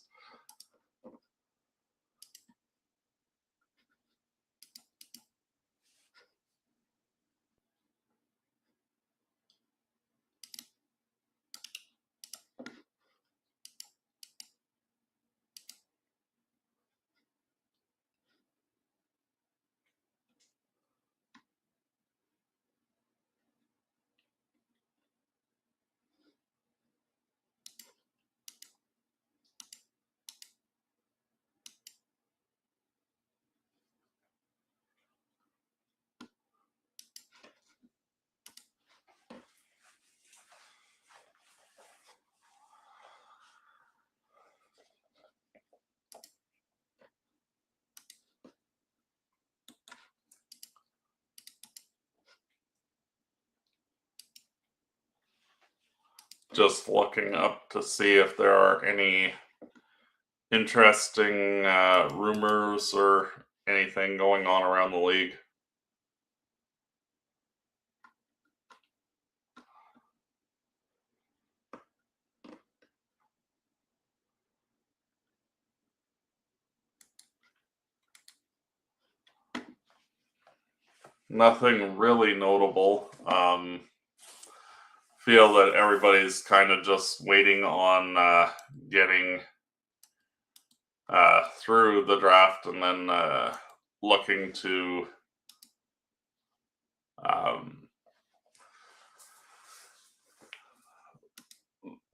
Just looking up to see if there are any interesting rumors or anything going on around the league. nothing really notable. Feel that everybody's kind of just waiting on getting through the draft and then looking to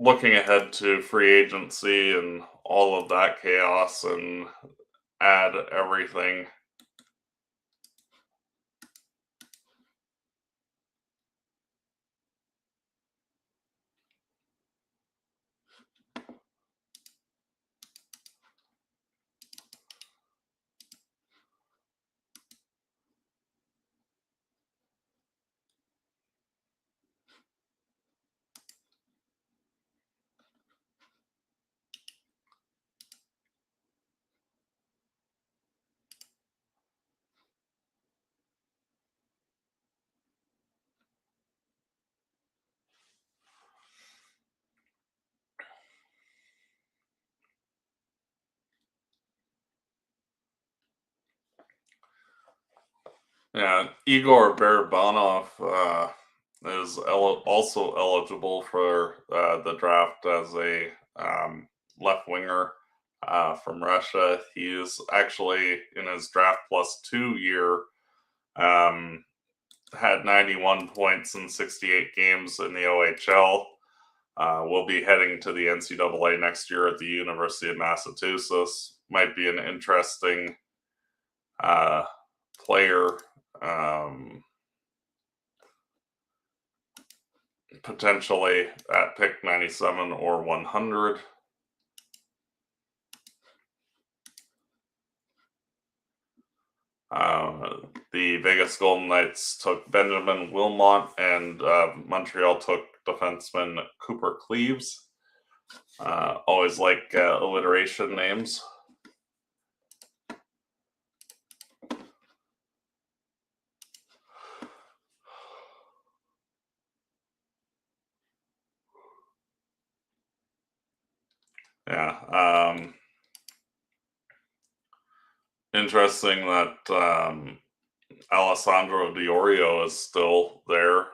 looking ahead to free agency and all of that chaos and add everything. Yeah, Igor Barabanov is also eligible for the draft as a left winger from Russia. He's actually in his draft plus 2 year had 91 points in 68 games in the OHL. Will be heading to the NCAA next year at the University of Massachusetts. Might be an interesting player. Potentially at pick 97 or 100. The Vegas Golden Knights took Benjamin Wilmot, and Montreal took defenseman Cooper Cleaves. Always like alliteration names. Yeah. Interesting that Alessandro Diorio is still there.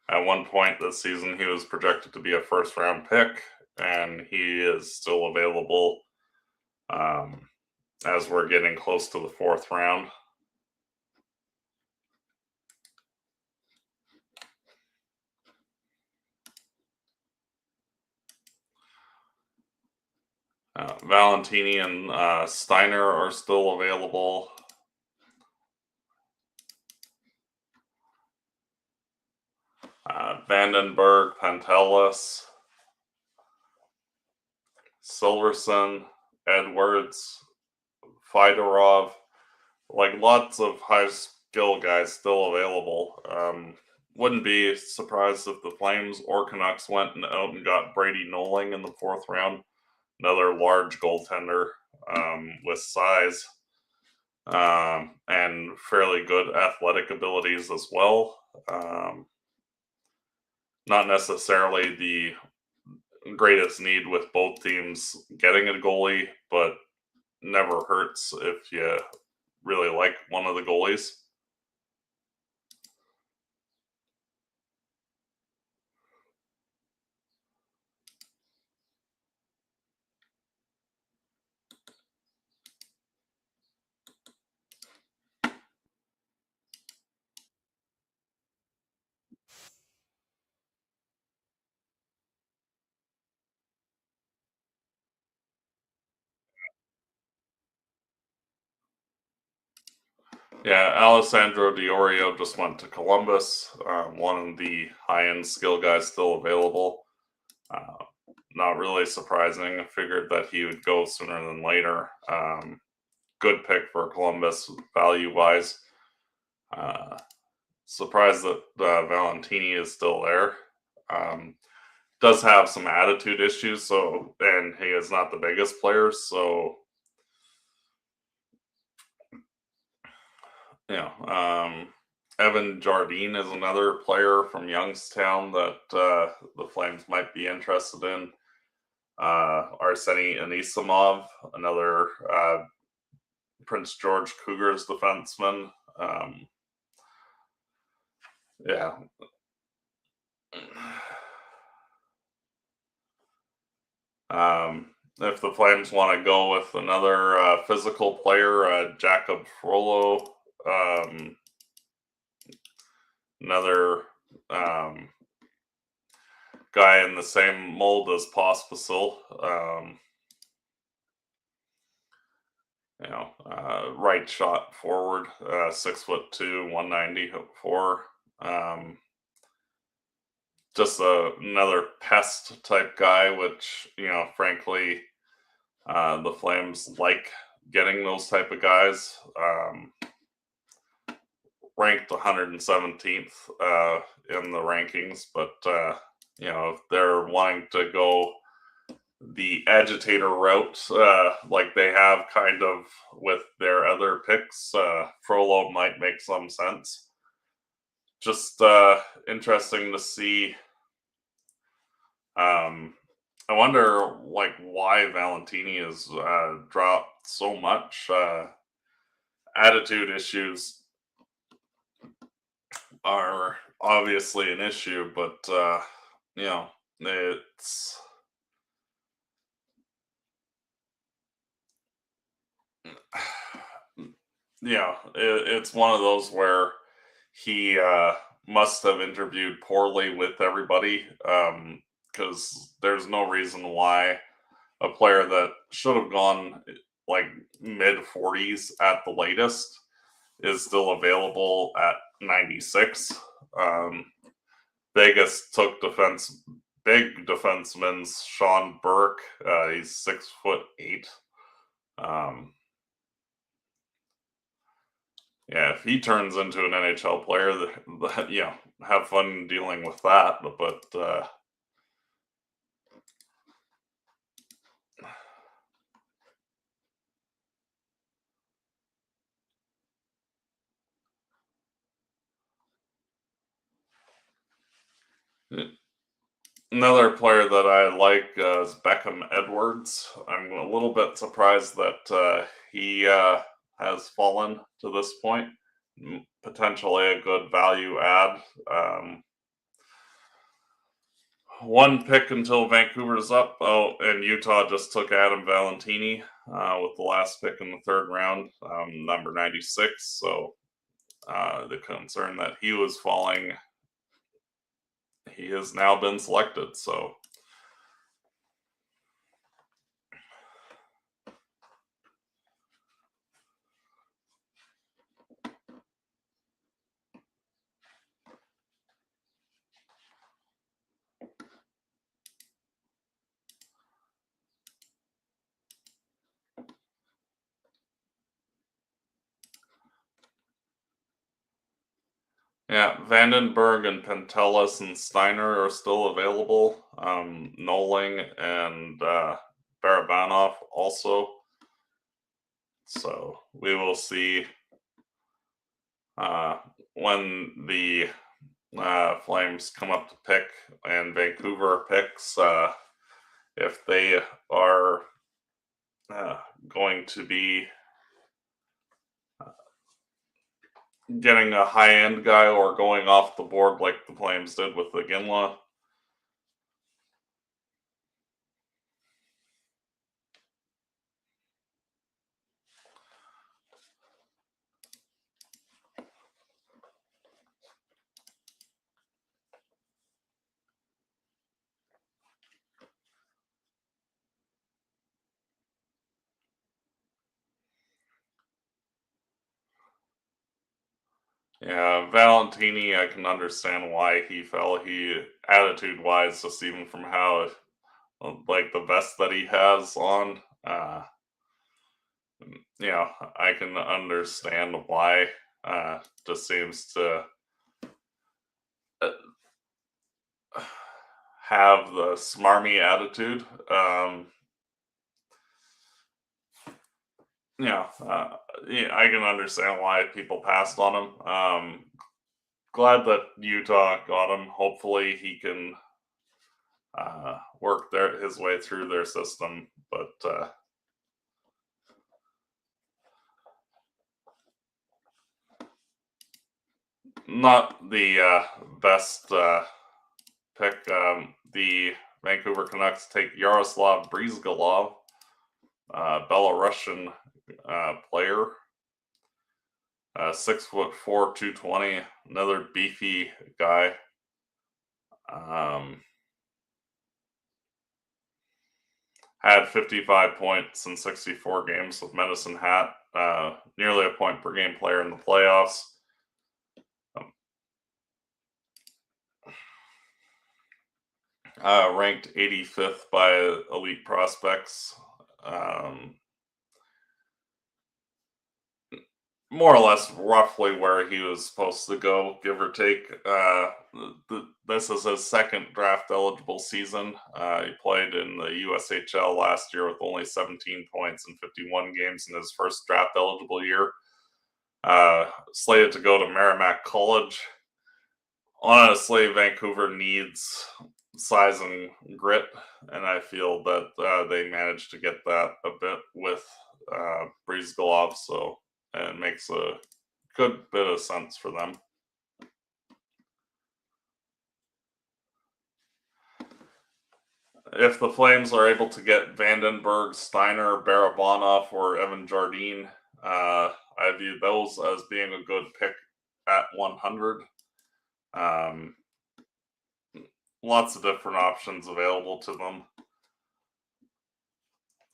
At one point this season, he was projected to be a first-round pick, and he is still available as we're getting close to the fourth round. Valentini and Steiner are still available. Vandenberg, Pantelis, Silverson, Edwards, Fedorov, like lots of high skill guys still available. Wouldn't be surprised if the Flames or Canucks went out and got Brady Noling in the fourth round, another large goaltender with size and fairly good athletic abilities as well. Not necessarily the greatest need with both teams getting a goalie, but never hurts if you really like one of the goalies. Yeah, Alessandro Diorio just went to Columbus. One of the high-end skill guys still available. Not really surprising. I figured that he would go sooner than later. Good pick for Columbus value-wise. Surprised that Valentini is still there. Does have some attitude issues, and he is not the biggest player, so Evan Jardine is another player from Youngstown that the Flames might be interested in. Arseny Anisimov, another Prince George Cougars defenseman. Yeah. If the Flames want to go with another physical player, Jakob Frollo, another guy in the same mold as Pospisil, right shot forward, 6'2", 194. Just another pest type guy, which, frankly, the Flames like getting those type of guys. Ranked 117th in the rankings, but if they're wanting to go the agitator route, like they have kind of with their other picks, Frollo might make some sense. Just interesting to see. I wonder, why Valentini has dropped so much. Attitude issues are obviously an issue, but it's it's one of those where he must have interviewed poorly with everybody, because there's no reason why a player that should have gone mid 40s at the latest is still available at 96. Vegas took big defenseman Sean Burke. He's 6'8". If he turns into an NHL player, have fun dealing with that. But another player that I like is Beckham Edwards. I'm a little bit surprised that he has fallen to this point. Potentially a good value add. One pick until Vancouver's up. Oh, and Utah just took Adam Valentini with the last pick in the third round, number 96. So the concern that he was falling, he has now been selected. So yeah, Vandenberg and Pentelis and Steiner are still available. Noling and Barabanov also. So we will see when the Flames come up to pick and Vancouver picks, if they are going to be getting a high-end guy or going off the board like the Flames did with the Ginla. Yeah, Valentini, I can understand why he fell. He, attitude-wise, just even from how, the vest that he has on, I can understand why. Just seems to have the smarmy attitude. I can understand why people passed on him. Glad that Utah got him. Hopefully he can work his way through their system. But not the best pick. The Vancouver Canucks take Yaroslav Brizgalov, Belarusian player, 6'4", 220, another beefy guy. Had 55 points in 64 games with Medicine Hat, nearly a point per game player in the playoffs. Ranked 85th by Elite Prospects. More or less roughly where he was supposed to go, give or take. This is his second draft eligible season. He played in the USHL last year with only 17 points in 51 games in his first draft eligible year. Slated to go to Merrimack College. Honestly, Vancouver needs size and grit, and I feel that they managed to get that a bit with Brizgalov, so it makes a good bit of sense for them. If the Flames are able to get Vandenberg, Steiner, Barabanov, or Evan Jardine, I view those as being a good pick at 100. Lots of different options available to them.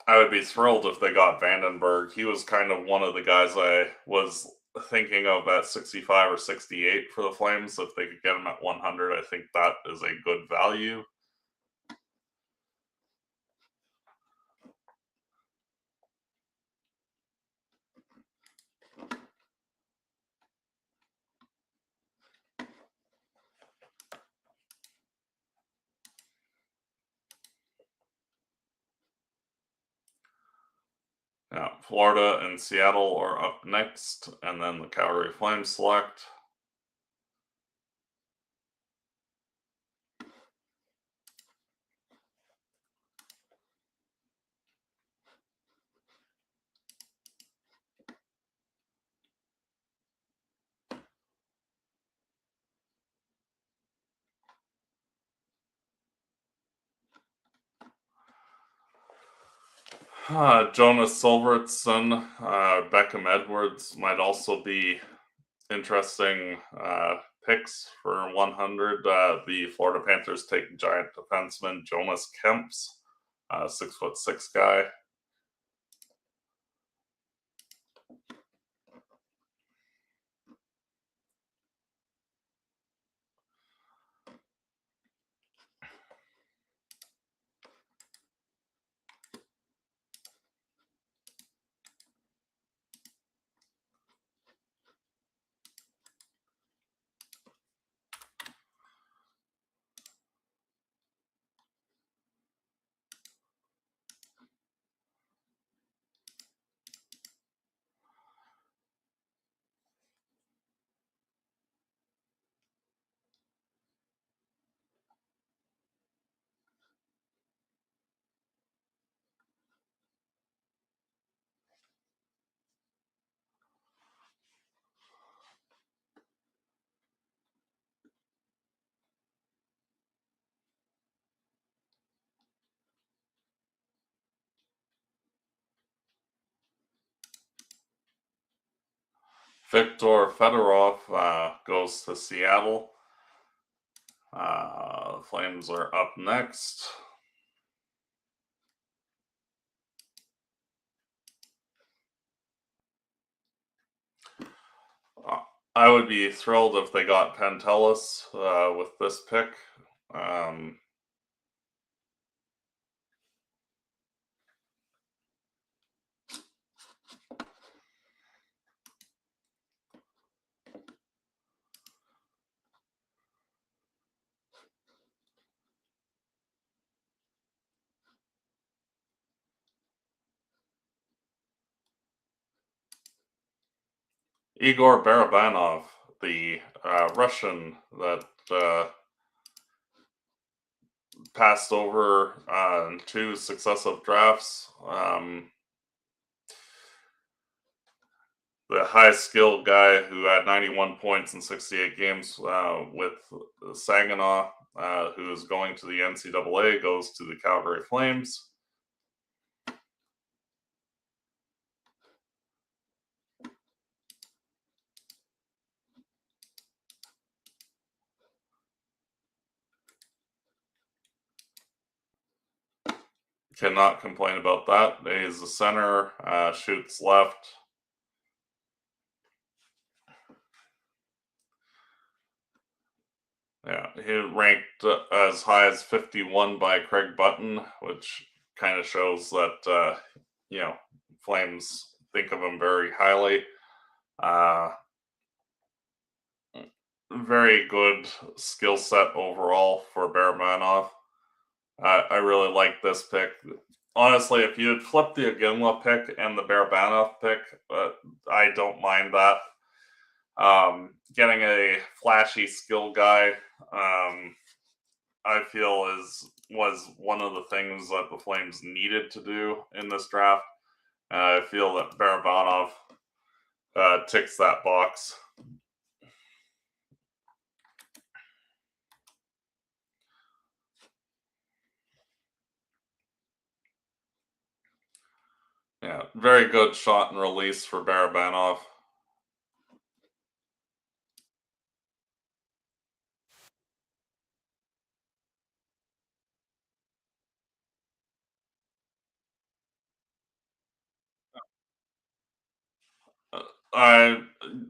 I would be thrilled if they got Vandenberg. He was kind of one of the guys I was thinking of at 65 or 68 for the Flames. If they could get him at 100, I think that is a good value. Now, Florida and Seattle are up next, and then the Calgary Flames select. Jonas Silvertson, Beckham Edwards might also be interesting picks for 100. The Florida Panthers take giant defenseman Jonas Kemps, 6'6" guy. Viktor Fedorov goes to Seattle. Flames are up next. I would be thrilled if they got Pantelis with this pick. Igor Barabanov, the Russian that passed over in 2 successive drafts. the high skill guy who had 91 points in 68 games with Saginaw, who is going to the NCAA, goes to the Calgary Flames. Cannot complain about that. He's a center, shoots left. Yeah, he ranked as high as 51 by Craig Button, which kind of shows that, Flames think of him very highly. Very good skill set overall for Barabanov. I really like this pick. Honestly, if you had flipped the Aginla pick and the Barabanov pick, I don't mind that. Getting a flashy skill guy, I feel was one of the things that the Flames needed to do in this draft. I feel that Barabanov ticks that box. Yeah, very good shot and release for Barabanov.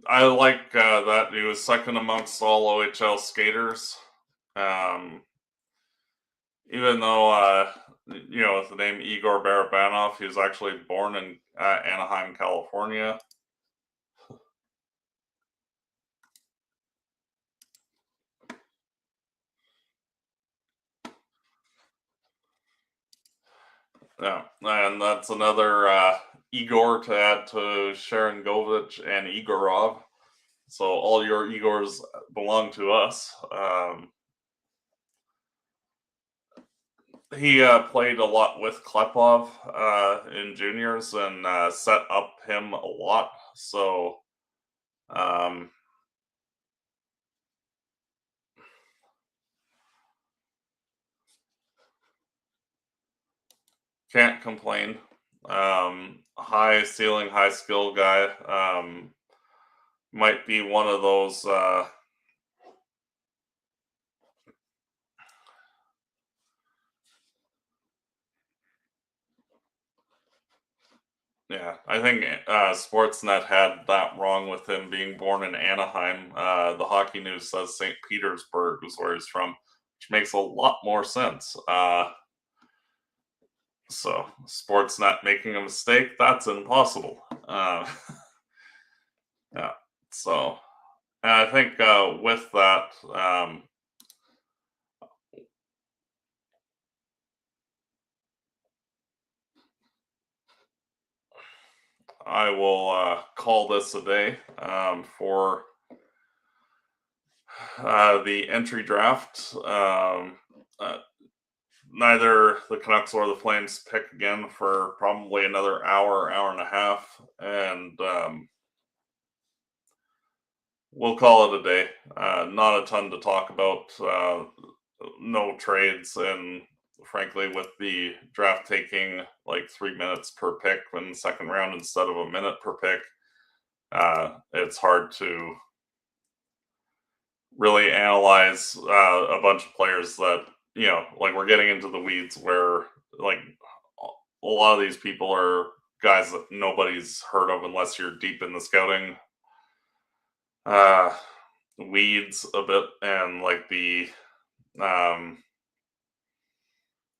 I like that he was second amongst all OHL skaters. Even though with the name Igor Barabanov, he was actually born in Anaheim, California. Yeah, and that's another Igor to add to Sharon Govich and Igorov. So all your Igors belong to us. He played a lot with Klepov in juniors and set up him a lot. So can't complain. High ceiling, high skill guy. Might be one of those yeah, I think Sportsnet had that wrong with him being born in Anaheim. The Hockey News says St. Petersburg is where he's from, which makes a lot more sense. So Sportsnet making a mistake, that's impossible. Yeah. So I think with that, I will call this a day for the entry draft. Neither the Canucks or the Flames pick again for probably another hour, hour and a half, and we'll call it a day. Not a ton to talk about. No trades, and frankly, with the draft taking like 3 minutes per pick in the second round instead of a minute per pick, it's hard to really analyze a bunch of players that, like we're getting into the weeds where like a lot of these people are guys that nobody's heard of unless you're deep in the scouting weeds a bit, and like the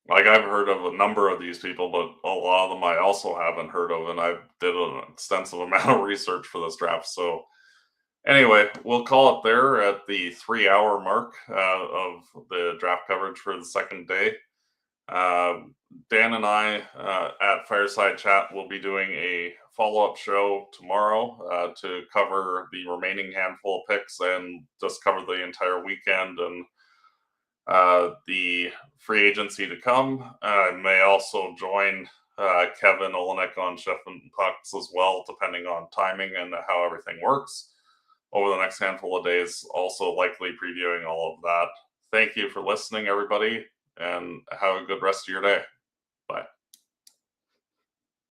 like I've heard of a number of these people, but a lot of them I also haven't heard of, and I did an extensive amount of research for this draft. So anyway, we'll call it there at the 3-hour mark of the draft coverage for the second day. Dan and I at Fireside Chat will be doing a follow-up show tomorrow to cover the remaining handful of picks and just cover the entire weekend and the free agency to come. I may also join Kevin Olenek on Chef and Pucks as well, depending on timing and how everything works over the next handful of days. Also likely previewing all of that. Thank you for listening, everybody, and have a good rest of your day.